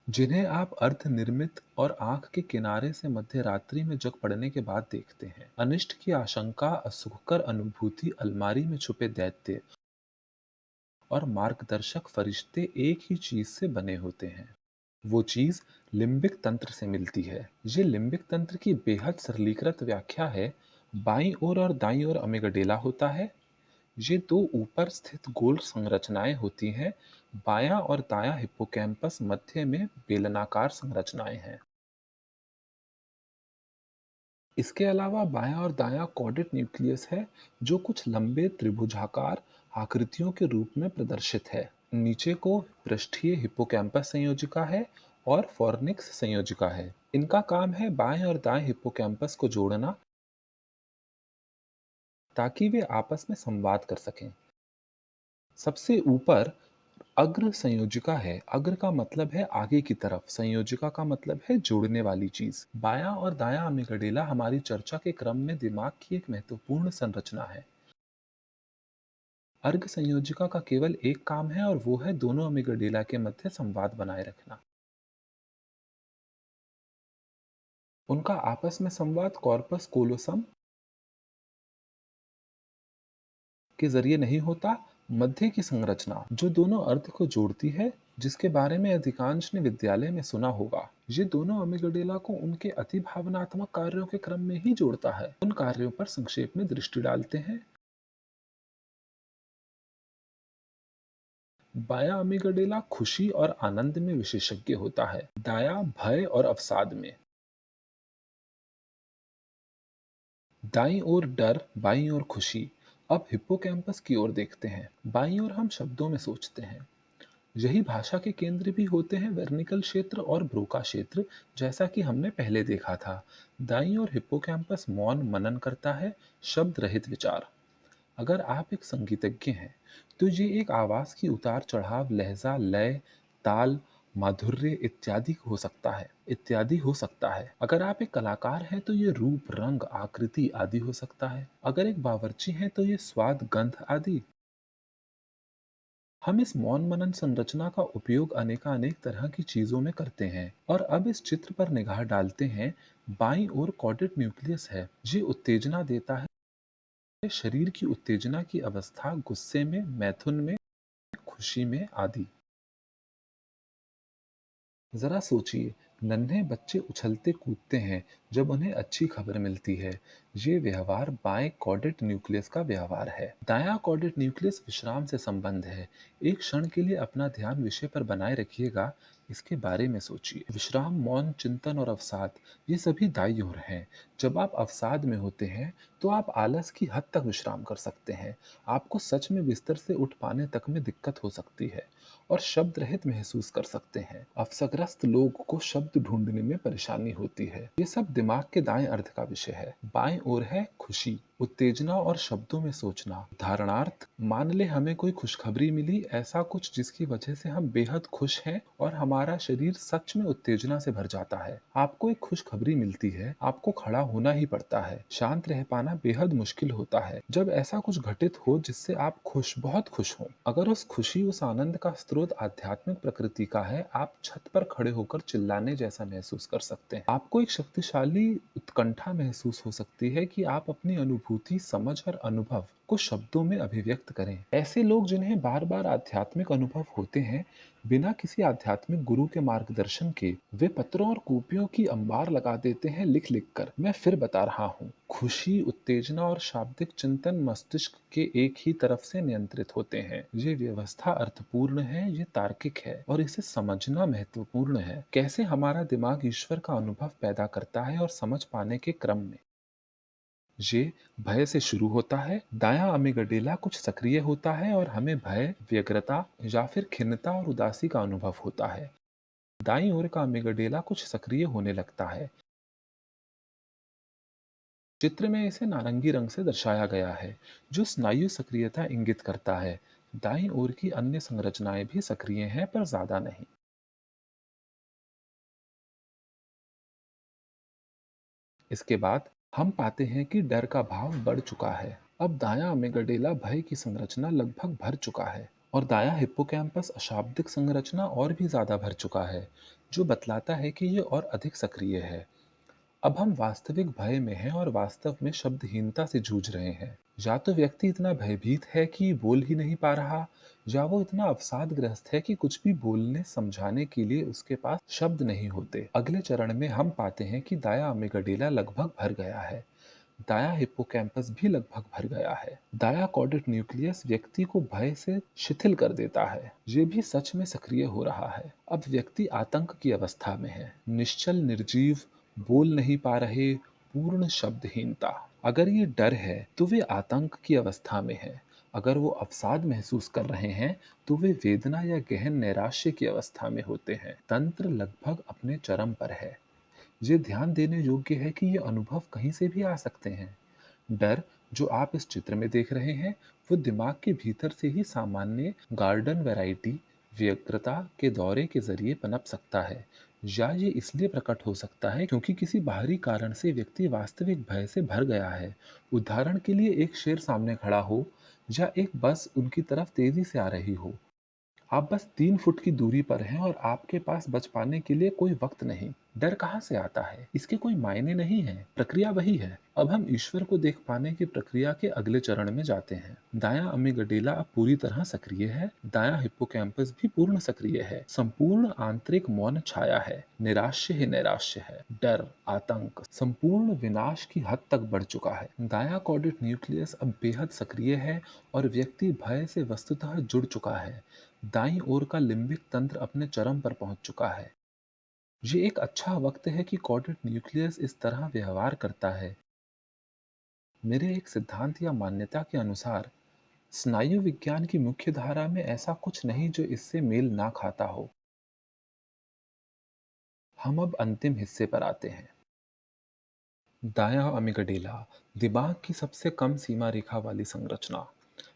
जिन्हें आप अर्ध निर्मित और आंख के किनारे से मध्य रात्रि में जग पड़ने के बाद देखते हैं। अनिष्ट की आशंका, असुखकर अनुभूति, अलमारी में छुपे दैत्य और मार्गदर्शक फरिश्ते एक ही चीज से बने होते हैं। वो चीज लिम्बिक तंत्र से मिलती है। ये लिम्बिक तंत्र की बेहद सरलीकृत व्याख्या है। बाईं ओर और दाईं ओर अमिगडेला होता है। ये दो ऊपर स्थित गोल संरचनाएं होती हैं। बायां और दायां हिप्पोकैम्पस मध्य में बेलनाकार संरचनाएं हैं। इसके अलावा बायां और दायां कॉर्डेट न्यूक्लियस है, जो कुछ लंबे त्रिभुजाकार आकृतियों के रूप में प्रदर्शित है। नीचे को पृष्ठीय हिप्पोकैम्पस संयोजिका है, और फॉर्निक्स संयोजिका है। इनका काम है बाएं और दाएं हिप्पोकैम्पस को जोड़ना, ताकि वे आपस में संवाद कर सकें। सबसे ऊपर अग्र संयोजिका है। अग्र का मतलब है आगे की तरफ, संयोजिका का मतलब है जोड़ने वाली चीज। बायां और दायां अमिगडेला हमारी चर्चा के क्रम में दिमाग की एक महत्वपूर्ण संरचना है। अर्ग संयोजिका का केवल एक काम है, और वो है दोनों अमिगडेला के मध्य संवाद बनाए रखना। उनका आपस में संवाद कॉर्पस कोलोसम के जरिए नहीं होता। मध्य की संरचना जो दोनों अर्ध को जोड़ती है, जिसके बारे में अधिकांश ने विद्यालय में सुना होगा, ये दोनों अमिगडेला को उनके अति भावनात्मक कार्यों के क्रम में ही जोड़ता है। उन कार्यों पर संक्षेप में दृष्टि डालते हैं। बायां अमीगडाला खुशी और आनंद में विशेषज्ञ होता है, दायां भय और अवसाद में। दाईं ओर डर, बाईं ओर खुशी। अब हिप्पोकैम्पस की ओर देखते हैं। बाईं ओर हम शब्दों में सोचते हैं। यही भाषा के केंद्र भी होते हैं, वर्निकल क्षेत्र और ब्रोका क्षेत्र, जैसा कि हमने पहले देखा था। दाईं ओर हिप्पोकैम्पस मौन मनन करता है, शब्द रहित विचार। अगर आप एक संगीतज्ञ हैं, तो ये एक आवाज की उतार चढ़ाव, लहजा, लय, ताल, माधुर्य इत्यादि हो सकता है। अगर आप एक कलाकार हैं, तो ये रूप, रंग, आकृति आदि हो सकता है। अगर एक बावर्ची हैं, तो ये स्वाद, गंध आदि। हम इस मौन मनन संरचना का उपयोग अनेकानेक तरह की चीजों में करते हैं। और अब इस चित्र पर निगाह डालते हैं। बाईं ओर कॉर्टेट न्यूक्लियस है। ये उत्तेजना देता है, शरीर की उत्तेजना की अवस्था, गुस्से में, मैथुन में, खुशी में आदि। जरा सोचिए, नन्हे बच्चे उछलते कूदते हैं जब उन्हें अच्छी खबर मिलती है। ये व्यवहार बाएं कॉर्डेट न्यूक्लियस का व्यवहार है। दायां कॉर्डेट न्यूक्लियस विश्राम से संबंध है। एक क्षण के लिए अपना ध्यान विषय पर बनाए रखिएगा। इसके बारे में सोचिए। विश्राम, मौन, चिंतन और अवसाद, ये सभी दाईं ओर हैं। जब आप अवसाद में होते हैं, तो आप आलस की हद तक विश्राम कर सकते हैं। आपको सच में बिस्तर से उठ पाने तक में दिक्कत हो सकती है और शब्द रहित महसूस कर सकते हैं। अवसादग्रस्त लोग को शब्द ढूंढने में परेशानी होती है। ये सब दिमाग के दाएं अर्ध का विषय है। बाएं ओर है खुशी, उत्तेजना और शब्दों में सोचना। उदाहरणार्थ, मान ले हमें कोई खुशखबरी मिली, ऐसा कुछ जिसकी वजह से हम बेहद खुश हैं और हमारा शरीर सच में उत्तेजना से भर जाता है। आपको एक खुशखबरी मिलती है, आपको खड़ा होना ही पड़ता है। शांत रह पाना बेहद मुश्किल होता है जब ऐसा कुछ घटित हो जिससे आप बहुत खुश हों। अगर उस खुशी, उस आनंद का स्रोत आध्यात्मिक प्रकृति का है, आप छत पर खड़े होकर चिल्लाने जैसा महसूस कर सकते हैं। आपको एक शक्तिशाली उत्कंठा महसूस हो सकती है कि आप अपनी अनुभूति, समझ और अनुभव को शब्दों में अभिव्यक्त करें। ऐसे लोग जिन्हें बार बार आध्यात्मिक अनुभव होते हैं, बिना किसी आध्यात्मिक गुरु के मार्गदर्शन के, वे पत्रों और कॉपियों की अंबार लगा देते हैं, लिख लिख कर। मैं फिर बता रहा हूँ, खुशी, उत्तेजना और शाब्दिक चिंतन मस्तिष्क के एक ही तरफ से नियंत्रित होते हैं। ये व्यवस्था अर्थपूर्ण है, ये तार्किक है और इसे समझना महत्वपूर्ण है। कैसे हमारा दिमाग ईश्वर का अनुभव पैदा करता है और समझ पाने के क्रम में। ये भय से शुरू होता है। दायां अमीगडाला कुछ सक्रिय होता है और हमें भय, व्यग्रता या फिर खिन्नता और उदासी का अनुभव होता है। दाईं ओर का अमीगडाला कुछ सक्रिय होने लगता है। चित्र में इसे नारंगी रंग से दर्शाया गया है, जो स्नायु सक्रियता इंगित करता है। दाईं ओर की अन्य संरचनाएं भी सक्रिय हैं, पर ज्यादा नहीं। इसके बाद हम पाते हैं कि डर का भाव बढ़ चुका है। अब दायां अमीगडाला भय की संरचना लगभग भर चुका है और दायां हिप्पोकैम्पस अशाब्दिक संरचना और भी ज्यादा भर चुका है, जो बतलाता है कि ये और अधिक सक्रिय है। अब हम वास्तविक भय में हैं और वास्तव में शब्दहीनता से जूझ रहे हैं। या तो व्यक्ति इतना भयभीत है कि बोल ही नहीं पा रहा, या वो इतना अवसादग्रस्त है कि कुछ भी बोलने समझाने के लिए उसके पास शब्द नहीं होते। अगले चरण में हम पाते हैं कि दायां अमीगडाला लगभग भर गया है। दायां हिप्पोकैम्पस भी लगभग भर गया है। दायां कॉर्डेट न्यूक्लियस व्यक्ति को भय से शिथिल कर देता है। ये भी सच में सक्रिय हो रहा है। अब व्यक्ति आतंक की अवस्था में है, निश्चल, निर्जीव, बोल नहीं पा रहे, पूर्ण शब्दहीनता। अगर ये डर है, तो वे आतंक की अवस्था में है। अगर वो अवसाद महसूस कर रहे हैं, तो वे वेदना या गहन नैराश्य की अवस्था में होते हैं। तंत्र लगभग अपने चरम पर है। ये ध्यान देने योग्य है कि ये अनुभव कहीं से भी आ सकते हैं। डर, जो आप इस चित्र में देख रहे हैं, वो दिमाग के भीतर से ही सामान्य गार्डन वैरायटी व्यग्रता के दौरे के जरिए पनप सकता है। या ये इसलिए प्रकट हो सकता है क्योंकि किसी बाहरी कारण से व्यक्ति वास्तविक भय से भर गया है। उदाहरण के लिए, एक शेर सामने खड़ा हो या एक बस उनकी तरफ तेजी से आ रही हो। आप बस 3 फुट की दूरी पर हैं और आपके पास बच पाने के लिए कोई वक्त नहीं। डर कहाँ से आता है, इसके कोई मायने नहीं है, प्रक्रिया वही है। अब हम ईश्वर को देख पाने की प्रक्रिया के अगले चरण में जाते हैं। दायां अमीगडाला अब पूरी तरह सक्रिय है। दायां हिप्पोकैम्पस भी पूर्ण सक्रिय है। संपूर्ण आंतरिक मौन छाया है। निराश्य ही नैराश्य है। डर, आतंक संपूर्ण विनाश की हद तक बढ़ चुका है। दायां कॉर्डेट न्यूक्लियस अब बेहद सक्रिय है और व्यक्ति भय से वस्तुतः जुड़ चुका है। दाईं ओर का लिम्बिक तंत्र अपने चरम पर पहुंच चुका है। ये एक अच्छा वक्त है कि कॉर्टेट न्यूक्लियस इस तरह व्यवहार करता है। मेरे एक सिद्धांत या मान्यता के अनुसार स्नायु विज्ञान की मुख्य धारा में ऐसा कुछ नहीं जो इससे मेल ना खाता हो। हम अब अंतिम हिस्से पर आते हैं। दायां अमिगडेला, दिमाग की सबसे कम सीमा रेखा वाली संरचना,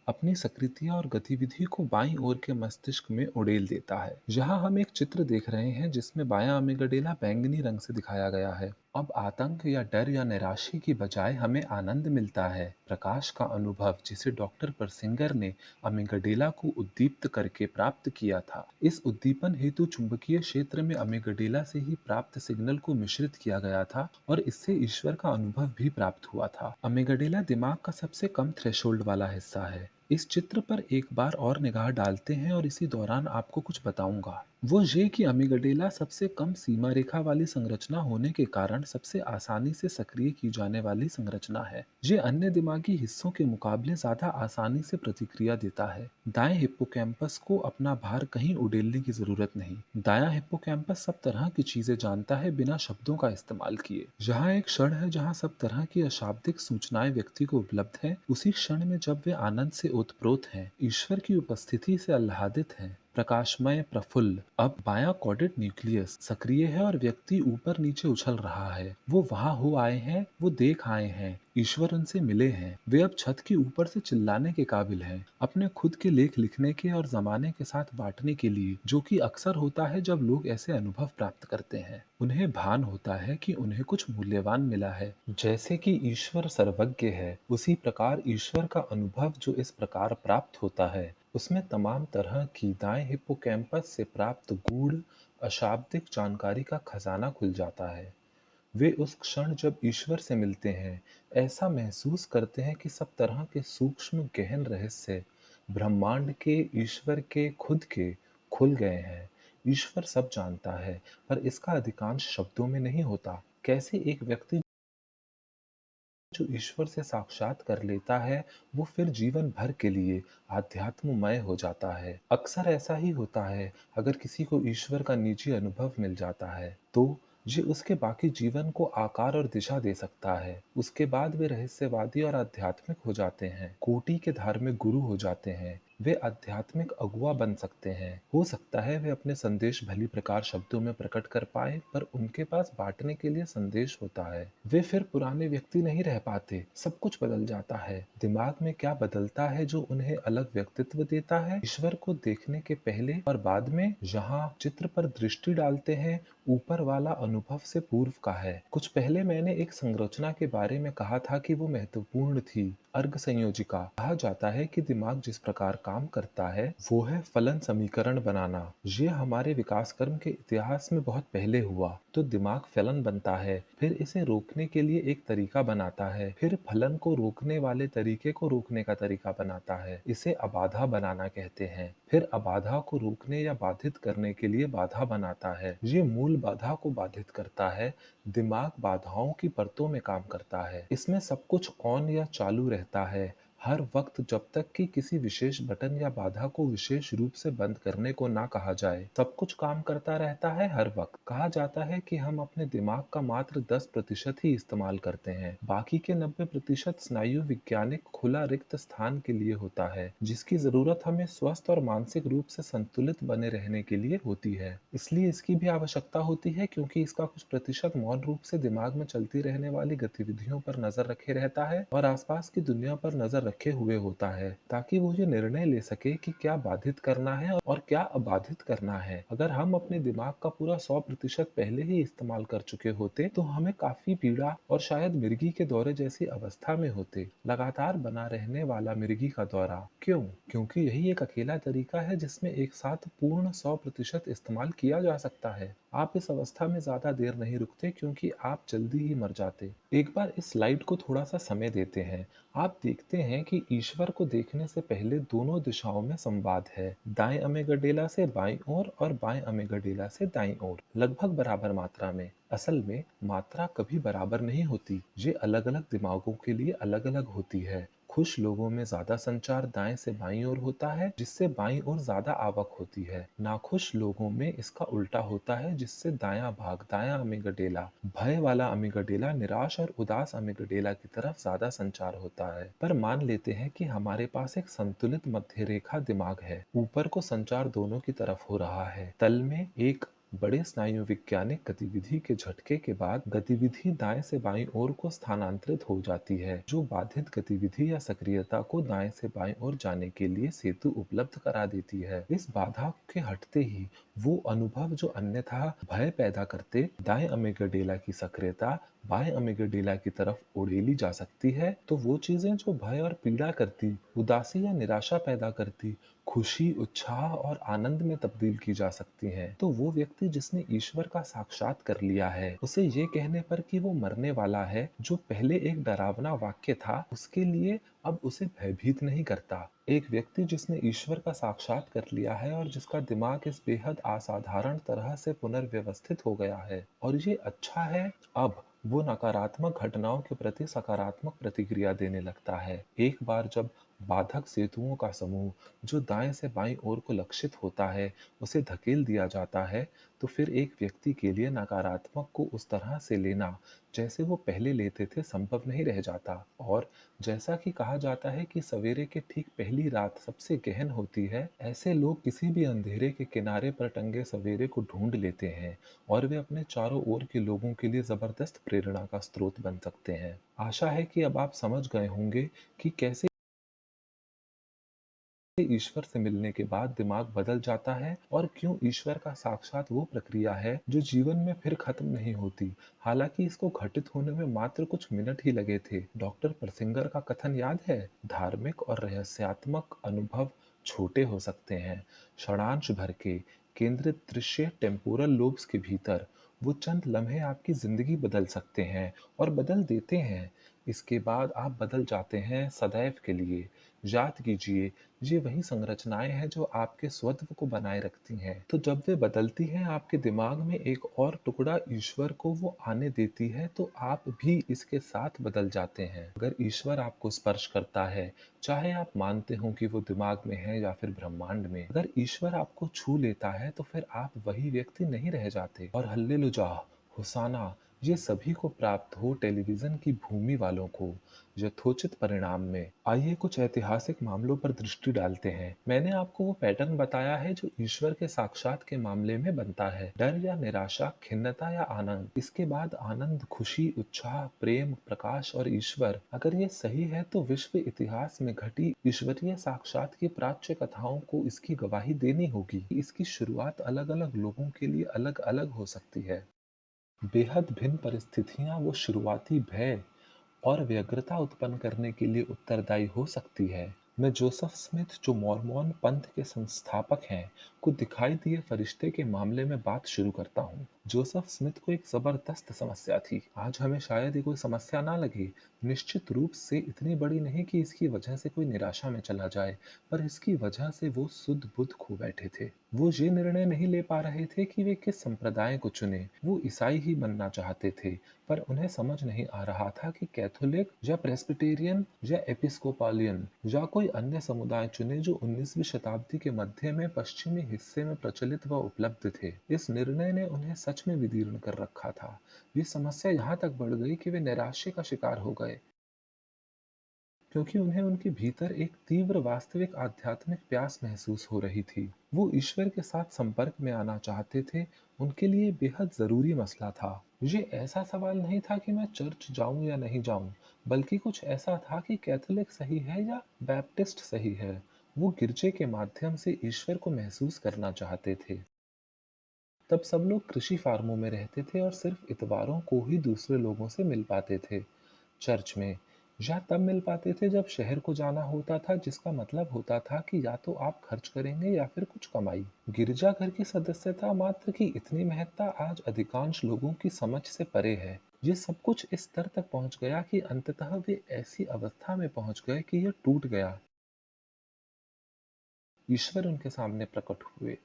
अपनी सक्रियता और गतिविधि को बाईं ओर के मस्तिष्क में उड़ेल देता है। यहाँ हम एक चित्र देख रहे हैं जिसमें बायां अमिगडेला बैंगनी रंग से दिखाया गया है। अब आतंक या डर या निराशा की बजाय हमें आनंद मिलता है, प्रकाश का अनुभव जिसे डॉक्टर परसिंगर ने अमिगडेला को उद्दीप्त करके प्राप्त किया था। इस उद्दीपन हेतु चुंबकीय क्षेत्र में अमिगडेला से ही प्राप्त सिग्नल को मिश्रित किया गया था और इससे ईश्वर का अनुभव भी प्राप्त हुआ था। अमिगडेला दिमाग का सबसे कम थ्रेशोल्ड वाला हिस्सा है। इस चित्र पर एक बार और निगाह डालते हैं और इसी दौरान आपको कुछ बताऊंगा। वो ये कि अमिगडेला सबसे कम सीमा रेखा वाली संरचना होने के कारण सबसे आसानी से सक्रिय की जाने वाली संरचना है। ये अन्य दिमागी हिस्सों के मुकाबले ज्यादा आसानी से प्रतिक्रिया देता है। दाएं हिप्पोकैम्पस को अपना भार कहीं उड़ेलने की जरूरत नहीं। दायां हिप्पोकैम्पस सब तरह की चीजें जानता है बिना शब्दों का इस्तेमाल किए। जहाँ एक क्षण है जहाँ सब तरह की अशाब्दिक सूचनाएं व्यक्ति को उपलब्ध है, उसी क्षण में जब वे आनंद से ओतप्रोत हैं, ईश्वर की उपस्थिति से आह्लादित हैं, प्रकाशमय प्रफुल्ल। अब बायां कॉर्डेट न्यूक्लियस सक्रिय है और व्यक्ति ऊपर नीचे उछल रहा है। वो वहां हो आए हैं, वो देख आए हैं, ईश्वर उनसे मिले हैं। वे अब छत के ऊपर से चिल्लाने के काबिल हैं, अपने खुद के लेख लिखने के और जमाने के साथ बांटने के लिए, जो कि अक्सर होता है जब लोग ऐसे अनुभव प्राप्त करते हैं। उन्हें भान होता है कि उन्हें कुछ मूल्यवान मिला है। जैसे कि ईश्वर सर्वज्ञ है, उसी प्रकार ईश्वर का अनुभव जो इस प्रकार प्राप्त होता है, उसमें तमाम तरह की दाएं हिप्पोकैम्पस से प्राप्त गूढ़ अशाब्दिक जानकारी का खजाना खुल जाता है। वे उस क्षण जब ईश्वर से मिलते हैं, ऐसा महसूस करते हैं कि सब तरह के सूक्ष्म गहन रहस्य ब्रह्मांड के, ईश्वर के, खुद के खुल गए हैं। ईश्वर सब जानता है, पर इसका अधिकांश शब्दों में नहीं होता। कैसे एक व्यक्ति जो ईश्वर से साक्षात कर लेता है, वो फिर जीवन भर के लिए आध्यात्ममय हो जाता है। अक्सर ऐसा ही होता है, अगर किसी को ईश्वर का निजी अनुभव मिल जाता है, तो ये उसके बाकी जीवन को आकार और दिशा दे सकता है। उसके बाद वे रहस्यवादी और आध्यात्मिक हो जाते हैं, कोटि के धार्मिक गुरु हो जाते हैं, वे आध्यात्मिक अगुवा बन सकते हैं। हो सकता है वे अपने संदेश भली प्रकार शब्दों में प्रकट कर पाए, पर उनके पास बांटने के लिए संदेश होता है। वे फिर पुराने व्यक्ति नहीं रह पाते, सब कुछ बदल जाता है। दिमाग में क्या बदलता है जो उन्हें अलग व्यक्तित्व देता है? ईश्वर को देखने के पहले और बाद में, जहाँ चित्र पर दृष्टि डालते हैं, ऊपर वाला अनुभव से पूर्व का है। कुछ पहले मैंने एक संरचना के बारे में कहा था कि वो महत्वपूर्ण थी, अर्ग संयोजिका। कहा जाता है कि दिमाग जिस प्रकार काम करता है वो है फलन समीकरण बनाना। ये हमारे विकास क्रम के इतिहास में बहुत पहले हुआ। तो दिमाग फलन बनता है, फिर इसे रोकने के लिए एक तरीका बनाता है, फिर फलन को रोकने वाले तरीके को रोकने का तरीका बनाता है। इसे अबाधा बनाना कहते हैं। फिर अबाधा को रोकने या बाधित करने के लिए बाधा बनाता है। ये मूल बाधा को बाधित करता है। दिमाग बाधाओं की परतों में काम करता है। इसमें सब कुछ ऑन या चालू रहता है हर वक्त, जब तक कि किसी विशेष बटन या बाधा को विशेष रूप से बंद करने को ना कहा जाए। सब कुछ काम करता रहता है हर वक्त। कहा जाता है कि हम अपने दिमाग का मात्र 10% ही इस्तेमाल करते हैं, बाकी के 90% स्नायु वैज्ञानिक खुला रिक्त स्थान के लिए होता है, जिसकी जरूरत हमें स्वस्थ और मानसिक रूप से संतुलित बने रहने के लिए होती है। इसलिए इसकी भी आवश्यकता होती है, क्योंकि इसका कुछ प्रतिशत मौन रूप से दिमाग में चलती रहने वाली गतिविधियों पर नजर रखे रहता है और आसपास की दुनिया पर नजर रखे हुए होता है, ताकि वो ये निर्णय ले सके कि क्या बाधित करना है और क्या अबाधित करना है। अगर हम अपने दिमाग का पूरा 100% पहले ही इस्तेमाल कर चुके होते, तो हमें काफी पीड़ा और शायद मिर्गी के दौरे जैसी अवस्था में होते। लगातार बना रहने वाला मिर्गी का दौरा। क्यों? क्योंकि यही एक अकेला तरीका है जिसमें एक साथ पूर्ण 100% इस्तेमाल किया जा सकता है। आप इस अवस्था में ज्यादा देर नहीं रुकते, क्योंकि आप जल्दी ही मर जाते। एक बार इस स्लाइड को थोड़ा सा समय देते हैं। आप देखते हैं कि ईश्वर को देखने से पहले दोनों दिशाओं में संवाद है, दाएं अमेगडाला से बाईं ओर और बाएं अमेगडाला से दाईं ओर, लगभग बराबर मात्रा में। असल में मात्रा कभी बराबर नहीं होती, ये अलग अलग दिमागों के लिए अलग अलग होती है। खुश लोगों में ज्यादा संचार दाएं से बाईं ओर होता है, जिससे बाईं ओर ज्यादा आवक होती है। नाखुश लोगों में इसका उल्टा होता है, जिससे दायां भाग, दायां अमिगडेला, भय वाला अमिगडेला, निराश और उदास अमिगडेला की तरफ ज्यादा संचार होता है। पर मान लेते हैं कि हमारे पास एक संतुलित मध्य रेखा दिमाग है। ऊपर को संचार दोनों की तरफ हो रहा है। तल में एक बड़े स्नायु वैज्ञानिक गतिविधि के झटके के बाद गतिविधि दाएं से बाईं ओर को स्थानांतरित हो जाती है, जो बाधित गतिविधि या सक्रियता को दाएं से बाईं ओर जाने के लिए सेतु उपलब्ध करा देती है। इस बाधा के हटते ही वो अनुभव जो अन्यथा भय पैदा करते, दाएं अमिगडेला की सक्रियता बाएं अमिगडेला की तरफ उड़ेली जा सकती है। तो वो चीजें जो भय और पीड़ा करती, उदासी या निराशा पैदा करती, खुशी, उत्साह और आनंद में तब्दील की जा सकती हैं। तो वो व्यक्ति जिसने ईश्वर का साक्षात कर लिया है, उसे ये कहने पर कि वो मरने वाला है, जो पहले एक डरावना वाक्य था, उसके लिए अब उसे भयभीत नहीं करता। एक व्यक्ति जिसने ईश्वर का साक्षात कर लिया है और जिसका दिमाग इस बेहद असाधारण तरह से पुनर्व्यवस्थित हो गया है और ये अच्छा है, अब वो नकारात्मक घटनाओं के प्रति सकारात्मक प्रतिक्रिया देने लगता है। एक बार जब बाधक सेतुओं का समूह जो दाएं से बाईं ओर को लक्षित होता है, उसे धकेल दिया जाता है, तो फिर एक व्यक्ति के लिए नकारात्मक को उस तरह से लेना जैसे वो पहले लेते थे संभव नहीं रह जाता। और जैसा कि कहा जाता है कि सवेरे के ठीक पहली रात सबसे गहन होती है, ऐसे लोग किसी भी अंधेरे के किनारे पर टंगे सवेरे को ढूंढ लेते हैं और वे अपने चारों ओर के लोगों के लिए जबरदस्त प्रेरणा का स्रोत बन सकते हैं। आशा है कि अब आप समझ गए होंगे कि कैसे ईश्वर से मिलने के बाद दिमाग बदल जाता है और क्यों ईश्वर का साक्षात वो प्रक्रिया है जो जीवन में फिर खत्म नहीं होती। हालांकि इसको घटित होने में मात्र कुछ मिनट ही लगे थे। डॉक्टर परसिंगर का कथन याद है, धार्मिक और रहस्यात्मक अनुभव छोटे हो सकते हैं, क्षणांश भर के केंद्रित दृश्य टेम्पोरल लोब्स के भीतर। वो चंद लम्हे आपकी जिंदगी बदल सकते हैं और बदल देते हैं। इसके बाद आप बदल जाते हैं सदैव के लिए। याद कीजिए, ये वही संरचनाएं हैं जो आपके स्वत्व को बनाए रखती हैं। तो जब वे बदलती हैं, आपके दिमाग में एक और टुकड़ा ईश्वर को वो आने देती है, तो आप भी इसके साथ बदल जाते हैं। अगर ईश्वर आपको स्पर्श करता है, चाहे आप मानते हो कि वो दिमाग में है या फिर ब्रह्मांड में, अगर ईश्वर आपको छू लेता है, तो फिर आप वही व्यक्ति नहीं रह जाते। और हल्लेलुया, होसाना, ये सभी को प्राप्त हो टेलीविजन की भूमि वालों को यथोचित परिणाम में। आइए कुछ ऐतिहासिक मामलों पर दृष्टि डालते हैं। मैंने आपको वो पैटर्न बताया है जो ईश्वर के साक्षात के मामले में बनता है। डर या निराशा, खिन्नता या आनंद, इसके बाद आनंद, खुशी, उत्साह, प्रेम, प्रकाश और ईश्वर। अगर ये सही है तो विश्व इतिहास में घटी ईश्वरीय साक्षात की प्राच्य कथाओं को इसकी गवाही देनी होगी। इसकी शुरुआत अलग अलग लोगों के लिए अलग अलग हो सकती है। बेहद भिन्न परिस्थितियां वो शुरुआती भय और व्यग्रता उत्पन्न करने के लिए उत्तरदायी हो सकती है। मैं जोसेफ स्मिथ, जो मॉर्मन पंथ के संस्थापक हैं, को दिखाई दिए फरिश्ते के मामले में बात शुरू करता हूँ। जोसेफ स्मिथ को एक जबरदस्त समस्या थी। आज हमें शायद ये कोई समस्या ना लगे, निश्चित रूप से इतनी बड़ी नहीं कि इसकी वजह से कोई निराशा में चला जाए, पर इसकी वजह से वो सुध बुध खो बैठे थे। वो ये निर्णय नहीं ले पा रहे थे कि वे किस संप्रदाय को चुने। वो ईसाई ही बनना चाहते थे, पर उन्हें समझ नहीं आ रहा था कि कैथोलिक या प्रेस्बिटेरियन या एपिस्कोपालियन या कोई अन्य समुदाय चुने जो 19वीं शताब्दी के मध्य में पश्चिमी हिस्से में प्रचलित व उपलब्ध थे। इस निर्णय ने उन्हें सच में विदीर्ण कर रखा था। ये समस्या यहाँ तक बढ़ गई कि वे निराशे का शिकार हो गए, क्योंकि उन्हें उनके भीतर एक तीव्र वास्तविक आध्यात्मिक प्यास महसूस हो रही थी। वो ईश्वर के साथ संपर्क में आना चाहते थे। उनके लिए बेहद जरूरी मसला था। ये ऐसा सवाल नहीं था कि मैं चर्च जाऊं या नहीं जाऊं, बल्कि कुछ ऐसा था कि कैथोलिक सही है या बैप्टिस्ट सही है। वो गिरजे के माध्यम से ईश्वर को महसूस करना चाहते थे। तब सब लोग कृषि फार्मों में रहते थे और सिर्फ इतवारों को ही दूसरे लोगों से मिल पाते थे। चर्च में या तब मिल पाते थे जब शहर को जाना होता था, जिसका मतलब होता था कि या तो आप खर्च करेंगे या फिर कुछ कमाई। गिरजाघर की सदस्यता मात्र की इतनी महत्ता आज अधिकांश लोगों की समझ से परे है। ये सब कुछ इस स्तर तक पहुंच गया कि अंततः वे ऐसी अवस्था में पहुंच गए कि यह टूट गया। ईश्वर उनके सामने प्रकट हुए,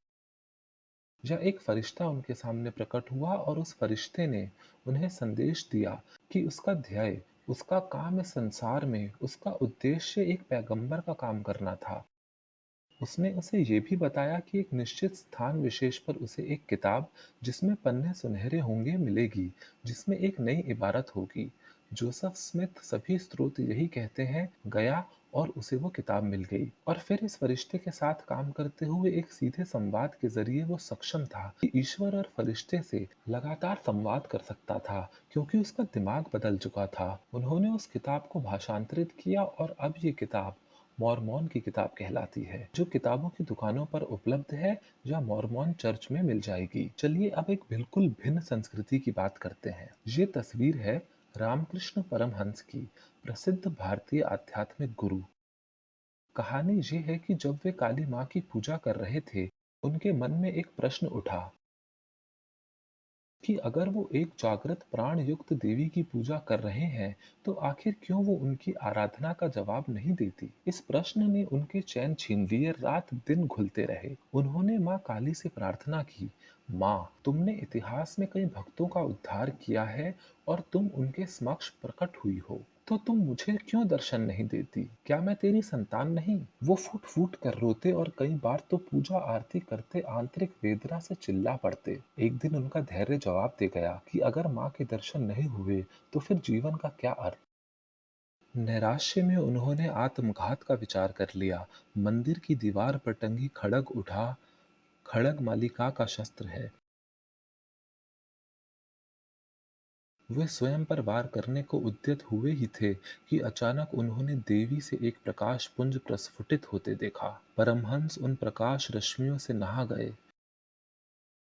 या एक फरिश्ता उनके सामने प्रकट हुआ और उस फरिश्ते ने उन्हें संदेश दिया कि उसका ध्येय उसका काम इस संसार में, उसका उद्देश्य एक पैगंबर का काम करना था। उसने उसे ये भी बताया कि एक निश्चित स्थान विशेष पर उसे एक किताब, जिसमें पन्ने सुनहरे होंगे, मिलेगी, जिसमें एक नई इबारत होगी। जोसेफ स्मिथ सभी स्रोत यही कहते हैं, गया और उसे वो किताब मिल गई। और फिर इस फरिश्ते के साथ काम करते हुए एक सीधे संवाद के जरिए वो सक्षम था कि ईश्वर और फरिश्ते से लगातार संवाद कर सकता था, क्योंकि उसका दिमाग बदल चुका था। उन्होंने उस किताब को भाषांतरित किया और अब ये किताब मॉर्मॉन की किताब कहलाती है, जो किताबों की दुकानों पर उपलब्ध है या मॉर्मॉन चर्च में मिल जाएगी। चलिए अब एक बिल्कुल भिन्न संस्कृति की बात करते हैं। ये तस्वीर है रामकृष्ण परमहंस की, प्रसिद्ध भारतीय आध्यात्मिक गुरु। कहानी ये है कि जब वे काली माँ की पूजा कर रहे थे, उनके मन में एक प्रश्न उठा कि अगर वो एक जागृत प्राण युक्त देवी की पूजा कर रहे हैं, तो आखिर क्यों वो उनकी आराधना का जवाब नहीं देती। इस प्रश्न ने उनके चैन छीन लिए, रात दिन घुलते रहे। उन्होंने माँ काली से प्रार्थना की, माँ, तुमने इतिहास में कई भक्तों का उद्धार किया है और तुम उनके समक्ष प्रकट हुई हो, तो तुम मुझे क्यों दर्शन नहीं देती? क्या मैं तेरी संतान नहीं? वो फूट फूट कर रोते और कई बार तो पूजा आरती करते आंतरिक वेदना से चिल्ला पड़ते। एक दिन उनका धैर्य जवाब दे गया कि अगर माँ के दर्शन नहीं हुए, तो फिर जीवन का क्या अर्थ? नैराश्य में उन्होंने आत्मघात का विचार कर लिया। मंदिर की दीवार पर टंगी खड़ग उठा। खड़ग मालिका का शस्त्र है। वे स्वयं पर वार करने को उद्यत हुए ही थे कि अचानक उन्होंने देवी से एक प्रकाश पुंज प्रस्फुटित होते देखा। परमहंस उन प्रकाश रश्मियों से नहा गए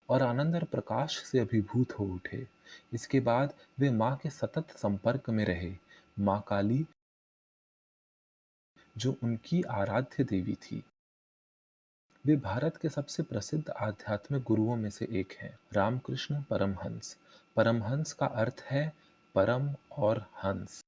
और आनंद और प्रकाश से अभिभूत हो उठे। इसके बाद वे माँ के सतत संपर्क में रहे। माँ काली, जो उनकी आराध्य देवी थी। वे भारत के सबसे प्रसिद्ध आध्यात्मिक गुरुओं में से एक हैं। रामकृष्ण परमहंस। परमहंस का अर्थ है परम और हंस।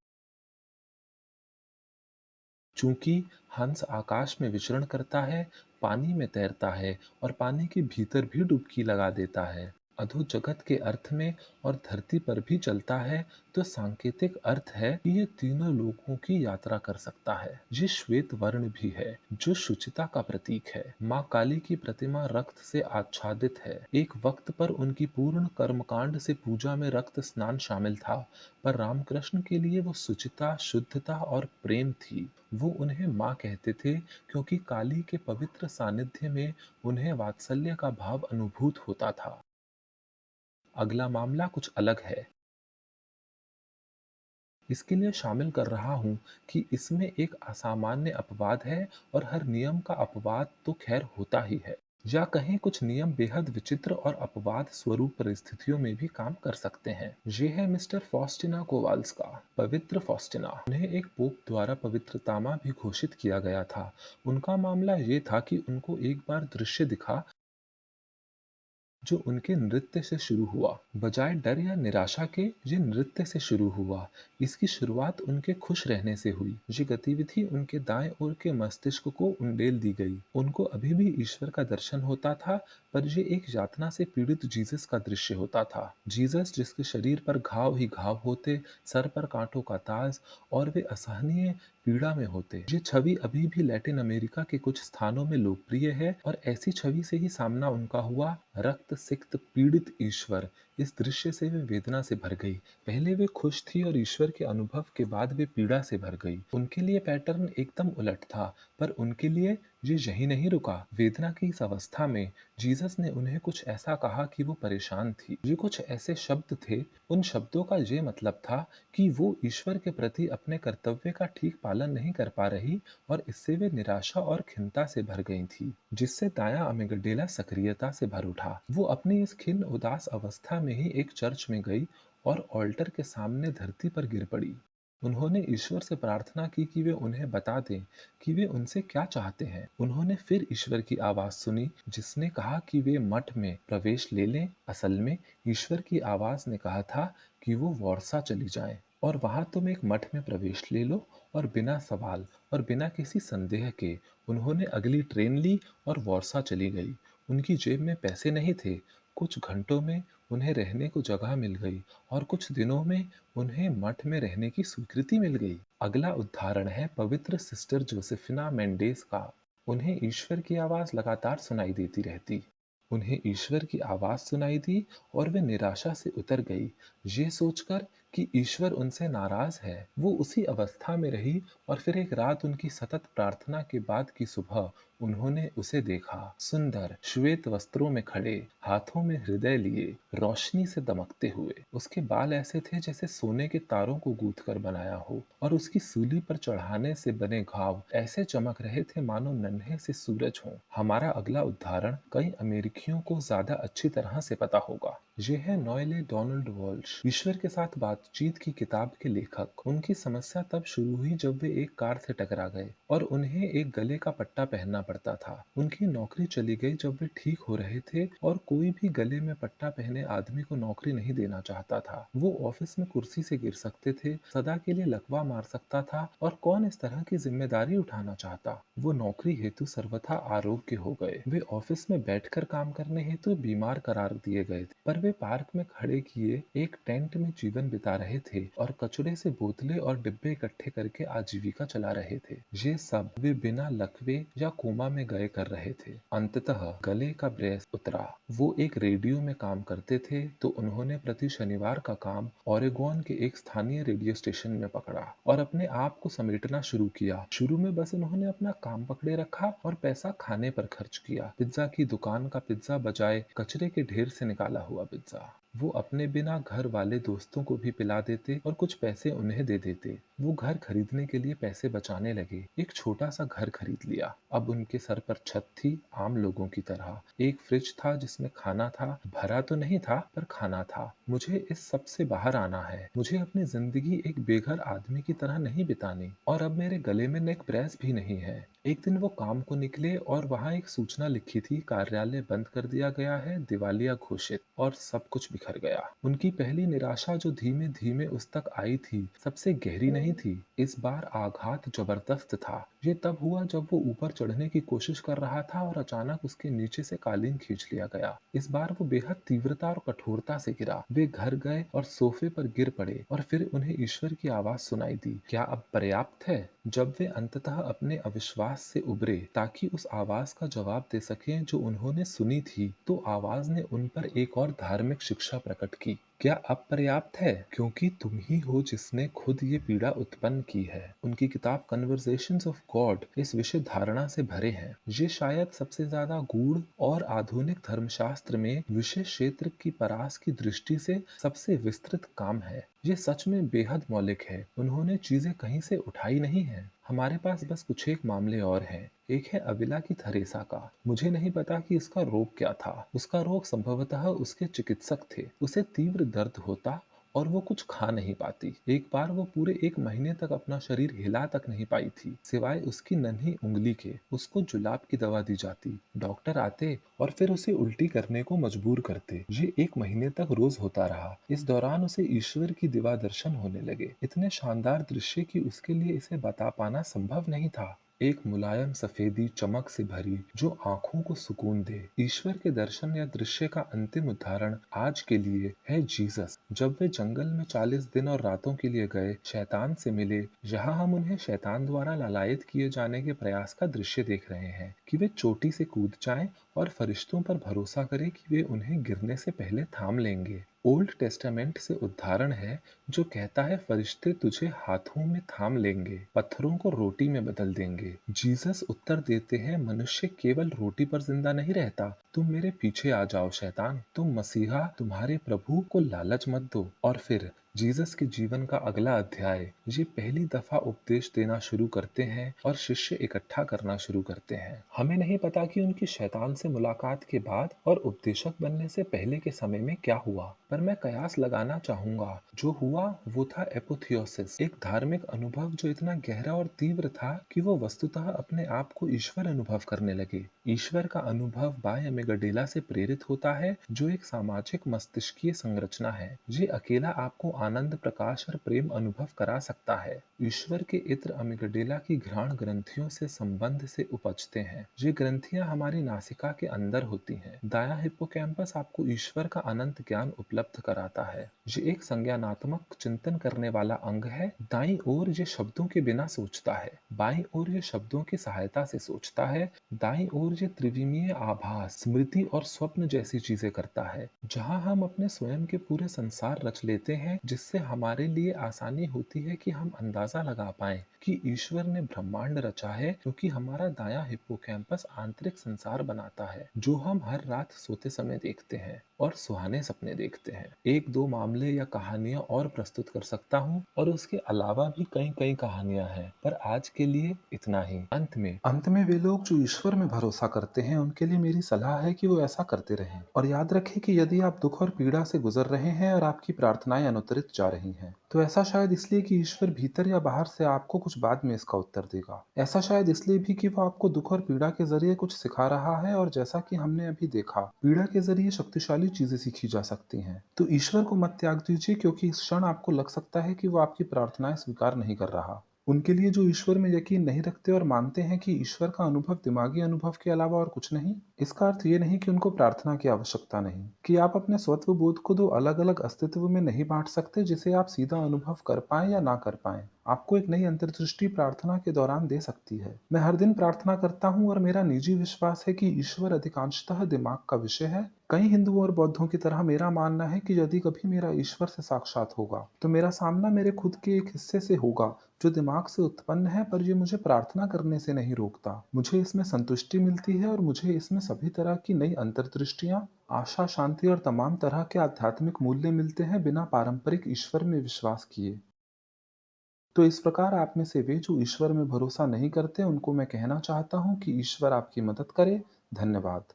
चूंकि हंस आकाश में विचरण करता है, पानी में तैरता है और पानी के भीतर भी डुबकी लगा देता है, अधो जगत के अर्थ में और धरती पर भी चलता है, तो सांकेतिक अर्थ है कि ये तीनों लोकों की यात्रा कर सकता है। ये श्वेत वर्ण भी है, जो शुचिता का प्रतीक है। माँ काली की प्रतिमा रक्त से आच्छादित है। एक वक्त पर उनकी पूर्ण कर्मकांड से पूजा में रक्त स्नान शामिल था, पर रामकृष्ण के लिए वो शुचिता, शुद्धता और प्रेम थी। वो उन्हें माँ कहते थे, क्योंकि काली के पवित्र सानिध्य में उन्हें वात्सल्य का भाव अनुभूत होता था। अगला मामला कुछ अलग है। इसके लिए शामिल कर रहा हूँ कि इसमें एक असामान्य अपवाद है, और हर नियम का अपवाद तो खैर होता ही है। या कहें, कुछ नियम बेहद विचित्र और अपवाद स्वरूप परिस्थितियों में भी काम कर सकते हैं। ये है मिस्टर फॉस्टिना कोवाल्स्का, पवित्र फॉस्टिना। उन्हें एक पोप द्वारा पवित्रतामा भी घोषित किया गया था। उनका मामला ये था कि उनको एक बार दृश्य दिखा, जो उनके नृत्य से शुरू हुआ। बजाय डर या निराशा के, ये नृत्य से शुरू हुआ। इसकी शुरुआत उनके खुश रहने से हुई। ये गतिविधि उनके दाएं ओर के मस्तिष्क को उंडेल दी गई। उनको अभी भी ईश्वर का दर्शन होता था, पर ये एक यातना से पीड़ित जीसस का दृश्य होता था। जीसस जिसके शरीर पर घाव ही घाव होते, सर पर कांटों का ताज, और वे असहनीय पीड़ा में होते। ये छवि अभी भी लैटिन अमेरिका के कुछ स्थानों में लोकप्रिय है, और ऐसी छवि से ही सामना उनका हुआ। रक्त सिक्त पीड़ित ईश्वर। इस दृश्य से वे वेदना से भर गई। पहले वे खुश थी और ईश्वर के अनुभव के बाद वे पीड़ा से भर गई। उनके लिए पैटर्न एकदम उलट था, पर उनके लिए ये यही नहीं रुका। वेदना की इस अवस्था में जीसस ने उन्हें कुछ ऐसा कहा कि वो परेशान थी। ये कुछ ऐसे शब्द थे, उन शब्दों का ये मतलब था कि वो ईश्वर के प्रति अपने कर्तव्य का ठीक पालन नहीं कर पा रही, और इससे वे निराशा और खिन्नता से भर गई थी, जिससे दायां अमिगडाला सक्रियता से भर उठा। वो अपनी इस खिन्न उदास अवस्था में ही एक चर्च में गई और ऑल्टर के सामने धरती पर गिर पड़ी। उन्होंने ईश्वर से प्रार्थना की कि वे उन्हें बता दें कि वे उनसे क्या चाहते हैं। उन्होंने फिर ईश्वर की आवाज सुनी, जिसने कहा कि वे मठ में प्रवेश ले लें। असल में ईश्वर की आवाज ने कहा था कि वो वॉर्सा चली जाएं, और वहां तुम एक मठ में प्रवेश ले लो। और बिना सवाल और बिना किसी संदेह के उन्होंने अगली ट्रेन ली और वॉर्सा चली गई। उनकी जेब में पैसे नहीं थे। कुछ घंटों में उन्हें रहने को जगह मिल गई और कुछ दिनों में उन्हें मठ में रहने की स्वीकृति मिल गई। अगला उदाहरण है पवित्र सिस्टर जोसेफिना मेंडेस का। उन्हें ईश्वर की आवाज लगातार सुनाई देती रहती। उन्हें ईश्वर की आवाज सुनाई दी और वे निराशा से उतर गई, ये सोचकर कि ईश्वर उनसे नाराज है। वो उसी अवस्था में रही और फिर एक रात उनकी सतत प्रार्थना के बाद की सुबह उन्होंने उसे देखा, सुंदर श्वेत वस्त्रों में खड़े, हाथों में हृदय लिए, रोशनी से दमकते हुए। उसके बाल ऐसे थे जैसे सोने के तारों को गूंथ कर बनाया हो और उसकी सूली पर चढ़ाने से बने घाव ऐसे चमक रहे थे मानो नन्हे से सूरज हों। हमारा अगला उदाहरण कई अमेरिकियों को ज्यादा अच्छी तरह से पता होगा। ये है नॉयले डोनाल्ड वॉल्श, ईश्वर के साथ बातचीत की किताब के लेखक। उनकी समस्या तब शुरू हुई जब वे एक कार से टकरा गए और उन्हें एक गले का पट्टा पहनना पड़ता था। उनकी नौकरी चली गई जब वे ठीक हो रहे थे और कोई भी गले में पट्टा पहने आदमी को नौकरी नहीं देना चाहता था। वो ऑफिस में कुर्सी से गिर सकते थे, सदा के लिए लकवा मार सकता था और कौन इस तरह की जिम्मेदारी उठाना चाहता। वो नौकरी हेतु सर्वथा आरोग्य हो गए। वे ऑफिस में बैठकर काम करने हेतु बीमार करार दिए गए थे, पर वे पार्क में खड़े किए एक टेंट में जीवन बिता रहे थे और कचरे से बोतलें और डिब्बे इकट्ठे करके आजीविका चला रहे थे। ये सब वे बिना लकवे या कोमा में गए कर रहे थे। अंततः गले का ब्रेस उतरा। वो एक रेडियो में काम करते थे तो उन्होंने प्रति शनिवार का काम ओरेगोन के एक स्थानीय रेडियो स्टेशन में पकड़ा और अपने आप को समेटना शुरू किया। शुरू में बस उन्होंने अपना काम पकड़े रखा और पैसा खाने पर खर्च किया। पिज्जा की दुकान का पिज्जा बजाय कचरे के ढेर से निकाला हुआ पिज्जा। वो अपने बिना घर वाले दोस्तों को भी पिला देते और कुछ पैसे उन्हें दे देते। वो घर खरीदने के लिए पैसे बचाने लगे। एक छोटा सा घर खरीद लिया। अब उनके सर पर छत थी, आम लोगों की तरह। एक फ्रिज था जिसमें खाना था, भरा तो नहीं था पर खाना था। मुझे इस सब से बाहर आना है। मुझे अपनी जिंदगी एक बेघर आदमी की तरह नहीं बितानी। और अब मेरे गले में नेक ब्रेस भी नहीं है। एक दिन वो काम को निकले और वहां एक सूचना लिखी थी, कार्यालय बंद कर दिया गया है, दिवालिया घोषित। और सब कुछ बिखर गया। उनकी पहली निराशा जो धीमे धीमे उस तक आई थी, सबसे गहरी नहीं थी। इस बार आघात जबरदस्त था। ये तब हुआ जब वो ऊपर चढ़ने की कोशिश कर रहा था और अचानक उसके नीचे से कालीन खींच लिया गया। इस बार वो बेहद तीव्रता और कठोरता से गिरा। वे घर गए और सोफे पर गिर पड़े और फिर उन्हें ईश्वर की आवाज सुनाई दी, क्या अब पर्याप्त है? जब वे अंततः अपने अविश्वास से उबरे ताकि उस आवाज का जवाब दे सकें जो उन्होंने सुनी थी, तो आवाज ने उन पर एक और धार्मिक शिक्षा प्रकट की। क्या अब पर्याप्त है? क्योंकि तुम ही हो जिसने खुद ये पीड़ा उत्पन्न की है। उनकी किताब कन्वर्सेशंस ऑफ गॉड इस विशुद्ध धारणा से भरे हैं। ये शायद सबसे ज्यादा गूढ़ और आधुनिक धर्मशास्त्र में विशेष क्षेत्र की परास की दृष्टि से सबसे विस्तृत काम है। ये सच में बेहद मौलिक है। उन्होंने चीजें कहीं से उठाई नहीं है। हमारे पास बस कुछ एक मामले और हैं। एक है अविला की थरेसा का। मुझे नहीं पता कि उसका रोग क्या था। उसका रोग संभवतः उसके चिकित्सक थे। उसे तीव्र दर्द होता और वो कुछ खा नहीं पाती। एक बार वो पूरे एक महीने तक अपना शरीर हिला तक नहीं पाई थी, सिवाय उसकी नन्ही उंगली के। उसको जुलाब की दवा दी जाती, डॉक्टर आते और फिर उसे उल्टी करने को मजबूर करते। ये एक महीने तक रोज होता रहा। इस दौरान उसे ईश्वर की दिवा दर्शन होने लगे, इतने शानदार दृश्य कि उसके लिए इसे बता पाना संभव नहीं था। एक मुलायम सफेदी चमक से भरी जो आंखों को सुकून दे। ईश्वर के दर्शन या दृश्य का अंतिम उदाहरण आज के लिए है जीसस। जब वे जंगल में 40 दिन और रातों के लिए गए, शैतान से मिले। यहाँ हम उन्हें शैतान द्वारा लालायित किए जाने के प्रयास का दृश्य देख रहे हैं कि वे चोटी से कूद जाएं और फरिश्तों पर भरोसा करें कि वे उन्हें गिरने से पहले थाम लेंगे। ओल्ड टेस्टामेंट से उदाहरण है जो कहता है फरिश्ते तुझे हाथों में थाम लेंगे, पत्थरों को रोटी में बदल देंगे। जीसस उत्तर देते हैं, मनुष्य केवल रोटी पर जिंदा नहीं रहता। तुम मेरे पीछे आ जाओ शैतान, तुम मसीहा तुम्हारे प्रभु को लालच मत दो। और फिर जीसस के जीवन का अगला अध्याय, ये पहली दफा उपदेश देना शुरू करते हैं और शिष्य इकट्ठा करना शुरू करते हैं। हमें नहीं पता कि उनकी शैतान से मुलाकात के बाद और उपदेशक बनने से पहले के समय में क्या हुआ, पर मैं कयास लगाना चाहूंगा जो हुआ वो था एपोथियोसिस, एक धार्मिक अनुभव जो इतना गहरा और तीव्र था कि वो वस्तुतः अपने आप को ईश्वर अनुभव करने लगे। ईश्वर का अनुभव बाय अमेगडाला से प्रेरित होता है, जो एक सामाजिक मस्तिष्कीय संरचना है। ये अकेला आपको आनंद, प्रकाश और प्रेम अनुभव करा सकता है। ईश्वर के इत्र अमिगडाला की घ्राण ग्रंथियों से संबंध से उपजते हैं। ये ग्रंथियां हमारी नासिका के अंदर होती हैं। दायां हिप्पोकैम्पस आपको ईश्वर का अनंत ज्ञान उपलब्ध कराता है। ये एक संज्ञानात्मक चिंतन करने वाला अंग है। दाईं ओर ये शब्दों के बिना सोचता है, बाईं ओर ये शब्दों की सहायता से सोचता है, दाईं ओर ये त्रिविमीय आभास, स्मृति और स्वप्न जैसी चीजें करता है, जहां हम अपने स्वयं के पूरे संसार रच लेते हैं, जिससे हमारे लिए आसानी होती है कि हम अंदाजा लगा पाएं कि ईश्वर ने ब्रह्मांड रचा है, क्योंकि हमारा दायां हिप्पोकैम्पस आंतरिक संसार बनाता है, जो हम हर रात सोते समय देखते हैं और सुहाने सपने देखते हैं। एक दो मामले या कहानियां और प्रस्तुत कर सकता हूँ, और उसके अलावा भी कई कई कहानियां हैं, पर आज के लिए इतना ही। अंत में वे लोग जो ईश्वर में भरोसा करते हैं, उनके लिए मेरी सलाह है कि वो ऐसा करते रहें। और याद रखें कि यदि आप दुख और पीड़ा से गुजर रहे हैं और आपकी प्रार्थनाएं अनुत्तरित जा रही हैं, तो ऐसा शायद इसलिए कि ईश्वर भीतर या बाहर से आपको कुछ बाद में इसका उत्तर देगा। ऐसा शायद इसलिए भी कि वो आपको दुख और पीड़ा के जरिए कुछ सिखा रहा है, और जैसा कि हमने अभी देखा, पीड़ा के जरिए शक्तिशाली चीजें सीखी जा सकती हैं। तो ईश्वर को मत त्याग दीजिए, क्योंकि इस क्षण आपको लग सकता है कि वो आपकी प्रार्थनाएं स्वीकार नहीं कर रहा। उनके लिए जो ईश्वर में यकीन नहीं रखते और मानते हैं कि ईश्वर का अनुभव दिमागी अनुभव के अलावा और कुछ नहीं, इसका अर्थ ये नहीं कि उनको प्रार्थना की आवश्यकता नहीं, कि आप अपने स्वत्व बोध को दो अलग अलग अस्तित्व में नहीं बांट सकते, जिसे आप सीधा अनुभव कर पाएं या ना कर पाएं। आपको एक नई अंतर्दृष्टि प्रार्थना के दौरान दे सकती है। मैं हर दिन प्रार्थना करता हूँ, और मेरा निजी विश्वास है कि ईश्वर अधिकांशतः दिमाग का विषय है। कई हिंदुओं और बौद्धों की तरह मेरा मानना है कि यदि कभी मेरा ईश्वर से साक्षात होगा, तो मेरा सामना मेरे खुद के एक हिस्से से होगा, जो दिमाग से उत्पन्न है, पर ये मुझे प्रार्थना करने से नहीं रोकता। मुझे इसमें संतुष्टि मिलती है, और मुझे इसमें सभी तरह की नई अंतर्दृष्टियां, आशा, शांति और तमाम तरह के आध्यात्मिक मूल्य मिलते हैं, बिना पारंपरिक ईश्वर में विश्वास किए। तो इस प्रकार आप में से वे जो ईश्वर में भरोसा नहीं करते, उनको मैं कहना चाहता हूँ कि ईश्वर आपकी मदद करे। धन्यवाद।